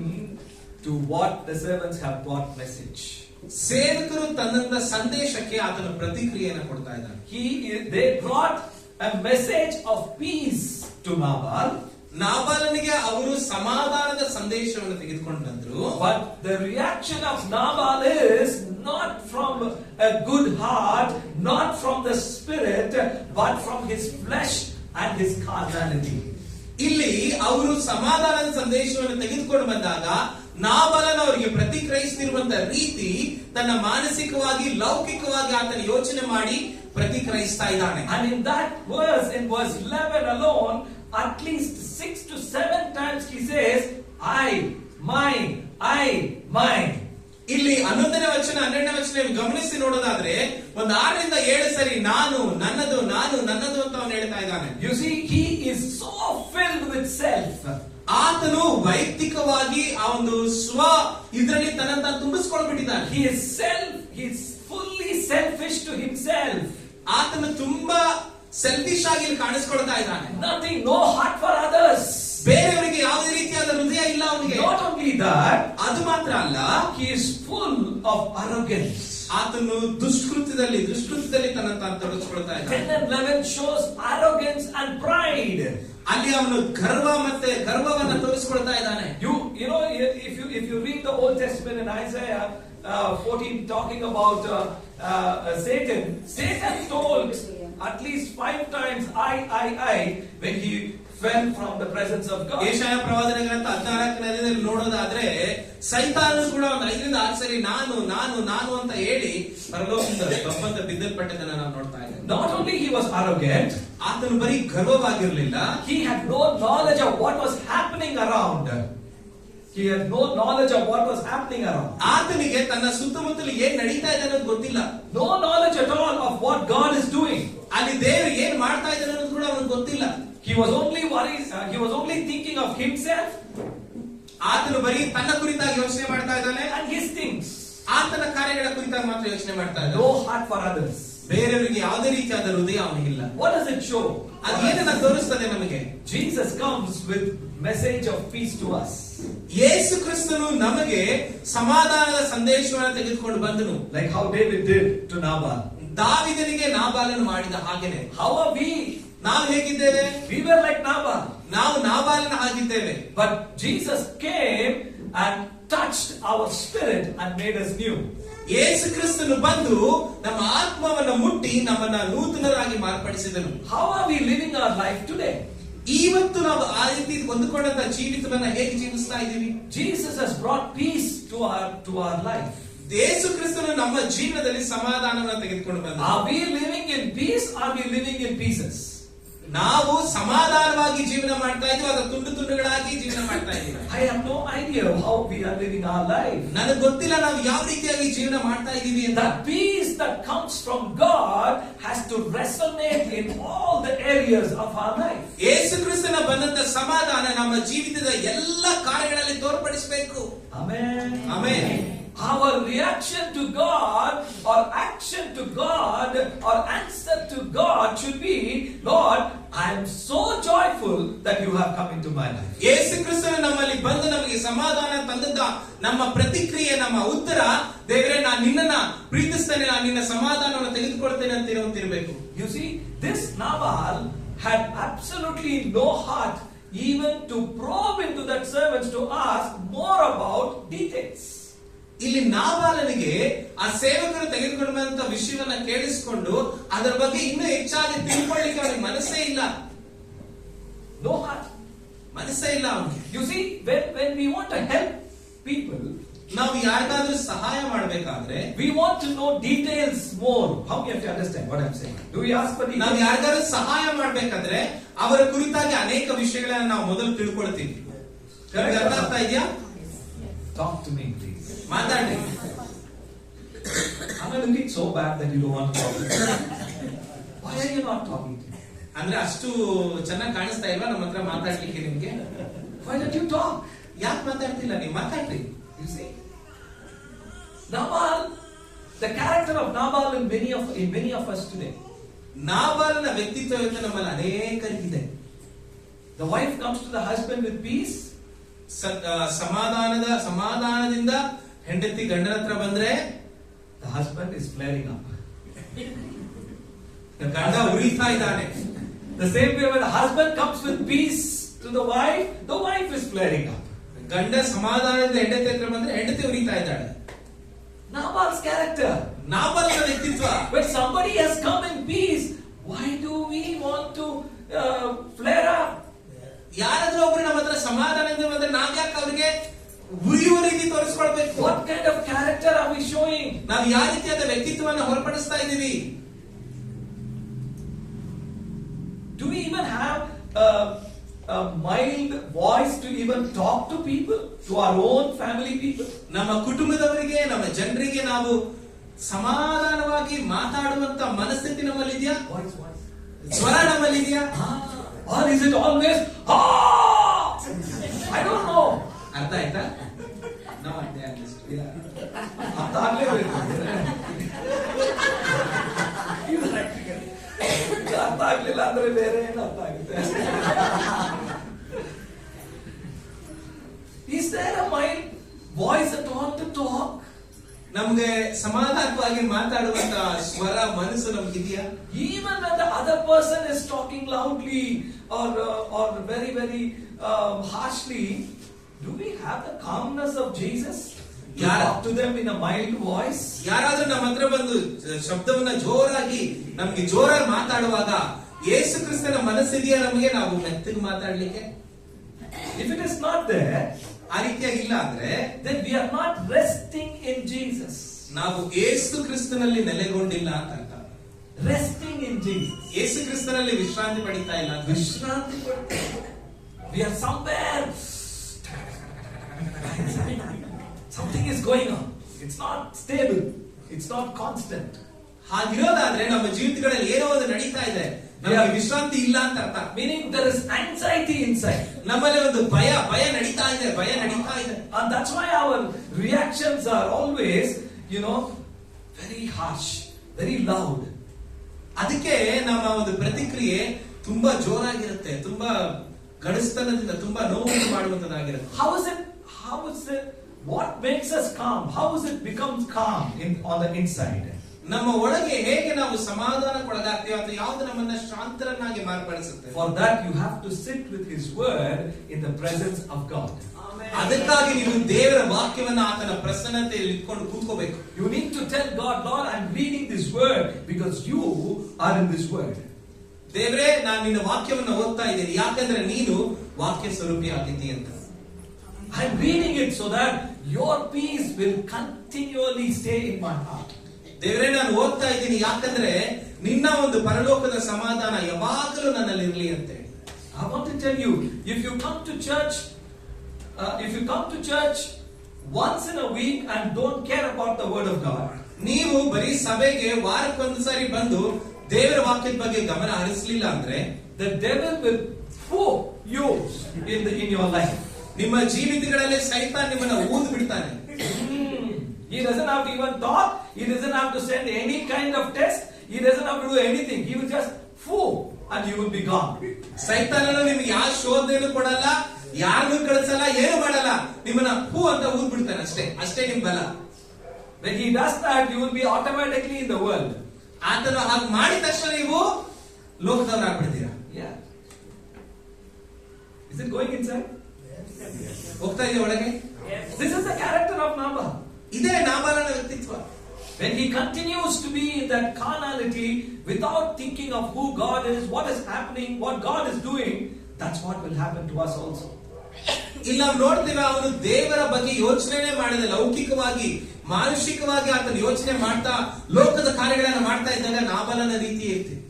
to what the servants have brought message. ಸೇವಕರು ತನ್ನಂತ ಸಂದೇಶಕ್ಕೆ ಆತನ ಪ್ರತಿಕ್ರಿಯೆಯನ್ನು ಕೊಡ್ತಾ ಇದ್ದಾನೆ. They brought a message of peace to Nabal. ನಾಬಾಲನಿಗೆ ಅವರು ಸಮಾಧಾನದ ಸಂದೇಶವನ್ನು ತೆಗೆದುಕೊಂಡು ಬಂದ್ರು. But the reaction of Nabal is not from a good heart, not from the spirit, but from his flesh and his carnality. ಇಲ್ಲಿ ಅವರು ಸಮಾಧಾನದ ಸಂದೇಶವನ್ನು ತೆಗೆದುಕೊಂಡು ಬಂದಾಗ ನಾಬಾಲನ ಅವರಿಗೆ ಪ್ರತಿಕ್ರಿಯಿಸುತ್ತಿರುವಂತ ರೀತಿ ತನ್ನ ಮಾನಸಿಕವಾಗಿ ಲೌಕಿಕವಾಗಿ ಆತನ ಯೋಚನೆ ಮಾಡಿ ಪ್ರತಿಕ್ರಿಯಿಸ್ತಾ ಇದ್ದಾನೆ. And in that verse, in verse 11 alone, at least 6 to 7 times he says, I, mine. ಇಲ್ಲಿ 11ನೇ ವಚನ 12ನೇ ವಚನ ಗಮನಿಸಿ ನೋಡೋದಾದ್ರೆ 6ರಿಂದ 7 ಸರಿ ನಾನು, ನನ್ನದು ಅಂತ ಅವನು ಹೇಳ್ತಾ ಇದ್ದಾನೆ. You see, he is so filled with self. ಆತನು ವೈಯಕ್ತಿಕವಾಗಿ ಆ ಒಂದು ಇದರಲ್ಲಿ ತನ್ನಂತ ತುಂಬಿಸ್ಕೊಂಡ್ಬಿಟ್ಟಿದ್ದಾನೆ. He is fully selfish to himself. ಆತನು ತುಂಬಾ ಸೆಲ್ಫಿಶ್ ಆಗಿ ಕಾಣಿಸ್ಕೊಳ್ತಾ ಇದ್ದಾನೆ. Nothing, no heart for others. ಬೇರೆಯವರಿಗೆ ಯಾವುದೇ ರೀತಿಯಾದ ಹೃದಯ ಇಲ್ಲ ಅವನಿಗೆ. Not only that, ಅದು ಮಾತ್ರ ಅಲ್ಲ, he is full of arrogance. ಆತನು ದುಷ್ಕೃತ್ಯದಲ್ಲಿ ತನ್ನ ತಾನು ತೊಡಗಿಸ್ಕೊಳ್ತಾ ಇದ್ದಾನೆ. 10 and 11 shows arrogance and pride. ಅಲ್ಲಿ ಅವನು ಗರ್ವವನ್ನ ತೋರಿಸ್ಕೊಳ್ತಾ ಇದ್ದಾನೆ. You know, if you read the Old Testament in Isaiah 14 talking about Satan told at least 5 times I when he fell from the presence of God. ಯೆಶಾಯ ಪ್ರವಾದನೆ ಗ್ರಂಥ 14ನೇ ನೋಡೋದಾದ್ರೆ ಸೈತಾನನು ಕೂಡ ಒಂದು 5 ರಿಂದ 6 ಸರಿ ನಾನು ಅಂತ ಹೇಳಿ ಪರಲೋಕದಿಂದ ಬಿದ್ದಲ್ಪಟ್ಟದನ್ನ ನಾವು ನೋಡ್ತಾ ಇದ್ದೇವೆ. Not only he was arrogant, ಆತನು ಬರೀ ಗರ್ವವಾಗಿರಲಿಲ್ಲ, he had no knowledge of what was happening around. He had no knowledge of what was happening around. ಆತನಿಗೆ ತನ್ನ ಸುತ್ತಮುತ್ತಲು ಏನ್ ನಡೀತಾ ಇದೆ ಅನ್ನೋದು ಗೊತ್ತಿಲ್ಲ. No knowledge at all of what God is doing. ಅಲ್ಲಿ ದೇವರು ಏನ್ ಮಾಡ್ತಾ ಇದ್ದಾನೆ ಅನ್ನೋದು ಕೂಡ ಅವನಿಗೆ ಗೊತ್ತಿಲ್ಲ. He was only worried. He was only thinking of himself. ಆತನು ಬರೀ ತನ್ನ ಕುರಿತಾಗಿ ಯೋಚನೆ ಮಾಡ್ತಾ ಇದ್ದಾನೆ and his things. ಆತನ ಕಾರ್ಯಗಳ ಕುರಿತಾಗಿ ಮಾತ್ರ ಯೋಚನೆ ಮಾಡ್ತಾ ಇದ್ದಾನೆ. No heart for others. ಬೇರೆಯವರಿಗೆ ಯಾವುದೇ ರೀತಿಯಾದ ಹೃದಯ ಅವನಿಗಿಲ್ಲ. What does it show? ಅದು ಏನನ್ನ ತೋರಿಸ್ತದೆ ನಮಗೆ? Jesus comes with message of peace to us. ಯೇಸು ಕ್ರಿಸ್ತನು ನಮಗೆ ಸಮಾಧಾನದ ಸಂದೇಶವನ್ನು ತೆಗೆದುಕೊಂಡು ಬಂದನು. Like how David did to Nabal. ದಾವೀದನಿಗೆ ನಾಬಾಲನು ಮಾಡಿದ ಹಾಗೇನೆ. How are we? ನಾವು ಹೇಗಿದ್ದೇವೆ? We were like Nabal. ನಾವು ನಾಬಾಲನ ಹಾಗಿದ್ದೇವೆ. But Jesus came and touched our spirit and made us new. ಯೇಸು ಕ್ರಿಸ್ತನು ಬಂದು ನಮ್ಮ ಆತ್ಮವನ್ನ ಮುಟ್ಟಿ ನಮ್ಮನ್ನ ನೂತನರಾಗಿ ಮಾರ್ಪಡಿಸಿದನು. How are we living our life today? ಇವತ್ತು ನಾವು ಆ ರೀತಿ ಹೊಂದಿಕೊಂಡಂತ ಜೀವಿತವನ್ನ ಹೇಗೆ ಜೀವಿಸ್ತಾ ಇದ್ದೀವಿ? Jesus has brought peace to our life. ಯೇಸು ಕ್ರಿಸ್ತನು ನಮ್ಮ ಜೀವನದಲ್ಲಿ ಸಮಾಧಾನವನ್ನು ತೆಗೆದುಕೊಂಡು ಬಂದ. Are we living in peace? Are we living in pieces? ನಾವು ಸಮಾಧಾನವಾಗಿ ಜೀವನ ಮಾಡ್ತಾ ಇದ್ದೀವಿ ಅಥವಾ ತುಂಡುಗಳಾಗಿ ಜೀವನ ಮಾಡ್ತಾ ಇದ್ದೀವಿ? I have no idea how we are living our life. ನನಗೆ ಗೊತ್ತಿಲ್ಲ ನಾವು ಯಾವ ರೀತಿಯಾಗಿ ಜೀವನ ಮಾಡ್ತಾ ಇದ್ದೀವಿ ಅಂತ. The peace that comes from God has to resonate in all the areas of our life. ಯೇಸು ಕ್ರಿಸ್ತನ ಬಂದಂತ ಸಮಾಧಾನ ನಮ್ಮ ಜೀವಿತದ ಎಲ್ಲ ಕಾರ್ಯಗಳಲ್ಲಿ ತೋರ್ಪಡಿಸಬೇಕು. Amen. Amen. Our reaction to God or action to God or answer to God should be, Lord, I am so joyful that you have come into my life. ಯೇಸು ಕ್ರಿಸ್ತನು ನಮ್ಮಲ್ಲಿ ಬಂದು ನಮಗೆ ಸಮಾಧಾನ ತಂದದ್ದ ನಮ್ಮ ಪ್ರತಿಕ್ರಿಯೆ, ನಮ್ಮ ಉತ್ತರ, ದೇವರೇ ನಾನು ನಿನ್ನನ್ನ ಪ್ರೀತಿಸ್ತೇನೆ, ನಾನು ನಿನ್ನ ಸಮಾಧಾನವನ್ನು ತೆಗೆದುಕೊಳ್ತೇನೆ ಅಂತ ಇರಬೇಕು. You see, this Nabal had absolutely no heart even to probe into that servants to ask more about details. ಇಲ್ಲಿ ನಾಬಾಲನಿಗೆ ಆ ಸೇವಕರು ತೆಗೆದುಕೊಂಡು ಬಂದಂತ ವಿಷಯವನ್ನ ಕೇಳಿಸಿಕೊಂಡು ಅದರ ಬಗ್ಗೆ ಇನ್ನೂ ಹೆಚ್ಚಾಗಿ ತಿಳ್ಕೊಳ್ಳಿಕ್ಕೆ ಅವನಿಗೆ ಮನಸ್ಸೇ ಇಲ್ಲ. No heart. ಮನಸ್ಸೇ ಇಲ್ಲ ಅವನಿಗೆ. You see, when we want to help people, ನಾವು ಯಾರಿಗಾದ್ರೂ ಸಹಾಯ ಮಾಡಬೇಕಾದ್ರೆ we want to know details more. How you have to understand what I am saying? Do we ask for details? ನಾವು ಯಾರಿಗಾದ್ರೂ ಸಹಾಯ ಮಾಡಬೇಕಾದ್ರೆ ಅವರ ಕುರಿತಾಗಿ ಅನೇಕ ವಿಷಯಗಳನ್ನ ನಾವು ಮೊದಲು ತಿಳ್ಕೊಳ್ತೀವಿ. ನಿಮಗೆ ಅರ್ಥ ಆಗ್ತಾ ಇದೆಯಾ? Talk to me, please. ಮಾತಾಡಿ. Am I looking so bad that you don't want to talk to me? Why are you not talking to me? ಅಂದ್ರೆ ಅಷ್ಟು ಚೆನ್ನಾಗಿ ಕಾಣಿಸ್ತಾ ಇಲ್ವಾ ನಮ್ಮ ಹತ್ರ ಮಾತಾಡ್ಲಿಕ್ಕೆ ನಿಮ್ಗೆ? Why don't you talk? ಯಾಕೆ ಮಾತಾಡ್ತಿಲ್ಲ ನೀವು? ಮಾತಾಡ್ರಿ. You see, Nabal, the character of Nabal in many of us today. ನಾಬಾಲನ ವ್ಯಕ್ತಿತ್ವ ಇವತ್ತು ನಮ್ಮಲ್ಲಿ ಅನೇಕರಿಗಿದೆ. The wife comes to the husband with peace. ಸಮಾಧಾನದಿಂದ ಹೆಂಡತಿ ಗಂಡನ ಹತ್ರ ಬಂದ್ರೆ the husband is flaring up. ಗಂಡ ಉರಿತಾ ಇದ್ದಾನೆ. The same way when the husband comes with peace to the wife is flaring up. ಗಂಡ ಸಮಾಧಾನದಿಂದ ಹೆಂಡತಿ ಹತ್ರ ಬಂದ್ರೆ ಹೆಂಡತಿ ಉರಿತಾ ಇದ್ದಾಳೆ. Nabal's character. ನಾಬಾಲನ ವ್ಯಕ್ತಿತ್ವ. When somebody has come in peace, why do we want to flare up? ಯಾರಾದ್ರೂ ಒಬ್ರು ನಮ್ಮ ಹತ್ರ ಸಮಾಧಾನದಿಂದ ಬಂದ್ರೆ ನಾವ್ ಯಾಕೆ ಅವ್ರಿಗೆ ಉರಿಯುವ ರೀತಿ ತೋರಿಸ್ಕೊಳ್ಬೇಕು? What kind of character are we showing? ನಾವು ಯಾವ ರೀತಿಯಾದ ವ್ಯಕ್ತಿತ್ವವನ್ನು ಹೊರಪಡಿಸ್ತಾ ಇದ್ದೀವಿ? Do we even have a mild voice to even talk to people, to our own family people? ನಮ್ಮ ಕುಟುಂಬದವರಿಗೆ, ನಮ್ಮ ಜನರಿಗೆ ನಾವು ಸಮಾಧಾನವಾಗಿ ಮಾತಾಡುವಂತ ಮನಸ್ಥಿತಿ ನಮ್ಮಲ್ಲಿದೆಯಾ? ಸ್ವರ ನಮ್ಮಲ್ಲಿದೆಯಾ? Or is it always I don't know. ಅರ್ಥ ಆಯ್ತಾ? ನಾವು ಅರ್ಥ ಅರ್ಥ ಆಗ್ಲೇಬೇಕು. ಅರ್ಥ ಆಗ್ಲಿಲ್ಲ ಅಂದ್ರೆ ಬೇರೆ ಏನು ಅರ್ಥ ಆಗುತ್ತೆ. ನಮ್ಗೆ ಸಮಾಧಾನವಾಗಿ ಮಾತಾಡುವಂತ ಸ್ವರ ಮನಸ್ಸು ನಮ್ಗಿದೆಯಾ? Even when the other person is talking loudly or very very harshly, do we have the calmness of Jesus? Talk to them in a mild voice. ಯಾರಾದ್ರೂ ನಮ್ಮ ಹತ್ರ ಬಂದು ಶಬ್ದವನ್ನ ಜೋರಾಗಿ ನಮ್ಗೆ ಜೋರಾಗಿ ಮಾತಾಡುವಾಗ ಯೇಸು ಕ್ರಿಸ್ತನ ಮನಸ್ಸಿದೆಯಾ ನಮಗೆ ನಾವು ಮೆತ್ತಗೆ ಮಾತಾಡ್ಲಿಕ್ಕೆ? If it is not there, ಆ ರೀತಿಯಾಗಿ ಇಲ್ಲ ಅಂದ್ರೆ then we are not resting in Jesus. ನಾವು ಯೇಸು ಕ್ರಿಸ್ತನಲ್ಲಿ ನೆಲೆಗೊಂಡಿಲ್ಲ ಅಂತ ಅರ್ಥ. Resting in Jesus. ಯೇಸು ಕ್ರಿಸ್ತನಲ್ಲಿ ವಿಶ್ರಾಂತಿ ಪಡಿತಾ ಇಲ್ಲ ಅಂತ. ವಿಶ್ರಾಂತಿ ಪಡ್ತಾ ಇಲ್ಲ. We are somewhere. Something is going on. It's not stable. It's not constant. ಹಾಗಿರೋದಾದ್ರೆ ನಮ್ಮ ಜೀವಿತಗಳಲ್ಲಿ ಏನೋ ಒಂದು ನಡೀತಾ ಇದೆ, ನಮಗೆ ವಿಶ್ರಾಂತಿ ಇಲ್ಲ ಅಂತ ಅರ್ಥ. Meaning there is anxiety inside. ನಮ್ಮಲ್ಲಿ ಒಂದು ಭಯ ನಡೀತಾ ಇದೆ. And that's why our reactions are always, very harsh, very loud. ಅದಕ್ಕೆ ನಮ್ಮ ಒಂದು ಪ್ರತಿಕ್ರಿಯೆ ತುಂಬಾ ಜೋರಾಗಿರುತ್ತೆ, ತುಂಬಾ ಗಡಸ್ತನದಿಂದ, ತುಂಬಾ ನೋವು ಮಾಡುವಂತದ್ದಾಗಿರುತ್ತೆ. How is it? What makes us calm? How is it becomes calm on the inside? ನಮ್ಮ ಒಳಗೆ ಹೇಗೆ ನಾವು ಸಮಾಧಾನಕ್ಕೊಳಗಾಗ್ತೀವಿ ಅಥವಾ ಯಾವುದು ನಮ್ಮನ್ನ ಶಾಂತರನ್ನಾಗಿ ಮಾರ್ಪಡಿಸುತ್ತೆ? For that you have to sit with His word in the presence of God. ಅದಕ್ಕಾಗಿ ನೀವು ದೇವರ ವಾಕ್ಯವನ್ನ ಆತನ ಪ್ರಸನ್ನತೆಯಲ್ಲಿ ಇಟ್ಕೊಂಡು ಕೂತ್ಕೋಬೇಕು. You need to tell God, Lord, I'm reading this word because you are in this word. ದೇವರೇ, ನಾನು ನಿನ್ನ ವಾಕ್ಯವನ್ನ ಓದ್ತಾ ಇದ್ದೀನಿ ಯಾಕಂದ್ರೆ ನೀನು ವಾಕ್ಯ ಸ್ವರೂಪಿ ಆಗಿದ್ದೀ ಅಂತ. I'm reading it so that your peace will continually stay in my heart. ದೇವರೇ, ನಾನು ಓದ್ತಾ ಇದ್ದೀನಿ ಯಾಕಂದ್ರೆ ನಿನ್ನ ಒಂದು ಪರಲೋಕದ ಸಮಾಧಾನ ಯಾವಾಗಲೂ ನನ್ನಲ್ಲಿ ಇರಲಿ ಅಂತ ಹೇಳಿ. I want to tell you, if you come to church once in a week and don't care about the word of God, ನೀವು ಬರೀ ಸಭೆಗೆ ವಾರಕ್ಕೊಂದು ಸಾರಿ ಬಂದು ದೇವರ ವಾಕ್ಯದ ಬಗ್ಗೆ ಗಮನ ಹರಿಸಲಿಲ್ಲ ಅಂದ್ರೆ the devil will fool you in your life. ನಿಮ್ಮ ಜೀವಿತಗಳಲ್ಲಿ ಸೈತಾನ್ ನಿಮ್ಮನ್ನ ಊದು ಬಿಡ್ತಾನೆ. He doesn't have to even talk. He doesn't have to send any kind of test. He doesn't have to do anything. He will just fool and you will be gone. ಸೈತಾನನು ನಿಮ್ಗೆ ಯಾವ ಶೋಧನೆಯನ್ನು ಕೊಡಲ್ಲ, ಯಾರನ್ನು ಕಳಿಸಲ್ಲ, ಏನು ಮಾಡಲ್ಲ, ನಿಮ್ಮನ್ನ ಹೂ ಅಂತ ಊದ್ ಬಿಡ್ತಾನೆ ಅಷ್ಟೇ ನಿಮ್ ಬಲ. When he does that, you will be automatically in the world. ಆತನು ಹಾಗೆ ಮಾಡಿದ ತಕ್ಷಣ ನೀವು ಲೋಕದವರಾಗ್ಬಿಡ್ತೀರಾ. Yeah. Is it going inside? ಹೋಗ್ತಾ ಇದೆಯಾ ಒಳಗೆ? This is the character of Nabal. ಇದೇ ನಾಬಾಲನ ವ್ಯಕ್ತಿತ್ವ. When he continues to be in that carnality without thinking of who God is, what is happening, what God is doing, that's what will happen to us also. ಇಲ್ಲಿ ನಾವು ನೋಡ್ತೇವೆ, ಅವನು ದೇವರ ಬಗ್ಗೆ ಯೋಚನೆ ಮಾಡದೆ ಲೌಕಿಕವಾಗಿ ಮಾನುಷಿಕವಾಗಿ ಆತನ ಯೋಚನೆ ಮಾಡ್ತಾ ಲೋಕದ ಕಾರ್ಯಗಳನ್ನ ಮಾಡ್ತಾ ಇದ್ದಾಗ ನಾಬಾಲನ ರೀತಿ ಇರ್ತೀವಿ.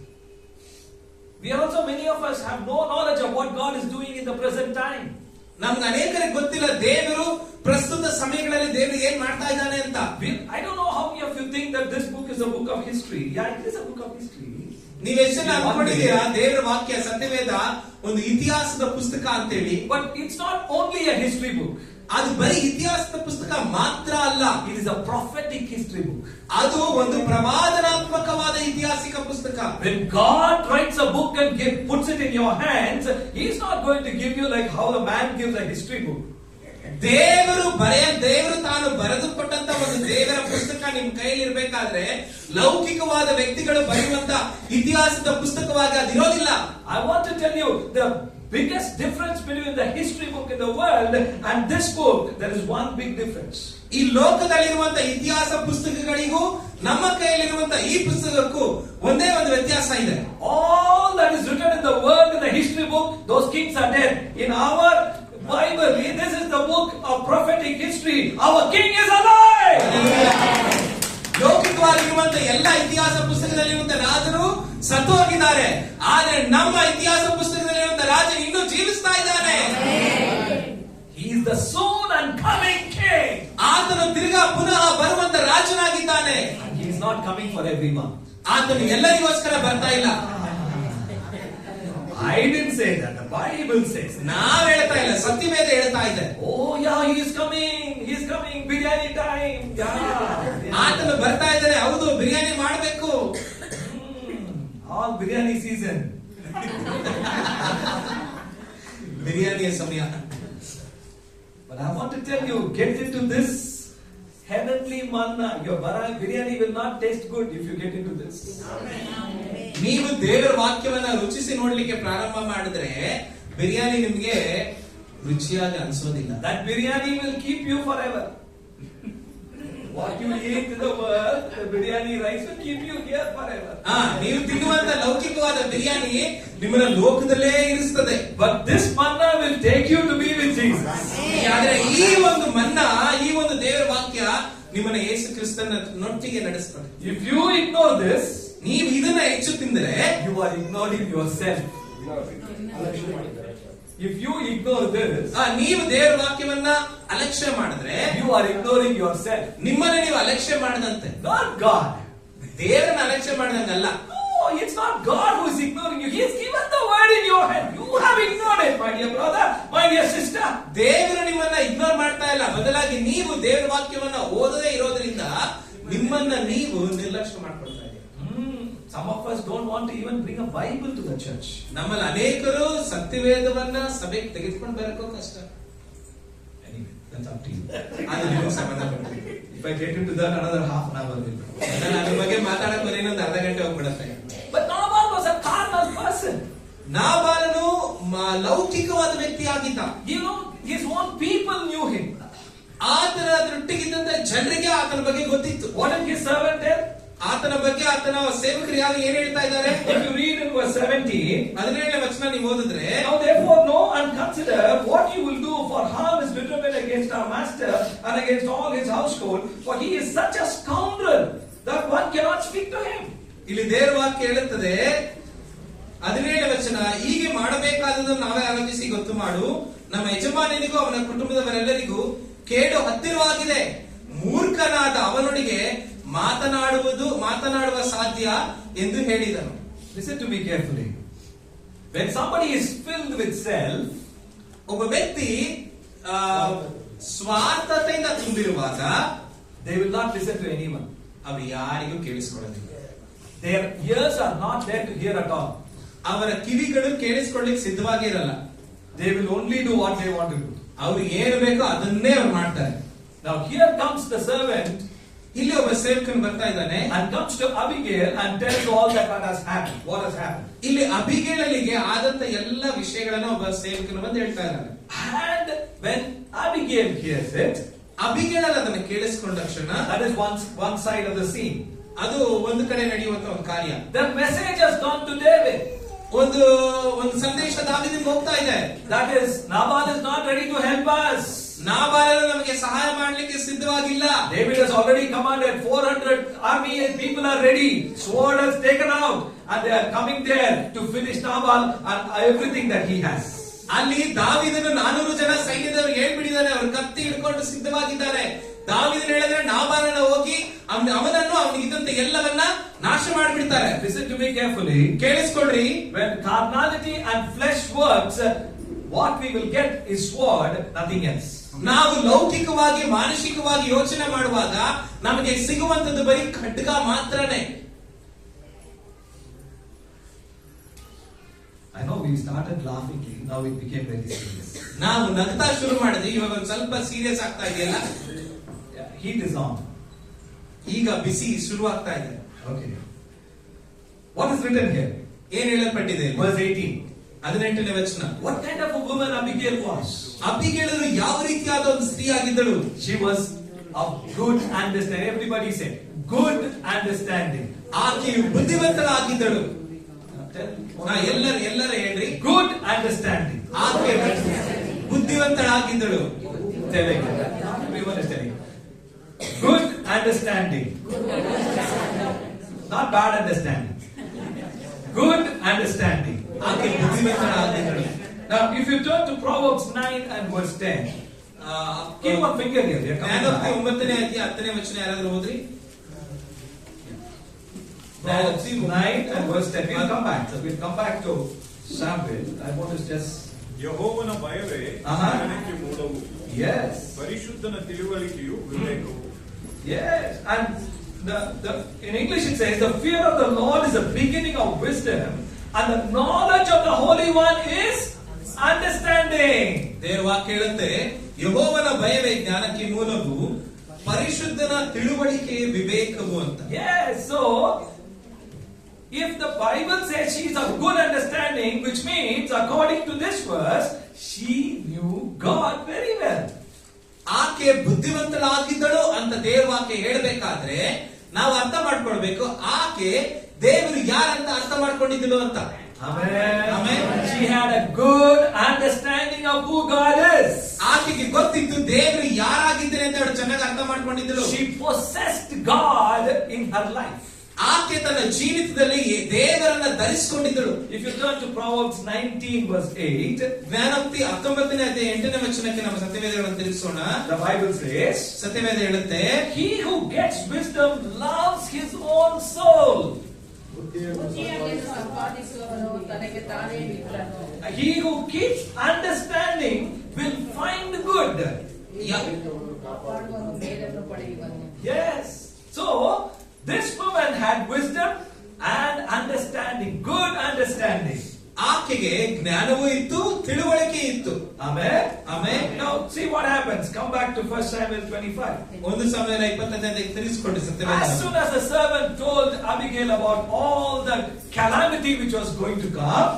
We also, many of us have no knowledge of what God is doing in the present time. ನಮ್ಗೆ ಅನೇಕರಿಗೆ ಗೊತ್ತಿಲ್ಲ ದೇವರು ಪ್ರಸ್ತುತ ಸಮಯಗಳಲ್ಲಿ ದೇವರು ಏನ್ ಮಾಡ್ತಾ ಇದ್ದಾನೆ ಅಂತ. I don't know how many of you think that this book is a book of history. Yeah, it is a book of history. ನೀವು ಎಷ್ಟು ಅನ್ಕೊಂಡಿದ್ದೀರಾ ದೇವರ ವಾಕ್ಯ ಸತ್ಯವೇದ ಒಂದು ಇತಿಹಾಸದ ಪುಸ್ತಕ ಅಂತೇಳಿ? But it's not only a history book. ಅದು ಬರೀ ಇತಿಹಾಸದ ಪುಸ್ತಕ ಮಾತ್ರ ಅಲ್ಲ, It is a prophetic history book. ಅದು ಒಂದು ಪ್ರವಾದನಾತ್ಮಕವಾದ ಇತಿಹಾಸಿಕ ಪುಸ್ತಕ. When God writes a book and puts it in your hands, He's not going to give you like how the man gives a history book. ದೇವರು ತಾನು ಬರೆದು ಕೊಟ್ಟಂತ ಒಂದು ದೇವರ ಪುಸ್ತಕ ನಿಮ್ ಕೈಯಲ್ಲಿ ಇರ್ಬೇಕಾದ್ರೆ ಲೌಕಿಕವಾದ ವ್ಯಕ್ತಿಗಳು ಬರೆಯುವಂತ ಇತಿಹಾಸದ ಪುಸ್ತಕವಾಗಿ ಅದಿರೋದಿಲ್ಲ. I want to tell you the biggest difference between the history book in the world and this book, there is one big difference. ಈ ಲೋಕದಲ್ಲಿರುವಂತ ಇತಿಹಾಸ ಪುಸ್ತಕಗಳಿಗೂ ನಮ್ಮ ಕೈಯಲ್ಲಿರುವಂತ ಈ ಪುಸ್ತಕಕ್ಕೂ ಒಂದೇ ಒಂದು ವ್ಯತ್ಯಾಸ ಇದೆ. All that is written in the world in the history book, those kings are dead. In our Bible, this is the book of prophetic history. Our king is alive. ಲೌಕಿಕವಾಗಿರುವಂತ ಎಲ್ಲ ಇತಿಹಾಸ ಪುಸ್ತಕದಲ್ಲಿರುವಂತ ರಾಜರು ಸತ್ತೋಗಿದ್ದಾರೆ, ಆದ್ರೆ ನಮ್ಮ ಇತಿಹಾಸ ಪುಸ್ತಕದಲ್ಲಿರುವಂತ ರಾಜ ಇನ್ನೂ ಜೀವಿಸ್ತಾ ಇದ್ದಾನೆ. He is the soon and coming king. ಆತನು ತಿರುಗಾ ಪುನಃ ಬರುವಂತ ರಾಜನಾಗಿದ್ದಾನೆ. He is not coming for everyone. ಆತನು ಎಲ್ಲರಿಗೋಸ್ಕರ ಬರ್ತಾ ಇಲ್ಲ. I didn't say that. The Bible says. ನಾವ್ ಹೇಳ್ತಾ ಇಲ್ಲ, ಸತ್ಯವೇದ ಹೇಳ್ತಾ ಇದೆ. Oh yeah, he is coming. Biryani time. Yeah. ಆತನು ಬರ್ತಾ ಇದ್ದಾನೆ, ಹೌದು, ಬಿರಿಯಾನಿ ಮಾಡಬೇಕು. All biryani season. ಬಿರಿಯಾನಿಯ ಸಮಯ. But I want to tell you, get into this heavenly manna. Your biryani will not taste good if you get into this. ನೀವು ದೇವರ ವಾಕ್ಯವನ್ನ ರುಚಿಸಿ ನೋಡ್ಲಿಕ್ಕೆ ಪ್ರಾರಂಭ ಮಾಡಿದ್ರೆ ಬಿರಿಯಾನಿ ನಿಮ್ಗೆ ರುಚಿಯಾಗಿ ಅನ್ಸೋದಿಲ್ಲ. That biryani will keep you forever. What you eat in the world, the biryani rice will keep you here forever. ನೀವು ತಿನ್ನುವಂತ ಲೌಕಿಕವಾದ ಬಿರಿಯಾನಿ ನಿಮ್ಮನ್ನ ಲೋಕದಲ್ಲೇ ಇರಿಸ್ತದೆ. But this manna will take you to be with Jesus. ಆದ್ರೆ ಈ ಒಂದು ಮನ್ನಾ, ಈ ಒಂದು ದೇವರ ವಾಕ್ಯ ನಿಮ್ಮನ್ನ ಯೇಸು ಕ್ರಿಸ್ತನ ನೊಟ್ಟಿಗೆ ನಡೆಸ್ತದೆ. If you ignore this, ನೀವು ಇದನ್ನ ಹೆಚ್ಚು ತಿಂದರೆ you are ignoring yourself. If you ignore this, ನೀವು ದೇವರ ವಾಕ್ಯವನ್ನ ಅಲಕ್ಷ್ಯ ಮಾಡಿದ್ರೆ you are ignoring yourself. ನಿಮ್ಮನ್ನ ನೀವು ಅಲಕ್ಷ್ಯ ಮಾಡದಂತೆ. Not God. ದೇವರನ್ನ ಅಲಕ್ಷ್ಯ ಮಾಡದಂಗಲ್ಲ. No, it's not God who is ignoring you. He has given the word in your hand. You have ignored it, my dear brother, my dear sister. ದೇವರು ನಿಮ್ಮನ್ನ ignore ಮಾಡ್ತಾ ಇಲ್ಲ, ಬದಲಾಗಿ ನೀವು ದೇವರ ವಾಕ್ಯವನ್ನ ಓದದೇ ಇರೋದ್ರಿಂದ ನಿಮ್ಮನ್ನ ನೀವು ನಿರ್ಲಕ್ಷ್ಯ ಮಾಡ್ಕೊಳ್ತಾ ಇದ್ದೀರಿ. Some of us don't want to even bring a Bible to the church. ನಮ್ಮಲ್ಲಿ ಅನೇಕರು ಸತ್ಯವೇದವನ್ನ ಸಭೆಗೆ ತೆಗೆದುಕೊಂಡು ಬರಕ್ಕೂ ಕಷ್ಟ. Anyway, that's up to you. ಅದು ನಿಮಗೆ ಸಂಬಂಧಪಟ್ಟಿದೆ. If I get into that, another half an hour will go. ನಾನು ಅದ್ರ ಬಗ್ಗೆ ಮಾತಾಡಕ್ಕೆ ಇನ್ನೊಂದು ಅರ್ಧ ಗಂಟೆ ಹೋಗ್ಬಿಡುತ್ತೆ. But Nabal was a carnal person. ನಾಬಾಲನು ಲೌಕಿಕವಾದ ವ್ಯಕ್ತಿ ಆಗಿದ್ದ. You know, his own people knew him. ಆತನ ಅದರೊಟ್ಟಿಗಿದ್ದಂತ ಜನರಿಗೆ ಆತನ ಬಗ್ಗೆ ಗೊತ್ತಿತ್ತು. What did his servant tell? ಆತನ ಬಗ್ಗೆ ಆತನ ಸೇವಕರು ಯಾರು ಏನ್ ಹೇಳ್ತಾ ಇದ್ದಾರೆ? If you read in verse 17, 17ನೇ ವಚನ ನೀವು ಓದಿದ್ರೆ, now therefore know and consider what you will do, for harm is determined against our master and against all his household, for he is such a scoundrel that one cannot speak to him. ಇಲ್ಲಿ ದೇವರ ವಾಕ್ಯ ಹೇಳುತ್ತದೆ, 17ನೇ ವಚನ, ಹೀಗೆ ಮಾಡಬೇಕಾದದನ್ನು ನಾವೇ ಆಲೋಚಿಸಿ ಗೊತ್ತು ಮಾಡು, ನಮ್ಮ ಯಜಮಾನನಿಗೂ ಅವನ ಕುಟುಂಬದವರೆಲ್ಲರಿಗೂ ಕೇಡು ಹತ್ತಿರವಾಗಿದೆ. ಮೂರ್ಖನಾದ ಅವನೊಟ್ಟಿಗೆ ಮಾತನಾಡುವ ಸಾಧ್ಯ ಎಂದು ಹೇಳಿದನು. Listen to me carefully. When somebody is filled with self, ಒಬ್ಬ ವ್ಯಕ್ತಿ ಸ್ವಾರ್ಥತೆಯಿಂದ ತುಂಬಿರುವಾಗ they will not listen to anyone. ಅವರು ಯಾರಿಗೂ ಕೇಳಿಸಿಕೊಳ್ಳೋದಿಲ್ಲ. Their ears are not there to hear at all. ಅವರ ಕಿವಿಗಳು ಕೇಳಿಸಿಕೊಳ್ಳಿಕ್ಕೆ ಸಿದ್ಧವಾಗಿ ಇರಲ್ಲ. They will only do what they want to do. ಅವ್ರಿಗೆ ಏನು ಬೇಕೋ ಅದನ್ನೇ ಅವ್ರು ಮಾಡ್ತಾರೆ. Now here comes the servant, ಇಲ್ಲಿ ಒಬ್ಬ ಸೇವಕನು ಬರ್ತಾ ಇದ್ದಾನೆ, and comes to Abigail and tells all that what has happened. ಇಲ್ಲಿ ಅಬಿಗೇಲಳಿಗೆ ಆದಂತ ಎಲ್ಲ ವಿಷಯಗಳನ್ನು ಒಬ್ಬ ಸೇವಕನು ಬಂದು ಹೇಳ್ತಾ ಇದ್ದಾನೆ. And when Abigail hears it, ಅಬಿಗೇಲಳು ಅದನ್ನು ಕೇಳಿಸಿಕೊಂಡ ತಕ್ಷಣ, that is one side of the scene. ಅದು ಒಂದು ಕಡೆ ನಡೆಯುವಂತ ಒಂದು ಕಾರ್ಯ. The message has gone to David. ಒಂದು ಸಂದೇಶ ದಾವೀದನಿಗೆ ಹೋಗ್ತಾ ಇದೆ. That is, Nabal is not ready to help us. ನಾಬಾಲನು ನಮಗೆ ಸಹಾಯ ಮಾಡಲಿಕ್ಕೆ ಸಿದ್ಧವಾಗಿಲ್ಲ. David has already commanded 400 army and people are ready. Sword has taken out and they are coming there to finish Nabal and everything that he has. ಅಲ್ಲಿ ದಾವೀದನು 400 ಜನ ಸೈನ್ಯದವರು ಹೇಳ್ಬಿಟ್ಟಿದ್ದಾರೆ, ಅವರು ಕತ್ತಿ ಹಿಡ್ಕೊಂಡು ಸಿದ್ಧವಾಗಿದ್ದಾರೆ. ದಾವೀದನು ಹೇಳಿದ್ರೆ ನಾಬಾಲನ ಹೋಗಿ ಅವನನ್ನು ಅವನಿಗಿದ್ದಂತ ಎಲ್ಲವನ್ನ ನಾಶ ಮಾಡಿಬಿಡ್ತಾರೆ. Listen to me carefully. ಕೇಳಿಸ್ಕೊಳ್ರಿ, When carnality and flesh works, what we will get is sword, nothing else. ನಾವು ಲೌಕಿಕವಾಗಿ ಮಾನಸಿಕವಾಗಿ ಯೋಚನೆ ಮಾಡುವಾಗ ನಮಗೆ ಸಿಗುವಂತದ್ದು ಬರೀ ಖಡ್ಗ ಮಾತ್ರನೇ. I know we started laughingly, now it became very serious. ನಾವು ನಗ್ತಾ ಶುರು ಮಾಡಿದ್ವಿ, ಇವಾಗ ಒಂದು ಸ್ವಲ್ಪ ಸೀರಿಯಸ್ ಆಗ್ತಾ ಇದೆಯಲ್ಲ. Heat is on. ಈಗ ಬಿಸಿ ಶುರುವಾಗ್ತಾ ಇದೆ. Okay. What is written here? ಏನ್ ಹೇಳಲ್ಪಟ್ಟಿದೆ? Verse 18. 18ನೇ ವಚನ. What kind of a woman Abigail was? ಅಬಿಗೇಲಳು ಯಾವ ರೀತಿಯಾದ ಒಂದು ಸ್ತ್ರೀ ಆಗಿದ್ದಳು? She was of good understanding. Everybody said good understanding. ಆಕೆಯು ಬುದ್ಧಿವಂತಳಾಗಿದ್ದಳು. ಎಲ್ಲರೂ ಹೇಳ್ರಿ, Good understanding. ಆಕೆ ಬುದ್ಧಿವಂತಳಾಗಿದ್ದಳು. Telling everyone is telling. Good understanding. Not bad understanding. Good understanding. ಆಕೆ ಬುದ್ಧಿವಂತಳಾಗಿದ್ದಳು. Now, if you turn to Proverbs 9 and verse 10, keep one finger here. We are coming ಜ್ಞಾನೋಕ್ತಿ back. 9ನೇ ಅಧ್ಯಾಯ 10ನೇ ವಚನ ಯಾರಾದ್ರೂ ಓದ್ರಿ. Proverbs 9 and verse 10. We'll come back. So we'll come back to Samuel. I want to just. ಯೆಹೋವನ ಭಯವೇ ಜ್ಞಾನಕ್ಕೆ ಮೂಲವು, Yes. ಪರಿಶುದ್ಧನ ತಿಳುವಳಿಕೆಯು ವಿವೇಕವು. Yes. And in English it says, the fear of the Lord is the beginning of wisdom, and the knowledge of the Holy One is understanding. ದೇವರ ವಾಕ್ಯ ಹೇಳುತ್ತೆ, ಯೆಹೋವನ ಭಯವೇ ಜ್ಞಾನಕ್ಕೆ ಮೂಲವು, ಪರಿಶುದ್ಧನ ತಿಳುವಳಿಕೆ ವಿವೇಕವು ಅಂತ. Yes, so if the Bible says she is of good understanding, which means according to this verse, she knew God very well. ಆಕೆ ಬುದ್ಧಿವಂತಳಾಗಿದ್ದಳು ಅಂತ ದೇವವಾಕ್ಯ ಹೇಳಬೇಕಾದ್ರೆ ನಾವು ಅರ್ಥ ಮಾಡ್ಕೊಳ್ಬೇಕು, ಆಕೆ ದೇವರು ಯಾರಂತ ಅರ್ಥ ಮಾಡ್ಕೊಂಡಿದ್ದಳು ಅಂತ. Amen. Amen. She had a good understanding of who God is. ಆಕೆಗೆ ಗೊತ್ತಿತ್ತು ದೇವರು ಯಾರಾಗಿದ್ದಾರೆ ಅಂತ ಅವಳು ಚೆನ್ನಾಗಿ ಅರ್ಥ ಮಾಡ್ಕೊಂಡಿದ್ದಳು. She possessed God in her life. ಆಕೆ ತನ್ನ ಜೀವಿತದಲ್ಲಿ ದೇವರನ್ನ ಧರಿಸಿಕೊಂಡಿದ್ದಳು. If you turn to Proverbs 19 verse 8, ಜ್ಞಾನೋಕ್ತಿ 19ನೇ ಅಧ್ಯಾಯ 8ನೇ ವಚನಕ್ಕೆ ನಮ್ಮ ಸತ್ಯವೇದಗಳನ್ನು ತಿರುಗಿಸೋಣ. the Bible says, ಸತ್ಯವೇದ ಹೇಳುತ್ತೆ, he who gets wisdom loves his own soul. ಬುದ್ಧಿಯನ್ನು ಸಂಪಾದಿಸುವವನು ತನಗೆ ತಾನೇ ಮಿತ್ರನು. He who keeps understanding will find good. ಕಾಪಾಡುವನು ಮೇಲನ್ನು ಪಡೆಯುವನು. Yes. So, this woman had wisdom and understanding, good understanding. ಆಕೆಗೆ ಜ್ಞಾನವೂ ಇತ್ತು, ತಿಳುವಳಿಕೆ ಇತ್ತು. Amen. Amen. Now, see what happens. Come back to 1 Samuel 25. 1 ಸಮುವೇಲ 25ನೇ ತಿರುಗಿಸಿಕೊಂಡು Satyaveda. As soon as the servant told Abigail about all the calamity which was going to come,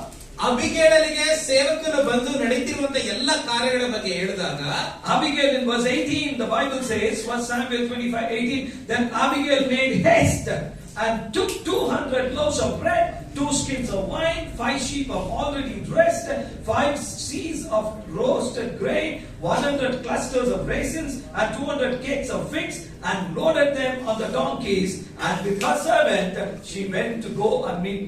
ಅಬಿಗೇಲನಿಗೆ ಸೇವಕನು ಬಂದು ನಡೀತಿರುವಂತ ಎಲ್ಲ ಕಾರ್ಯಗಳ ಬಗ್ಗೆ ಹೇಳಿದಾಗ, Abigail in verse 18, the Bible says, 1 Samuel 25:18, then Abigail made haste and took 200 loaves of bread, 2 skins of wine, 5 sheep of already dressed, 5 seahs of roasted grain, 100 clusters of raisins, and 200 cakes of figs, and loaded them on the donkeys. And with her servant, she went to go and meet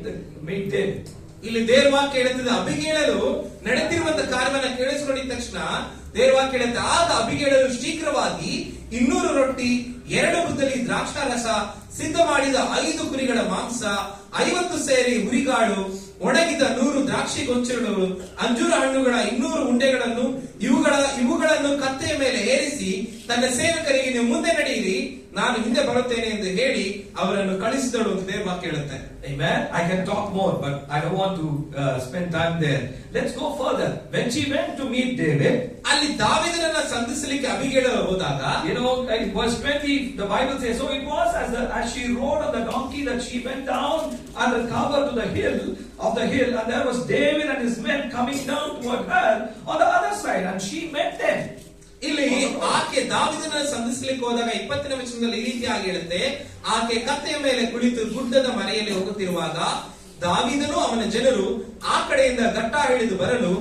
David. ಇಲ್ಲಿ ದೇವವಾಕ್ಯ ಹೇಳುತ್ತದೆ, ಅಬಿಗೇಳಲು ನಡೆದಿರುವಂತ ಕಾರ್ಯವನ್ನ ಕೇಳಿಸಿಕೊಂಡಿದ ತಕ್ಷಣ ದೇವವಾಕ್ಯ ಹೇಳುತ್ತೆ, ಆಗ ಅಬಿಗೇಳಲು ಶೀಘ್ರವಾಗಿ 200 ರೊಟ್ಟಿ, 2 ಬುದ್ದಲಿ ದ್ರಾಕ್ಷಾರಸ, ಸಿದ್ಧ ಮಾಡಿದ 5 ಕುರಿಗಳ ಮಾಂಸ, 50 ಸೇರಿ ಹುರಿಗಾಳು, ಒಣಗಿದ 100 ದ್ರಾಕ್ಷಿ ಗೊಂಚಲುಗಳು, ಅಂಜೂರ ಹಣ್ಣುಗಳ 200 ಉಂಡೆಗಳನ್ನು ಇವುಗಳನ್ನು ಕತ್ತೆಯ ಮೇಲೆ ಏರಿಸಿ ತನ್ನ ಸೇವಕರಿಗೆ ನೀವು ಮುಂದೆ ನಡೆಯಿರಿ, ನಾನು ಹಿಂದೆ ಬರುತ್ತೇನೆ ಎಂದು ಹೇಳಿ ಅವರನ್ನು ಕಳಿಸಿದಳು ಅಂತ ದೇವವಾಕ್ಯ ಹೇಳುತ್ತೆ. Amen. I can talk more, but I don't want to spend time there. Let's go further. When she went to meet David, ಅಲ್ಲಿ ದಾವೀದನನ್ನ ಸಂಧಿಸಲಿಕ್ಕೆ ಅಬಿಗೇಳಲು ಹೋದಾಗ, you know, in verse 20, the Bible says, so it was as she rode on the donkey that she went down and the cover to the hill, and there was David and his men coming down toward her on the other side, and she met them. ಇಲ್ಲಿ ಆಕೆ ದಾವೀದನನ್ನ ಸಂಧಿಸಲಿಕ್ಕೆ ಹೋದಾಗ 20ನೇ ವಚನದಲ್ಲಿ ಈ ರೀತಿಯಾಗಿ ಹೇಳುತ್ತೆ, ಆಕೆ ಕತ್ತೆಯ ಮೇಲೆ ಕುಳಿತು ಗುಡ್ಡದ ಮರೆಯಲ್ಲಿ ಹೋಗುತ್ತಿರುವಾಗ ದಾವೀದನು ಅವನ ಜನರು ಆ ಕಡೆಯಿಂದ ಘಟ್ಟ ಹಿಡಿದು ಬರಲು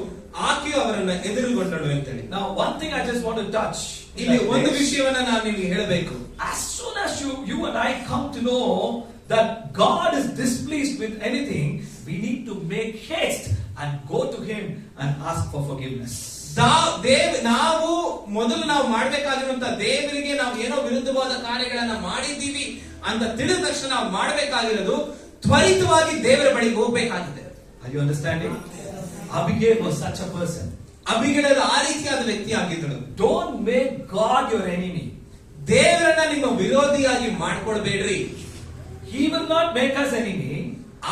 ಆಕೆಯು ಅವರನ್ನ ಎದುರುಗೊಂಡಳು ಅಂತೇಳಿ. Now, one thing I just want to touch. ಇಲ್ಲಿ ಒಂದು ವಿಷಯವನ್ನ ನಾನು ನಿಮಗೆ ಹೇಳಬೇಕು. As soon as you and I come to know that God is displeased with anything, we need to make haste and go to Him and ask for forgiveness. ನಾವು ಮೊದಲು ನಾವು ಮಾಡಬೇಕಾಗಿರುವಂತ ದೇವರಿಗೆ ನಾವು ಏನೋ ವಿರುದ್ಧವಾದ ಕಾರ್ಯಗಳನ್ನ ಮಾಡಿದ್ದೀವಿ ಅಂತ ತಿಳಿದ ತಕ್ಷಣ ನಾವು ಮಾಡಬೇಕಾಗಿರೋದು ತ್ವರಿತವಾಗಿ ದೇವರ ಬಳಿಗೆ ಹೋಗಬೇಕಾಗಿದೆ. Are you understanding? Abigail was such a person. ಅಬಿಗೇಲಳು ಆ ರೀತಿಯಾದ ವ್ಯಕ್ತಿ ಆಗಿದ್ದಳು. Don't make God your enemy. ದೇವರನ್ನ ನಿಮ್ಮ ವಿರೋಧಿಯಾಗಿ ಮಾಡ್ಕೊಳ್ಬೇಡ್ರಿ. He will not make us enemy.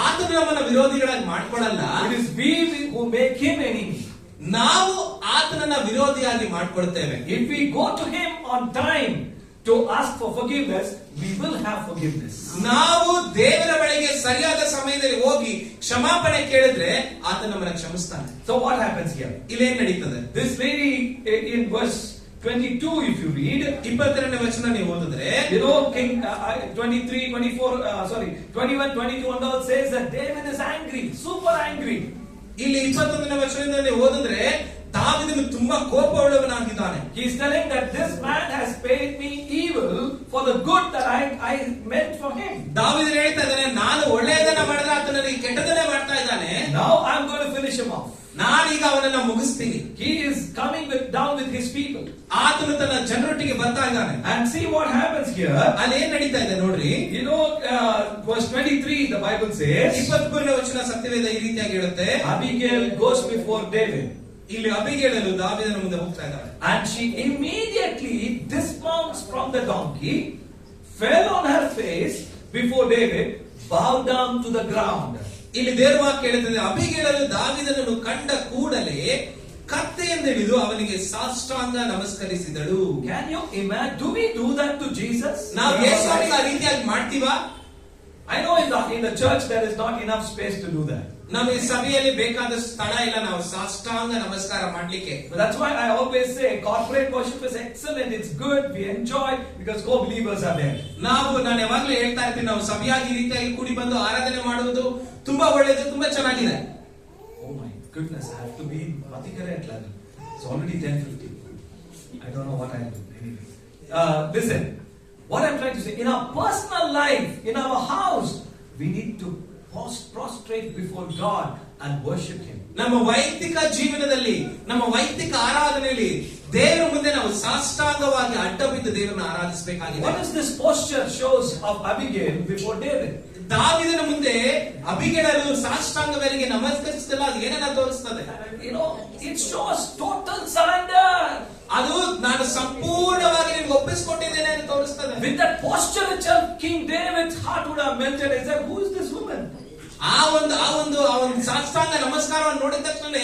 ಆತನು ನಮ್ಮನ್ನ ವಿರೋಧಿಗಳಾಗಿ ಮಾಡ್ಕೊಳ್ಳಲ್ಲ. It is we who make him enemy. ನಾವು ಆತನನ್ನ ವಿರೋಧಿಯಾಗಿ ಮಾಡ್ಕೊಳ್ತೇವೆ. If we go to him on time to ask for forgiveness, we will have forgiveness. ನಾವು ದೇವರ ಬಳಿಗೆ ಸರಿಯಾದ ಸಮಯದಲ್ಲಿ ಹೋಗಿ ಕ್ಷಮಾಪಣೆ ಕೇಳಿದ್ರೆ ಆತ ನಮ್ಮನ್ನ ಕ್ಷಮಿಸ್ತಾನೆ. So what happens here? ಇಲ್ಲೇನ್ ನಡೀತದೆ? This lady in verse 22, if you read, 22ನೇ ವಚನ ನೀವು ಓದಿದ್ರೆ, you know, King 23, 24, 21, 22 and all says that David is angry, super angry. ಇಲ್ಲಿ 21ನೇ ವಚನದಲ್ಲಿ ಓದಿದ್ರೆ ದಾವೀದನು ತುಂಬಾ ಕೋಪವುಳ್ಳವನಾಗಿದ್ದಾನೆ. He is telling that this man has paid me evil for the good that I meant for him. ದಾವೀದನು ಹೇಳ್ತಾ ಇದ್ದಾನೆ, ನಾನು ಒಳ್ಳೆಯದನ್ನ ಮಾಡಿದ್ರೆ ಆತ ನನಗೆ ಕೆಟ್ಟದನ್ನೇ ಮಾಡ್ತಾ ಇದ್ದಾನೆ. Now I am going to finish him off. ನಾನೀಗ ಅವನನ್ನ ಮುಗಿಸ್ತೀನಿ. He is coming down with his people. ಆತನು ತನ್ನ ಜನರೊಟ್ಟಿಗೆ ಬರ್ತಾ ಇದ್ದಾನೆ. And see what happens here. ಅಲ್ಲಿ ಏನ್ ನಡೀತಾ ಇದೆ ನೋಡ್ರಿ. You know, verse 23, the Bible says, 23ನೇ ವಚನ ಸತ್ಯವೇದ ಈ ರೀತಿಯಾಗಿ ಹೇಳುತ್ತೆ, Abigail goes before David. ಇಲ್ಲಿ ಅಬಿಗೇಲಳು ದಾವೀದನ ಮುಂದೆ ಹೋಗ್ತಾ ಇದ್ದಾಳೆ. And she immediately dismounts from the donkey, fell on her face before David, bowed down to the ground. ಇಲ್ಲಿ ದೇವವಾಕ್ಯ ಹೇಳುತ್ತದೆ, ಅಬಿಗೇಲಳು ದಾವೀದನನ್ನು ಕಂಡ ಕೂಡಲೇ ಕತ್ತೆಯಿಂದ ಹಿಡಿದು ಅವನಿಗೆ ಸಾಷ್ಟಾಂಗ ನಮಸ್ಕರಿಸಿದಳು. Can you imagine? Do we do that to Jesus? ನಾವು ಯೇಸುವಿಗೆ ಆ ರೀತಿಯಾಗಿ ಮಾಡ್ತೀವಾ? I know in the church there is not enough space to do that. ನಮ್ಮ ಈ ಸಭೆಯಲ್ಲಿ ಬೇಕಾದ ಸ್ಥಳ ಇಲ್ಲ ನಾವು ಸಾಷ್ಟಾಂಗ ನಮಸ್ಕಾರ ಮಾಡ್ಲಿಕ್ಕೆ. But that's why I always say corporate worship is excellent, it's good, we enjoy because co-believers are there. ನಾನು ಯಾವಾಗ್ಲೂ ಹೇಳ್ತಾ ಇರ್ತೀನಿ, ನಾವು ಸಭೆಯಾಗಿ ಈ ರೀತಿಯಾಗಿ ಕೂಡಿ ಬಂದು ಆರಾಧನೆ ಮಾಡುವುದು ತುಂಬಾ ಒಳ್ಳೆಯದು, ತುಂಬಾ ಚೆನ್ನಾಗಿದೆ. Oh my goodness, I have to be Matikare at 11. It's already 10:50. I don't know what I'll do. Anyway, listen, what I'm trying to say, in our personal life, in our house, we need to prostrate before God and worship Him. ನಮ್ಮ ವೈಯಕ್ತಿಕ ಜೀವನದಲ್ಲಿ, ನಮ್ಮ ವೈಯಕ್ತಿಕ ಆರಾಧನೆಯಲ್ಲಿ ದೇವರ ಮುಂದೆ ನಾವು ಸಾಷ್ಟಾಂಗವಾಗಿ ಅಡ್ಡ ಬಿದ್ದು ದೇವರನ್ನು ಆರಾಧಿಸಬೇಕಾಗಿದೆ. What is this posture shows of Abigail before David? ದಾವೀದನ ಮುಂದೆ ಅಬಿಗೇಲಳು ಸಾಷ್ಟಾಂಗವರಿಗೆ ನಮಸ್ಕರಿಸಿದಲ್ಲ, ಅದು ಏನನ್ನ ತೋರಿಸ್ತದೆ? It shows total surrender. ಅದು ನಾನು ಸಂಪೂರ್ಣವಾಗಿ ನಿಮಗೆ ಒಪ್ಪಿಸಿಕೊಟ್ಟಿದ್ದೇನೆ ಅಂತ ತೋರಿಸ್ತದೆ. With that posture itself, King David's heart would have melted. He said, who is this woman? ಆ ಒಂದು ಸಾಷ್ಟಾಂಗ ನಮಸ್ಕಾರವನ್ನು ನೋಡಿದ ತಕ್ಷಣ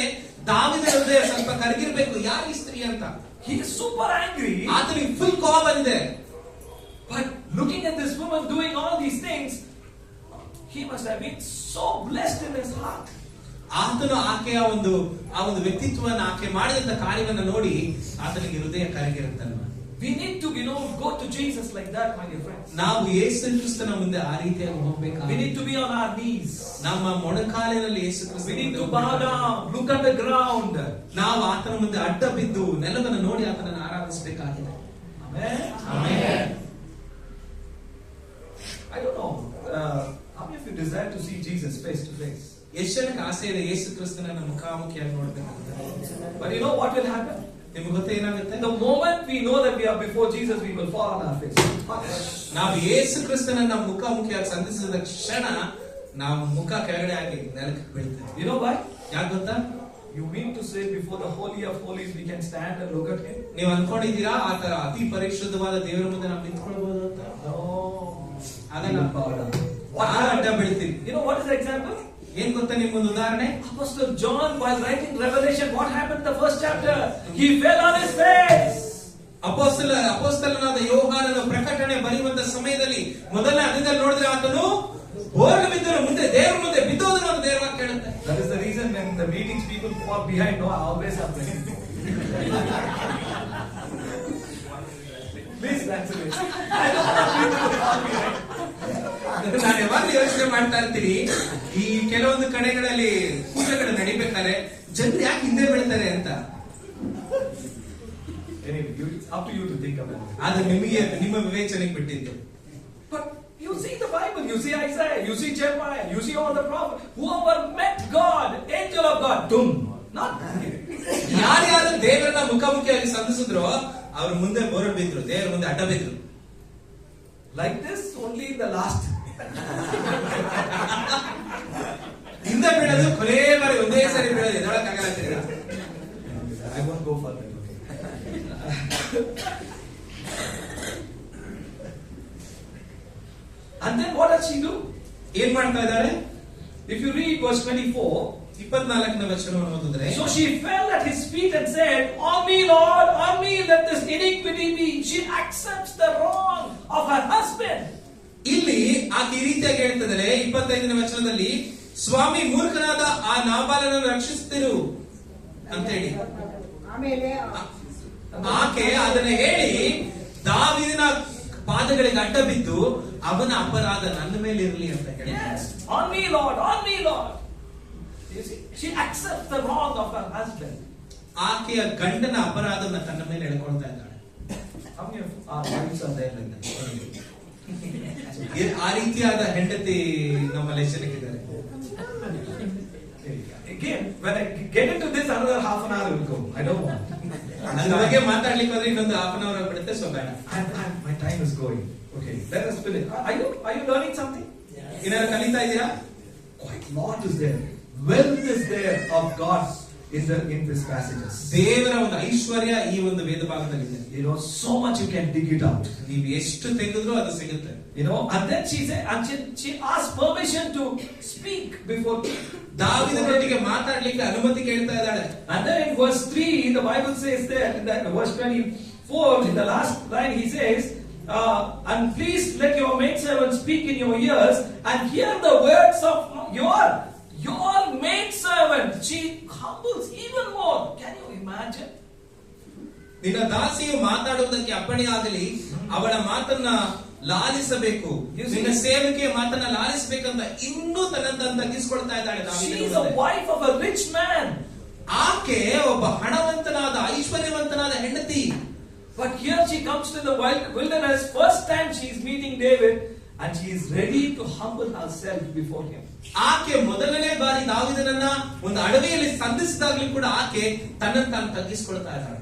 ದಾವೀದನ ಹೃದಯ ಸ್ವಲ್ಪ ಕರಗಿರ್ಬೇಕು, ಯಾರು ಈ ಸ್ತ್ರೀ ಅಂತ. He is super angry. ಆತನಿಗೆ ಫುಲ್ ಕೋಪ ಬಂದಿದೆ. But looking at this woman doing all these things, he must have been so blessed in his heart. ಆತನು ಆಕೆಯ ಆ ಒಂದು ವ್ಯಕ್ತಿತ್ವವನ್ನು ಆಕೆ ಮಾಡಿದಂತ ಕಾರ್ಯವನ್ನು ನೋಡಿ ಆತನಿಗೆ ಹೃದಯ ಕರಗಿರುತ್ತಾನೆ. We need to go to Jesus like that, my dear friends. ನಾವು ಯೇಸು ಕ್ರಿಸ್ತನ ಮುಂದೆ ಆ ರೀತಿಯಾಗಿ ಹೋಗಬೇಕು. We need to be on our knees. ನಮ್ಮ ಮೊಣಕಾಲಿನಲ್ಲಿ ಯೇಸು ಕ್ರಿಸ್ತನ We need to bow down, look at the ground. ನಾವು ಆತನ ಮುಂದೆ ಅಡ್ಡ ಬಿದ್ದು ನೆಲವನ್ನು ನೋಡಿ ಆತನನ್ನು ಆರಾಧಿಸಬೇಕಾಗಿದೆ. Amen. Amen. I don't know. How many of you desire to see Jesus face to face? ಎಷ್ಟು ಜನಕ್ಕೆ ಆಸೆ ಇದೆ ಯೇಸು ಕ್ರಿಸ್ತನನ್ನು ಮುಖಾಮುಖಿಯಾಗಿ ನೋಡಬೇಕಂತ? But you know what will happen? ನಿಮ್ಗೆ ಗೊತ್ತೇ ಏನಾಗುತ್ತೆ? The moment we know that we are before Jesus, we will fall on our face. ನಾವು ಯೇಸು ಕ್ರಿಸ್ತನನ್ನ ಮುಖಾಮುಖಿಯಾಗಿ ಸಂಧಿಸಿದ ಕ್ಷಣ ನಾವು ಮುಖ ಕೆಳಗಡೆ ಆಗಿ ನೆಲಕ್ಕೆ ಬೀಳ್ತೇವೆ. You know why? ಯಾಕೆ ಗೊತ್ತಾ? You mean to say before the Holy of Holies we can stand and look at Him? ನೀವು ಅನ್ಕೊಂಡಿದ್ದೀರಾ ಆ ತರ ಅತಿ ಪರಿಶುದ್ಧವಾದ ದೇವರ ಮುಂದೆ ನಾವು ನಿಂತ್ಕೊಳ್ಬಹುದು ಅಂತ? No. ಅದನ್ನ ಅಡ್ಡ ಬೀಳ್ತೀವಿ. You know what is the example? ಏನ್ ಗೊತ್ತಾ ನಿಮ್ಮೊಂದು ಉದಾಹರಣೆ? Apostle John, while writing Revelation, what happened in the first chapter? He fell on his face. ಅಪೊಸ್ತಲನಾದ ಯೋಹಾನನ ಪ್ರಕಟಣೆ ಬರೆಯುವಂತ ಸಮಯದಲ್ಲಿ ಮೊದಲನೇ ಅಧ್ಯಾಯದಲ್ಲಿ ನೋಡಿದ್ರೆ ಆತನು ಬೋರ್ಲು ಬಿದ್ದರು, ಮುಂದೆ ದೇವರ ಮುಂದೆ ಬಿದ್ದೋದನ್ನು ಅಂತ ದೇವರ ವಾಕ್ಯ ಹೇಳುತ್ತೆ. That is the reason when the meetings people fall behind. No, I always have to. Please answer this. I don't want people to fall behind. ನಾನು ಯಾವಾಗ ಯೋಚನೆ ಮಾಡ್ತಾ ಇರ್ತೀನಿ, ಈ ಕೆಲವೊಂದು ಕಡೆಗಳಲ್ಲಿ ಪೂಜೆಗಳು ನಡಿಬೇಕಾದ್ರೆ ಜನರು ಯಾಕೆ ಹಿಂದೆ ಬೀಳ್ತಾರೆ ಅಂತ. Anyway, it's up to you to think about it. ಅದು ನಿಮ್ಮ ವಿವೇಚನೆಗೆ ಬಿಟ್ಟಿದ್ದು. But you see the Bible, you see Isaiah, you see Jeremiah, you see all the prophets. Whoever met God, angel of God, doom, not ಯಾರ್ಯಾರು ದೇವರನ್ನ ಮುಖಾಮುಖಿಯಾಗಿ ಸಂಧಿಸಿದ್ರು ಅವ್ರ ಮುಂದೆ board ಬಿದ್ರು, ದೇವರ ಮುಂದೆ ಅಡ್ಡ ಬಿದ್ರು. like this only in the last. ಹಿಂದೆ ಬೀಳೋದು ಕೊನೆ ಬಾರಿ ಒಂದೇ ಸರಿ ಬೀಳೋದು, ಎದೊಳಕ್ಕಾಗಲ್ಲ. I won't go further. And then what does she do? ಏನ್ ಮಾಡ್ತಾ ಇದ್ದಾಳೆ? If you read verse 24, 24ನೇ ವಚನವನ್ನು ಓದಿದ್ರೆ, so she fell at his feet and said, on me Lord, on me let this iniquity be. She accepts the wrong of her husband. ಇಲ್ಲಿ ಆಕೆ ಈ ರೀತಿಯಾಗಿ ಹೇಳ್ತಿದ್ದಾರೆ 25ನೇ ವಚನದಲ್ಲಿ, ಸ್ವಾಮಿ ಮೂರ್ಖನಾದ ಆ ನಾಬಾಲನನ್ನು ರಕ್ಷಿಸುತ್ತಿರು ಅಂತ ಹೇಳಿ ಆಕೆ ಅದನ್ನ ಹೇಳಿ ದಾವೀದನ ಪಾದಗಳಿಗೆ ಅಡ್ಡ ಬಿದ್ದು ಅವನ ಅಪರಾಧ ನನ್ನ ಮೇಲೆ ಇರಲಿ ಅಂತ ಹೇಳಿ. Yes, on me Lord, on me Lord. You see, she accepts the wrong of her husband. ಆಕೆಯ ಗಂಡನ ಅಪರಾಧವನ್ನ ತನ್ನ ಮೇಲೆ ಎಳ್ಕೊಳ್ತಾ ಇದ್ದಾಳೆ. How many of our wives are there like that? ಆ ರೀತಿಯಾದ ಹೆಂಡತಿ ನಮ್ಮಲ್ಲಿ ಎಚ್ಚರಿಕಿದ್ದಾರೆ. Again, when I get into this, another half an hour will go. I don't want. ಅದ್ರ ಬಗ್ಗೆ ಮಾತಾಡ್ಲಿಕ್ಕೆ ಹೋದ್ರೆ ಇನ್ನೊಂದು half an hour ಬಿಡುತ್ತೆ, ಸೊ ಬೇಡ. My time is going. Okay, let us finish. Are you learning something? ಏನಾದ್ರು ಕಲಿತಾ ಇದ್ದೀರಾ? Quite lot is there. Wealth is there of God in these passages. ದೇವರ ಒಂದು ಐಶ್ವರ್ಯ ಈ ಒಂದು ವೇದ ಭಾಗದಲ್ಲಿದೆ. So much you can dig it out. ನೀವು ಎಷ್ಟು ತೆಗೆದ್ರೂ ಅದು ಸಿಗುತ್ತೆ. And then she said, and she asked permission to speak before king. ದಾವೀದನೊಟ್ಟಿಗೆ ಮಾತಾಡ್ಲಿಕ್ಕೆ ಅನುಮತಿ ಕೇಳ್ತಾ ಇದ್ದಾಳೆ. And then in verse 3, the Bible says there, in that verse 24, in the last line, he says, and please let your maidservant speak in your ears and hear the words of your maidservant. She humbles even more. Can you imagine? ನಿನ್ನ ದಾಸಿಯು ಮಾತಾಡುವುದಕ್ಕೆ ಅಪ್ಪಣೆಯಾಗಲಿ, ಅವಳ ಮಾತನ್ನ ಲಾಲಿಸಬೇಕು, ನಿನ್ನ ಸೇವಕಿಯ ಮಾತನ್ನ ಲಾಲಿಸಬೇಕಂತ ಇನ್ನೂ ತನ್ನನ್ನು ತಗ್ಗಿಸಿಕೊಳ್ತಾ ಇದ್ದಾಳೆ. She is a wife of a rich man. ಆಕೆ ಒಬ್ಬ ಹಣವಂತನಾದ ಐಶ್ವರ್ಯವಂತನಾದ ಹೆಂಡತಿ. But here she comes to the wilderness, first time she is meeting David, and she is ready to humble herself before him. ಆಕೆ ಮೊದಲನೇ ಬಾರಿ ದಾವೀದನನ್ನ ಒಂದು ಅಡವಿಯಲ್ಲಿ ಸಂಧಿಸಿದಾಗಲೂ ಕೂಡ ಆಕೆ ತನ್ನನ್ನು ತಾನು ತಗ್ಗಿಸಿಕೊಳ್ತಾ ಇದ್ದಾಳೆ.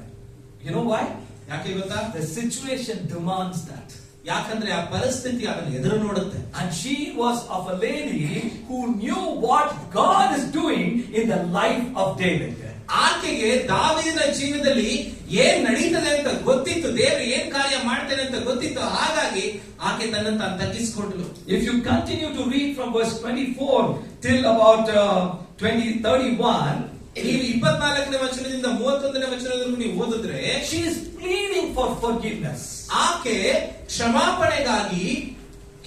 You know why? ಯಾಕೆ ಗೊತ್ತಾ? The situation demands that. ಯಾಕಂದ್ರೆ ಆ ಪರಿಸ್ಥಿತಿ ಅದನ್ನು ಎದುರು ನೋಡುತ್ತೆ. And she was of a lady who knew what God is doing in the life of David. ಆಕೆಗೆ ದಾವೀದನ ಜೀವನದಲ್ಲಿ ಏನ್ ನಡೀತದೆ ಅಂತ ಗೊತ್ತಿತ್ತು, ದೇವರು ಏನ್ ಕಾರ್ಯ ಮಾಡ್ತಾನೆ ಅಂತ ಗೊತ್ತಿತ್ತು. ಹಾಗಾಗಿ ಆಕೆ ತನ್ನನ್ನು ತಾನು ತಗ್ಗಿಸಿಕೊಂಡಳು. If you continue to read from verse 24 till about 31, ನೀವು 24ನೇ ವಚನದಿಂದ 31ನೇ ವಚನದವರೆಗೂ ನೀವು ಓದಿದ್ರೆ, she is pleading for forgiveness. ಆಕೆ ಕ್ಷಮಾಪಣೆಗಾಗಿ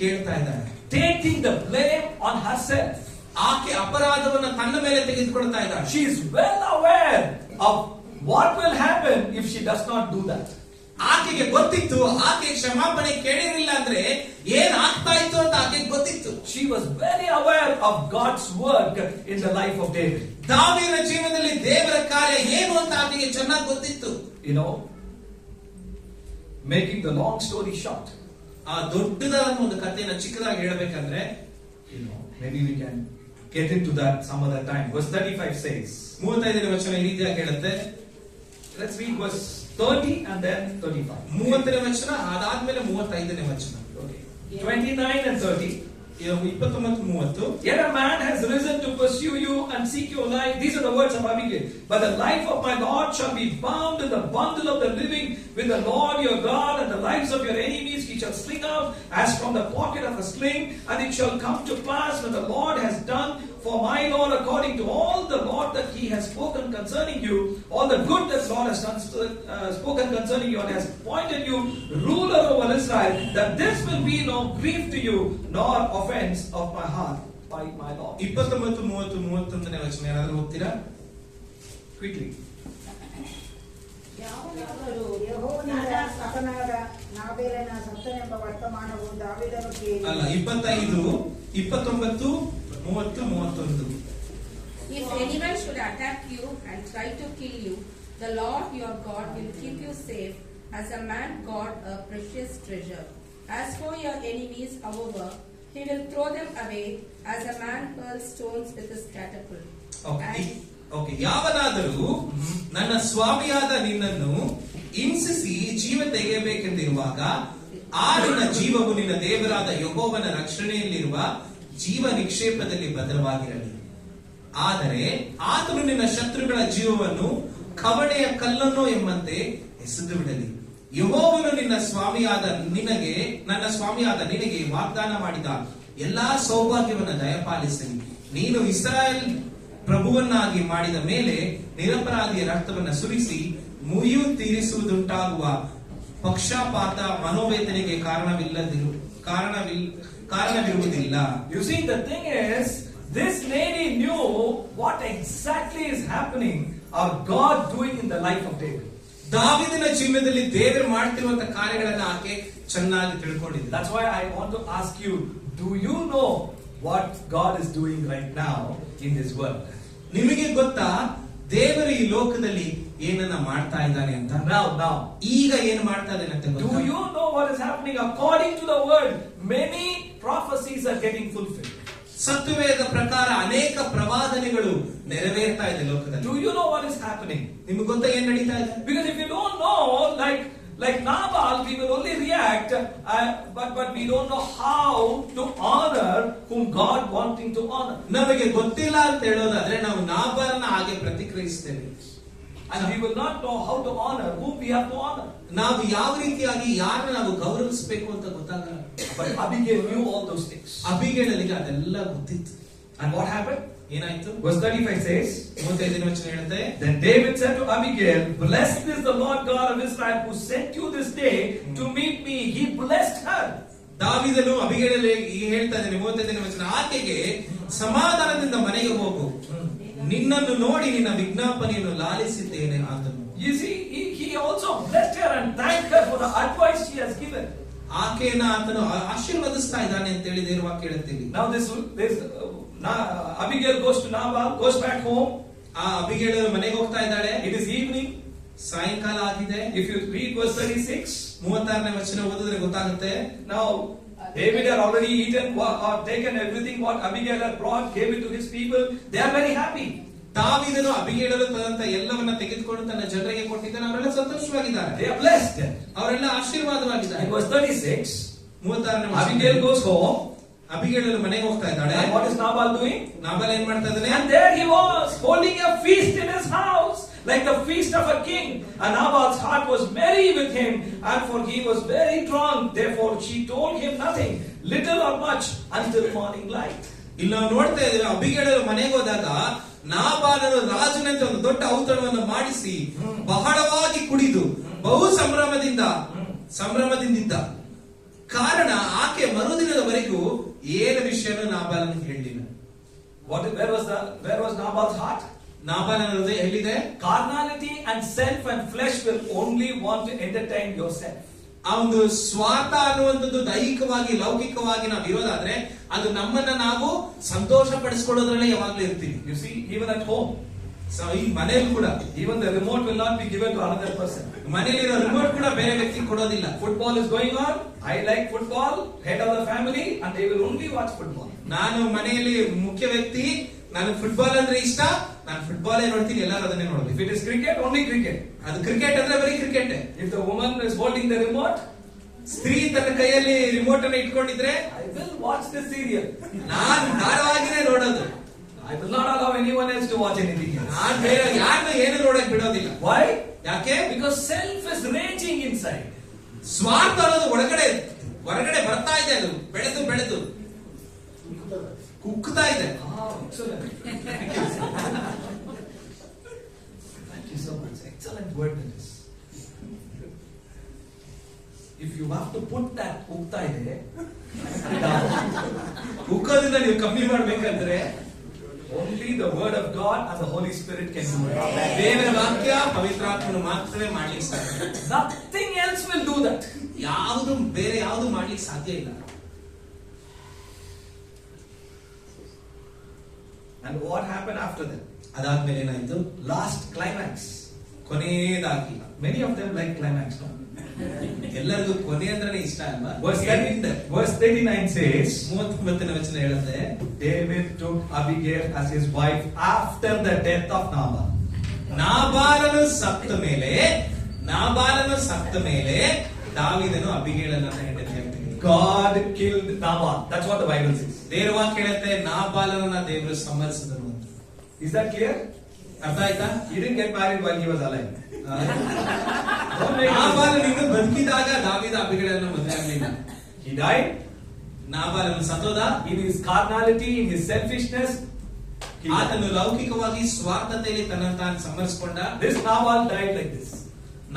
ಕೇಳ್ತಾ ಇದ್ದಾಳೆ. Taking the blame on herself. ಆಕೆ ಅಪರಾಧವನ್ನು ತನ್ನ ಮೇಲೆ ತೆಗೆದುಕೊಳ್ತಾ ಇದ್ದಾಳೆ. She is well aware of what will happen if she does not do that. ಆಕೆಗೆ ಗೊತ್ತಿತ್ತು, ಆಕೆ ಕ್ಷಮಾಪಣೆ ಕೇಳಿರಲಿಲ್ಲ ಅಂದ್ರೆ ಏನ್ ಆಗ್ತಾ ಇತ್ತು ಅಂತ ಆಕೆಗೆ ಗೊತ್ತಿತ್ತು. She was very aware of God's work in the life of David. ದಾವೀದನ ಜೀವನದಲ್ಲಿ ದೇವರ ಕಾರ್ಯ ಏನು ಅಂತ ಆಕೆಗೆ ಚೆನ್ನಾಗಿ ಗೊತ್ತಿತ್ತು. You know, making the long story short, ಆ ದೊಡ್ಡದಾದ ಒಂದು ಕಥೆಯನ್ನು ಚಿಕ್ಕದಾಗಿ ಹೇಳಬೇಕಂದ್ರೆ, you know, maybe we can get into that some other time. Verse 35 says, 35ನೇ ವಚನ ಈ ರೀತಿಯಾಗಿ ಹೇಳುತ್ತೆ. let's read verse 30 and then 35. 30ನೇ ವಚನ ಅದಾದ್ಮೇಲೆ 35ನೇ ವಚನ. Okay. 29 and 30. 29-30. Yet a man has risen to pursue you and seek your life. These are the words of Abigail. But the life of my Lord shall be bound in the bundle of the living with the Lord your God, and the lives of your enemies he shall sling out as from the pocket of a sling. And it shall come to pass when the Lord has done for my Lord according to all the Lord that he has spoken concerning you, all the good that Lord has done, spoken concerning you, and has appointed you ruler over Israel, that this will be no grief to you, nor offense of my heart by my Lord. 29, 30, 31ನೇ ವಚನ ಯಾರಾದ್ರೂ ಓದ್ತೀರಾ? Quickly. ಯಾವನಾದರೂ ಯೆಹೋವನಿಂದ ಸತನಾದ ನಾಬೇಲನ ಸತ್ತನೆಂಬ ವರ್ತಮಾನವು ದಾವೀದನು ಕೇಳಿ ಅಲ್ಲ 25, 29, 30, 31. If anyone should attack you and try to kill you, the Lord your God will keep you safe, as a man got a precious treasure. As for your enemies, however, he will throw them away, as a man hurls stones with his catapult. Okay, ಯಾವನಾದರೂ ನನ್ನ ಸ್ವಾಮಿಯಾದ ನಿನ್ನನ್ನು ಹಿಂಸಿಸಿ ಜೀವ ತೆಗೆಯಬೇಕೆಂದಿರುವಾಗ ಆ ನಿನ್ನ ಜೀವವು ನಿನ್ನ ದೇವರಾದ ಯೆಹೋವನ ರಕ್ಷಣೆಯಲ್ಲಿರುವ ಜೀವ ನಿಕ್ಷೇಪದಲ್ಲಿ ಭದ್ರವಾಗಿರಲಿ. ಆದರೆ ಆತನು ನಿನ್ನ ಶತ್ರುಗಳ ಜೀವವನ್ನು ಕವಣೆಯ ಕಲ್ಲನ್ನು ಎಂಬಂತೆ ಎಸೆದು ಬಿಡಲಿ. ಯೆಹೋವನು ನನ್ನ ಸ್ವಾಮಿಯಾದ ನಿನಗೆ ವಾಗ್ದಾನ ಮಾಡಿದ ಎಲ್ಲಾ ಸೌಭಾಗ್ಯವನ್ನು ದಯಪಾಲಿಸಲಿ. ನೀನು ಇಸ್ರಾಯೇಲ್ ಪ್ರಭುವನ್ನಾಗಿ ಮಾಡಿದ ಮೇಲೆ ನಿರಪರಾಧಿಯ ರಕ್ತವನ್ನು ಸುರಿಸಿ ಮುಯ್ಯು ತೀರಿಸುವುದುಂಟಾಗುವ ಪಕ್ಷಪಾತ ಮನೋವೇದನೆಗೆ ಕಾರಣವಿರುವುದಿಲ್ಲ. You see, the thing is, this lady knew what exactly is happening or God doing in the life of David. ದಾವೀದನ ಜೀವನದಲ್ಲಿ ದೇವರು ಮಾಡ್ತಿರುವಂತ ಕಾರ್ಯಗಳನ್ನು ಆಕೆ ಚೆನ್ನಾಗಿ ತಿಳ್ಕೊಂಡಿದ್ದ. That's why I want to ask you, do you know what God is doing right now in this world? ನಿಮಗೆ ಗೊತ್ತಾ ದೇವರು ಈ ಲೋಕದಲ್ಲಿ ಏನನ್ನ ಮಾಡ್ತಾ ಇದ್ದಾನೆ ಅಂತ? Now. ಈಗ ಏನು ಮಾಡ್ತಾ ಇದ್ದಾನೆ ಅಂತ ಗೊತ್ತಾ? Do you know what is happening? According to the word, many prophecies are getting fulfilled. ಸತ್ಯವೇದ ಪ್ರಕಾರ ಅನೇಕ ಪ್ರವಾದನೆಗಳು ನೆರವೇರ್ತಾ ಇದೆ ಲೋಕದಲ್ಲಿ. Do you know what is happening? ನಿಮಗೆ ಗೊತ್ತಾ ಏನ್ ನಡೀತಾ ಇದೆ? Because if you don't know, like Nabal, we will only react, but we don't know how to honor whom God wanting to honor. ನಮಗೆ ಗೊತ್ತಿಲ್ಲ ಅಂತ ಹೇಳೋದಾದ್ರೆ ನಾವು ನಾಬಾಲನ ಹಾಗೆ ಪ್ರತಿಕ್ರಿಯಿಸ್ತೇವೆ. And we will not know how to honor whom we have to honor. ನಾವು ಯಾವ ರೀತಿಯಾಗಿ ಯಾರನ್ನ ನಾವು ಗೌರವಿಸಬೇಕು ಅಂತ ಗೊತ್ತಾಗಲ್ಲ. But Abigail knew all those things. ಅಬಿಗೇಲನಿಗೆ ಅದೆಲ್ಲ ಗೊತ್ತಿತ್ತು. And what happened? ಏನಾಯ್ತು? Verse 35 says, 35ನೇ ವಚನ ಹೇಳುತ್ತೆ, then David said to Abigail, blessed is the Lord God of Israel who sent you this day to meet me. He blessed her. ದಾವೀದನು ಅಬಿಗೈಲಳಿಗೆ ಈಗ ಹೇಳ್ತಾ ಇದ್ದಾನೆ 35ನೇ ವಚನ, ಆಕೆಗೆ ಸಮಾಧಾನದಿಂದ ಮನೆಗೆ ಹೋಗು, ನಿನ್ನನ್ನು ನೋಡಿ ನಿನ್ನ ವಿಜ್ಞಾಪನೆಯನ್ನು ಲಾಲಿಸಿದ್ದೇನೆ ಆತನು. You see, he also blessed her and thanked her for the advice she has given. ಆಕೆಯನ್ನ ಆತನು ಆಶೀರ್ವದಿಸ್ತಾ ಇದ್ದಾನೆ ಅಂತ ಹೇಳಿ ದೇವರ ವಾಕ್ಯ ಹೇಳುತ್ತೀವಿ. Now this Abigail goes to Nabal, goes back home. ಆ ಅಬಿಗೈಲಳು ಮನೆಗೆ ಹೋಗ್ತಾ ಇದ್ದಾಳೆ. It is evening. ಸಾಯಂಕಾಲ ಆಗಿದೆ. If you read verse 36, 36ನೇ ವಚನ ಓದಿದ್ರೆ ಗೊತ್ತಾಗುತ್ತೆ. Now David had already eaten or taken everything what Abigail had brought, gave it to his people. They are very happy. ದಾವೀದನು ಅಬಿಗೈಲಳು ತಂದಂತ ಎಲ್ಲವನ್ನ ತೆಗೆದುಕೊಂಡು ತನ್ನ ಜನರಿಗೆ ಕೊಟ್ಟಿದ್ದಾನೆ. ಅವರೆಲ್ಲ ಸಂತೋಷವಾಗಿದ್ದಾರೆ. They are blessed. ಅವರೆಲ್ಲ ಆಶೀರ್ವಾದವಾಗಿದ್ದಾರೆ. In verse 36, 36ನೇ ವಚನ, Abigail goes home. ಅಬಿಗೈಲಳು ಮನೆಗೆ ಹೋಗ್ತಾ ಇದ್ದಾಳೆ. And what is Nabal doing? ನಾಬಾಲ್ ಏನ್ ಮಾಡ್ತಾ ಇದ್ದಾನೆ? And there he was holding a feast in his house, like the feast of a king. And Nabal's heart was merry with him, and for he was very drunk. Therefore she told him nothing, little or much, until morning light. ಇಲ್ಲಿ ನಾವು ನೋಡ್ತಾ ಇದ್ದೇವೆ, ಅಬಿಗೈಲಳು ಮನೆಗೆ ಹೋದಾಗ ನಾಬಾಲನು ರಾಜನಂತೆ ಒಂದು ದೊಡ್ಡ ಔತಣವನ್ನು ಮಾಡಿಸಿ ಬಹಳವಾಗಿ ಕುಡಿದು ಬಹು ಸಂಭ್ರಮದಿಂದಿದ್ದ ಕಾರಣ ಆಕೆ ಮರುದಿನದವರೆಗೂ ಏನು ವಿಷಯನೂ ನಾಬಾಲನಿಗೆ ಹೇಳಿಲ್ಲ. Where was Nabal's heart? ನಾಬಾಲನ ಹೃದಯ ಎಲ್ಲಿದೆ? Carnality and self and flesh will only want to entertain yourself. ಆ ಒಂದು ಸ್ವಾರ್ಥ ಅನ್ನುವಂಥದ್ದು ದೈಹಿಕವಾಗಿ ಲೌಕಿಕವಾಗಿ ನಾವು ಇರೋದಾದ್ರೆ ಅದು ನಮ್ಮನ್ನ ನಾವು ಸಂತೋಷ ಪಡಿಸ್ಕೊಳ್ಳೋದ್ರಲ್ಲೇ ಯಾವಾಗ್ಲೂ ಇರ್ತೀವಿ. You see, even at home, ಈ ಮನೆಯಲ್ಲಿ ಕೂಡ even the remote will not be given to another person. ಮನೆಯಲ್ಲಿರೋ ರಿಮೋಟ್ ಕೂಡ ಬೇರೆ ವ್ಯಕ್ತಿ ಕೊಡೋದಿಲ್ಲ. Football is going on. I like football. Head of the family, and they will only watch football. ನಾನು ಮನೆಯಲ್ಲಿ ಮುಖ್ಯ ವ್ಯಕ್ತಿ, ನಾನು ಫುಟ್ಬಾಲ್ ಅಂದ್ರೆ ಇಷ್ಟ, ನಾನು ಫುಟ್ಬಾಲ್ ನೋಡ್ತೀನಿ, ಎಲ್ಲರೂ ಅದನ್ನೇ ನೋಡೋದು. If it is cricket, only cricket. ಅದು ಕ್ರಿಕೆಟ್ ಅಂದ್ರೆ ಬರೀ cricket. If the woman is holding the remote, ಸ್ತ್ರೀ ತನ್ನ ಕೈಯಲ್ಲಿ ರಿಮೋಟ್ ಅನ್ನು ಇಟ್ಕೊಂಡಿದ್ರೆ, I will watch the serial. ನಾನು ಧಾರಾವಾಹಿನೇ ನೋಡೋದು. I will not allow anyone else to watch anything else. ನಾನು ಬೇರೆ ಯಾರನ್ನು ಏನು ನೋಡಕ್ ಬಿಡೋದಿಲ್ಲ. Why? ಯಾಕೆ? Because self is raging inside. ಸ್ವಾರ್ಥ ಅನ್ನೋದು ಹೊರಗಡೆ ಬರ್ತಾ ಇದೆ, ಅದು ಬೆಳೆದು ಕುಗ್ತಾ ಇದೆ. Excellent. Thank you so much. Excellent word that is. If you have to put that ಕುಗ್ತಾ ಇದೆ ಕುಗ್ಗೋದನ್ನ ನೀವು ಕಮ್ಮಿ ಮಾಡ್ಬೇಕಂದ್ರೆ only the word of God and the Holy Spirit can do it. ದೇವರ ವಾಕ್ಯ ಪವಿತ್ರಾತ್ಮನು ಮಾತ್ರವೇ ಮಾಡ್ಲಿಕ್ಕೆ ಸಾಧ್ಯ. Nothing else will do that. ಬೇರೆ ಯಾವುದು ಮಾಡ್ಲಿಕ್ಕೆ ಸಾಧ್ಯ ಇಲ್ಲ. And what happened after that? ಅದಾದ್ಮೇಲೆ ಏನಾಯ್ತು? Last climax. ಕೊನೆಯದಾಗಿ. Many of them like climax. No? ಎಲ್ಲರಿಗೂ ಕೊನೆ ಅಂದ್ರೆ ಇಷ್ಟ ಅಲ್ವಾ? Verse 39 says, 39ನೇ ವಚನ ಹೇಳುತ್ತೆ, David took Abigail as his wife after the death of Nabal. ನಾಬಾಲನು ಸತ್ತ ಮೇಲೆ ದಾವೀದನು ಅಬಿಗೈಲಳನ್ನು ಹೆಂಡತಿಯಾಗಿ ತೆಗೆದನು. God killed Nabal. That's what the Bible says. ದೇವರ ವಾಕ್ಯ ಹೇಳುತ್ತೆ ನಾಬಾಲನನ್ನ ದೇವರು ಸಂಹರಿಸಿದನು ಅಂತ. Is that clear? ಅರ್ಥ ಆಯ್ತಾ? He didn't get married while he was alive. ನಾಬಾಲನು ಇನ್ನು ಬದುಕಿದಾಗ ದಾವೀದ ಅಬಿಗೈಲಳನ್ನು ಮದುವೆ ಆಗಲಿಲ್ಲ. He died. ನಾಬಾಲನು ಸತ್ತೋದ. In his carnality, in his selfishness, ಆತನು ಲೌಕಿಕವಾಗಿ ಸ್ವಾರ್ಥತೆಯಲ್ಲಿ ತನ್ನನ್ನು ತಾನು ಸಂಹರಿಸಿಕೊಂಡ. This Nabal died like this.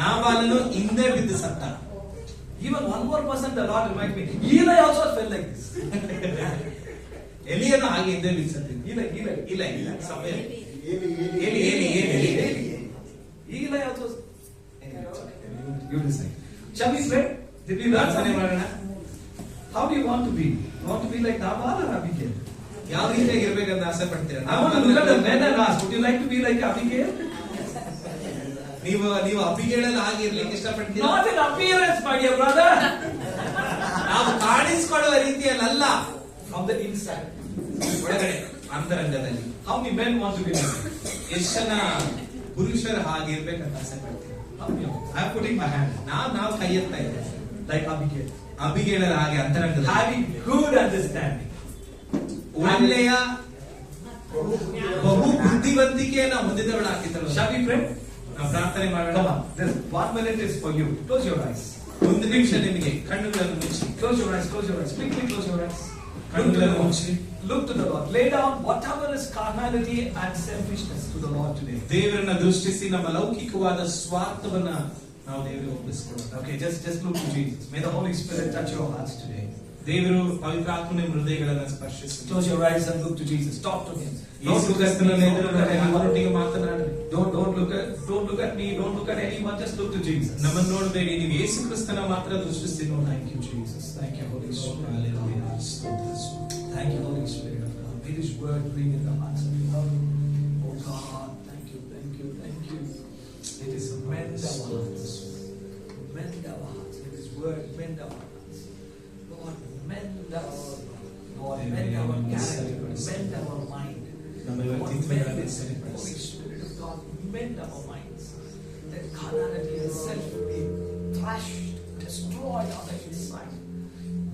ನಾಬಾಲನು ಹಿಂದೆ ಬಿದ್ದು ಸತ್ತ. Even one more person the Lord reminds me. Eli also fell like this. ಎಲಿಯನು ಹಾಗೆ ಹಿಂದೆ ಬಿದ್ದು ಸತ್ತಿದ್ದ. ಇಲ್ಲ ಸಮಯ. Eli also. You decide. Shall we pray? Did we learn something? How do you want to be? You want to be like Nabal or Abigail? ಯಾವ ರೀತಿಯಾಗಿ ಇರ್ಬೇಕಂತ ಆಸೆ ಪಡ್ತೀರಾ? I want to look at the men and ask, would you like to be like Abigail? ನೀವು ಅಬಿಗೈಲಳ ಹಾಗೆ ಇರ್ಲಿಕ್ಕೆ ಇಷ್ಟಪಡ್ತೀರಾ? Not in appearance, my dear brother. ನಾವು ಕಾಣಿಸಿಕೊಳ್ಳುವ ರೀತಿಯಲ್ಲ, From the inside. ಒಳಗಡೆ ಅಂತರಂಗದಲ್ಲಿ. How many men want to be like that? ಎಷ್ಟು ಜನ ಪುರುಷರು ಹಾಗೆ ಇರ್ಬೇಕಂತ ಆಸೆ ಪಡ್ತೀರಾ? I am putting my hand. ನಾವು ಕೈ ಎತ್ತಾ ಇದ್ದೇವೆ. Like Abigail. ಅಬಿಗೈಲಳ ಹಾಗೆ ಅಂತರಂಗದಲ್ಲಿ. Having good understanding. ಒಳ್ಳೆಯ ಬಹು ಬುದ್ಧಿವಂತಿಕೆಯನ್ನು ಹೊಂದಿದವಳಾಗಿದ್ದಳು. Shall we pray? ನಾವು ಪ್ರಾರ್ಥನೆ ಮಾಡೋಣ. Come on. This 1 minute is for you. Close your eyes. ಒಂದು ನಿಮಿಷ ನಿಮಗೆ ಕಣ್ಣುಗಳನ್ನು ಮುಚ್ಚಿ. Close your eyes. Close your eyes. Quickly close your eyes. ಕಣ್ಣುಗಳನ್ನು ಮುಚ್ಚಿ Look to the Lord. Lay down whatever is carnality and selfishness to the Lord today. ದೇವರನ್ನ ದೃಷ್ಟಿಸಿ ನಮ್ಮ ಲೌಕಿಕವಾದ ಸ್ವಾರ್ಥವನ್ನ ನಾವು ದೇವರಿಗೆ ಒಪ್ಪಿಸಿಕೊಳ್ಳೋಣ. Okay, just look to Jesus. May the Holy Spirit touch your hearts today. ದೇವರು ಪವಿತ್ರ ಆತ್ಮನ ಹೃದಯಗಳನ್ನು ಸ್ಪರ್ಶಿಸಲಿ. Close your eyes and look to Jesus. Talk to him. ಯೇಸು ಕ್ರಿಸ್ತನ ಎದುರುಗಡೆ ಅವರೊಟ್ಟಿಗೆ ಮಾತನಾಡಿ. Don't look at me. Don't look at anyone. Just look to Jesus. ನಮ್ಮನ್ನು ನೋಡಬೇಡಿ, ನೀವು ಯೇಸು ಕ್ರಿಸ್ತನ ಮಾತ್ರ ದೃಷ್ಟಿಸಿ ನೋಡಿ. Thank you, Jesus. Thank you, Holy Spirit. Hallelujah. Thank you, Holy Spirit of God. May this word bring in the hearts of your oh God, thank you. It is mend our hearts. Mend our hearts. May this word mend our hearts. Lord, mend our character. Mend our mind. Holy Spirit of God, mend our minds. That carnality and self will be thrashed, destroyed on the inside.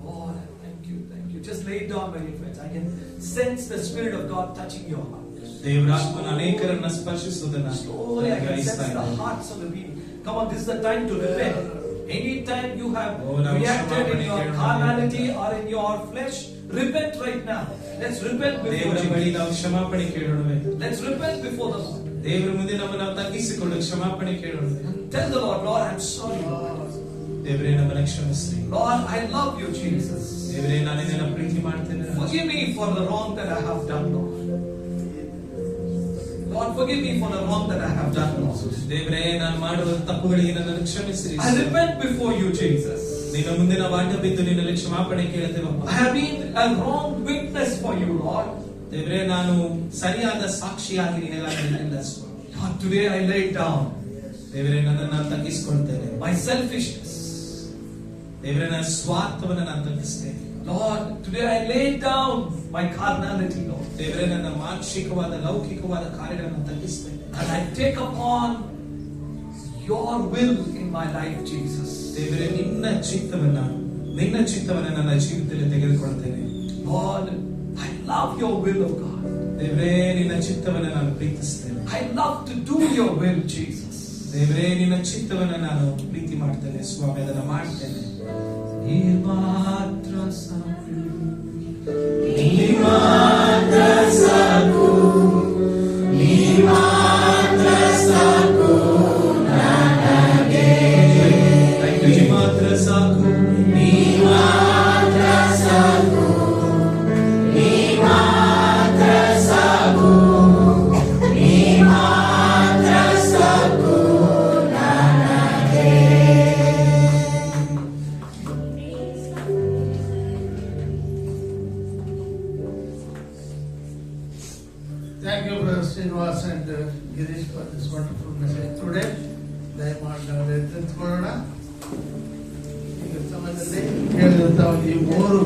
Lord, thank you. Just lay it down, my dear friends. I can sense the Spirit of God touching your heart. ದೇವರಾತ್ಮನ ಅನೇಕರನ್ನ ಸ್ಪರ್ಶಿಸುವುದನ್ನ Slowly I can sense the hearts of the people. Come on, this is the time to repent. Anytime you have reacted in your carnality or in your flesh, repent right now. Let's repent before Jesus. ಕ್ಷಮಾಪಣೆ ಕೇಳೋಣ. Let's repent before the Lord. ದೇವರ ಮುಂದೆ ನಮ್ಮನ್ನು ತಗ್ಗಿಸಿಕೊಂಡು ಕ್ಷಮಾಪಣೆ ಕೇಳೋಣ. Tell the Lord, Lord, I'm sorry, Lord. ದೇವರೇ ನಮ್ಮನ್ನು ಕ್ಷಮಿಸಿ. Lord, I love you, Jesus. ದೇವರೇ ನಾನು ನಿನ್ನನ್ನು ಪ್ರೀತಿ ಮಾಡ್ತೇನೆ. Forgive me for the wrong that I have done, Lord. Lord, forgive me for the wrong that I have done, Lord. ದೇವರೇ ನಾನು ಮಾಡುವ ತಪ್ಪುಗಳಿಗೆ ನನ್ನನ್ನು ಕ್ಷಮಿಸಿರಿ. I repent before you, Jesus. ನಿನ್ನ ಮುಂದೆ ನಾವು ಅಡ್ಡ ಬಿದ್ದು ನಿನ್ನಲ್ಲಿ ಕ್ಷಮಾಪಣೆ ಕೇಳುತ್ತೇವಪ್ಪ. I have been a wrong witness for you, Lord. ದೇವರೇ ನಾನು ಸರಿಯಾದ ಸಾಕ್ಷಿಯಾಗಿ ನಿನಗಾಗಲಿಲ್ಲ ಸ್ವಾಮಿ. Lord, today I lay down ದೇವರೇ ನನ್ನನ್ನು ತಗ್ಗಿಸಿಕೊಳ್ತೇನೆ. my selfishness. ದೇವರೇ ನನ್ನ ಸ್ವಾರ್ಥವನ್ನು ನಾನು ತಗ್ಗಿಸ್ತೇನೆ. Lord, today I lay down my carnality, Lord. ದೇವರೇ ನನ್ನ ಮಾನಸಿಕವಾದ ಲೌಕಿಕವಾದ ಕಾರ್ಯಗಳನ್ನು ತಗ್ಗಿಸ್ತೇನೆ. And I take upon your will in my life, Jesus. ದೇವರೇ ನಿನ್ನ ಚಿತ್ತವನ್ನ ನನ್ನ ಜೀವಿತದಲ್ಲಿ ತೆಗೆದುಕೊಳ್ತೇನೆ. Lord, I love your will, of God. ದೇವರೇ ನಿನ್ನ ಚಿತ್ತವನ್ನ ನಾನು ಪ್ರೀತಿಸ್ತೇನೆ. I love to do your will, Jesus. ದೇವರೇ ನಿನ್ನ ಚಿತ್ತವನ್ನ ನಾನು ಪ್ರೀತಿ ಮಾಡ್ತೇನೆ ಸ್ವಾಮಿ, ಅದನ್ನ ಮಾಡ್ತೇನೆ. ನೀ ಮಾತ್ರ ಸಾಕು, ನೀ ಮಾತ್ರ ಸಾಕು, ನೀ ಮಾತ್ರ ಸಾಕು ನನಗೆ. ನೀ ಮಾತ್ರ ಸಾಕು, ನೀ ಮಾತ್ರ ಸಾಕು, ನೀ ಮಾತ್ರ ಸಾಕು, ನೀ ಮಾತ್ರ ಸಾಕು ನನಗೆ. Thank you, Brother Srinivas and Girish, for this wonderful message today. ದಯಮಾಡಿ ನಾವು ಎಚ್ಚೆತ್ತುಕೊಳ್ಳೋಣ. ಈಗ ಸಮಯದಲ್ಲಿ ಹೇಳಿದಂತಹ ಈ ಮೂರು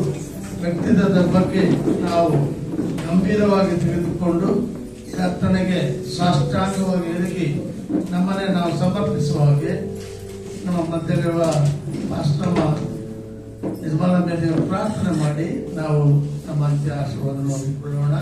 ವ್ಯಕ್ತಿತ್ವದ ಬಗ್ಗೆ ನಾವು ಗಂಭೀರವಾಗಿ ತೆಗೆದುಕೊಂಡು ಕರ್ತನಿಗೆ ಸಾಷ್ಟಾಂಗವಾಗಿ ಎರಗಿ ನಮ್ಮನ್ನೇ ನಾವು ಸಮರ್ಪಿಸುವ ಹಾಗೆ ನಮ್ಮ ಮಧ್ಯವಿರುವ ಪಾಸ್ಟಮ್ಮ ನಿರ್ಮಲ ಮೇಲೆ ಪ್ರಾರ್ಥನೆ ಮಾಡಿ ನಾವು ನಮ್ಮ ಅಂತ್ಯ ಆಶೀರ್ವಾದ ನೋಡಿಕೊಳ್ಳೋಣ.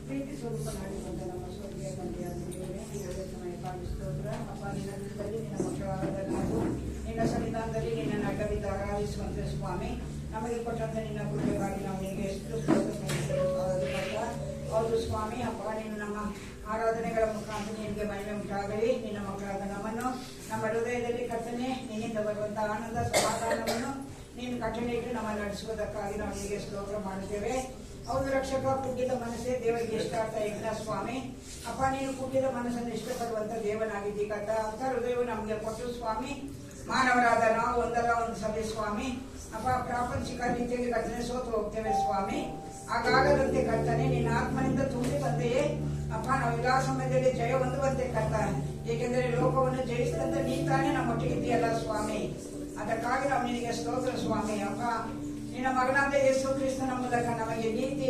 ಪ್ರೀತಿ ಸ್ವರೂಪನಾಗಿರುವಂತ ನಮ್ಮ ಸ್ವರ್ಗೀಯ ತಂದೆಯಾದ ದೇವರೇ, ನಿನಗೆ ಸಮಯಕ್ಕಾಗಿ ಸ್ತೋತ್ರ. ಅಪ್ಪ, ನಿನ್ನ ದಿನದಲ್ಲಿ ನಿನ್ನ ಮಕ್ಕಳಾದ ನಾವು ನಿನ್ನ ಸನ್ನಿಧಾನದಲ್ಲಿ ನಿನ್ನನ್ನು ಅಡ್ಡಬಿದ್ದು ಆರಾಧಿಸುವಂತೆ ಸ್ವಾಮಿ, ನಮಗೆ ಕೊಟ್ಟಂತ ನಿನ್ನ ಕೃಪೆಗಾಗಿ ನಾವು ನಿನಗೆ ಎಷ್ಟು ಹೌದು ಸ್ವಾಮಿ. ಅಪ್ಪ, ನೀನು ನಮ್ಮ ಆರಾಧನೆಗಳ ಮುಖಾಂತರ ನಿನಗೆ ಮಹಿಮೆ ಉಂಟಾಗಲಿ. ನಿನ್ನ ಮಕ್ಕಳಾದ ನಮ್ಮನ್ನು ನಮ್ಮ ಹೃದಯದಲ್ಲಿ ಕರ್ತನೆ ನಿನ್ನಿಂದ ಬರುವಂತಹ ಆನಂದ ಸಮಾಧಾನವನ್ನು ನೀನು ಕಟ್ಟಳೆಯಿಟ್ಟು ನಮ್ಮನ್ನು ನಡೆಸುವುದಕ್ಕಾಗಿ ನಾವು ನಿನಗೆ ಸ್ತೋತ್ರ ಮಾಡುತ್ತೇವೆ. ಹೌದು ರಕ್ಷಕ, ಕುಟ್ಟಿದ ಮನಸ್ಸೇ ದೇವರಿಗೆ ಇಷ್ಟ ಆಗ್ತಾ ಇಲ್ಲ ಸ್ವಾಮಿ. ಅಪ್ಪ, ನೀನು ಕುಟ್ಟಿದ ಮನಸ್ಸನ್ನು ಇಷ್ಟಪಡುವಂತ ದೇವನಾಗಿದ್ದೀ ಕರ್ತ. ಅಂತ ಹೃದಯವು ನಮಗೆ ಕೊಟ್ಟು ಸ್ವಾಮಿ, ಮಾನವರಾದ ನಾವು ಒಂದಲ್ಲ ಒಂದು ಸಭೆ ಸ್ವಾಮಿ ಅಪ್ಪ ಪ್ರಾಪಂಚಿಕ ರೀತಿಯಲ್ಲಿ ಕರ್ತನೆ ಸೋತು ಹೋಗ್ತೇವೆ ಸ್ವಾಮಿ. ಹಾಗಾಗದಂತೆ ಕರ್ತನೆ ನಿನ್ನ ಆತ್ಮನಿಂದ ತುಂಬಿ ಬಂದೆಯೇ ಅಪ್ಪ, ನಾವು ಎಲ್ಲಾ ಸಮಯದಲ್ಲಿ ಜಯ ಹೊಂದುವಂತೆ ಕರ್ತ. ಏಕೆಂದರೆ ಲೋಕವನ್ನು ಜಯಿಸಿದಂತ ನೀ ತಾನೇ ನಮ್ಮೊಟ್ಟಿಗೆ ಇದೆಯಲ್ಲ ಸ್ವಾಮಿ. ಅದಕ್ಕಾಗಿ ನಾವು ನಿನಗೆ ಸ್ತೋತ್ರ ಸ್ವಾಮಿ. ಅಪ್ಪ, ನಿನ್ನ ಮಗನಾದ ಯೇಸು ಕ್ರಿಸ್ತನ ಮೂಲಕ ನಮಗೆ ನೀತಿ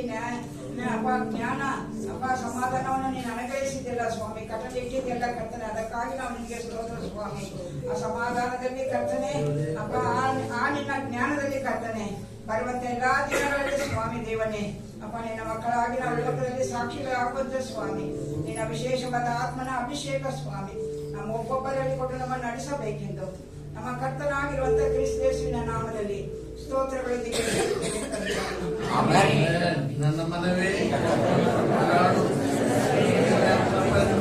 ಅಪ್ಪ ಜ್ಞಾನ ಅಪ್ಪ ಸಮಾಧಾನವನ್ನು ನೀನು ಅನುಗ್ರಹಿಸಿದ್ದಿಲ್ಲ ಸ್ವಾಮಿ, ಕಟ್ಟಲೆ ಇಟ್ಟಿದ್ದೆಲ್ಲ ಕರ್ತನೆ. ಅದಕ್ಕಾಗಿ ನಾವು ನಿನಗೆ ಸ್ತೋತ್ರ ಸ್ವಾಮಿ. ಆ ಸಮಾಧಾನದಲ್ಲಿ ಕರ್ತನೆ ಅಪ್ಪ, ಆ ನಿನ್ನ ಜ್ಞಾನದಲ್ಲಿ ಕರ್ತನೆ ಬರುವಂತ ಎಲ್ಲಾ ದಿನಗಳಲ್ಲಿ ಸ್ವಾಮಿ ದೇವನೇ ಅಪ್ಪ, ನಿನ್ನ ಮಕ್ಕಳಾಗಿ ನಾವು ಲೋಕದಲ್ಲಿ ಸಾಕ್ಷಿಗಳಾಗುವಂತೆ ಸ್ವಾಮಿ, ನಿನ್ನ ವಿಶೇಷವಾದ ಆತ್ಮನ ಅಭಿಷೇಕ ಸ್ವಾಮಿ ನಮ್ಮ ಒಬ್ಬೊಬ್ಬರಲ್ಲಿ ಕೊಟ್ಟು ನಮ್ಮನ್ನು ನಡೆಸಬೇಕೆಂದು ನಮ್ಮ ಕರ್ತನಾಗಿರುವಂತಹ ಕ್ರಿಸ್ತ ಯೇಸುವಿನ ನಾಮದಲ್ಲಿ ಸ್ತೋತ್ರಗಳೊಂದಿಗೆ ಆಮೆನ್. ನನ್ನ ಮನವೇ ಹಾಡು.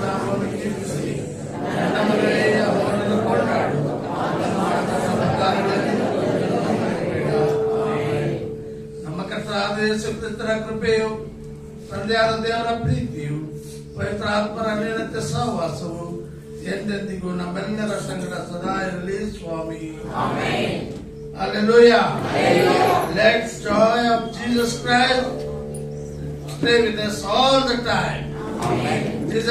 ನಾಮವನ್ನು ಕೀರ್ತಿಸಿ. ನನ್ನ ಮನವೇ ಅವರನ್ನು ಕೊಂಡಾಡು. ನಮ್ಮ ಕರ್ತನಾದ ಯೇಸು ಕ್ರಿಸ್ತರ ಕೃಪೆಯು, ತಂದೆಯಾದ ದೇವರ ಪ್ರೀತಿಯು, ಪವಿತ್ರಾತ್ಮರ ಅನ್ಯೋನ್ಯತೆ ಸಹವಾಸವು ಎಂದೆಂದಿಗೂ ನಮ್ಮೆಲ್ಲರ ಸಂಗಡ ಸದಾ ಇರಲಿ ಸ್ವಾಮಿ. Hallelujah. Let joy of Jesus Christ stay with us all the time. Jesus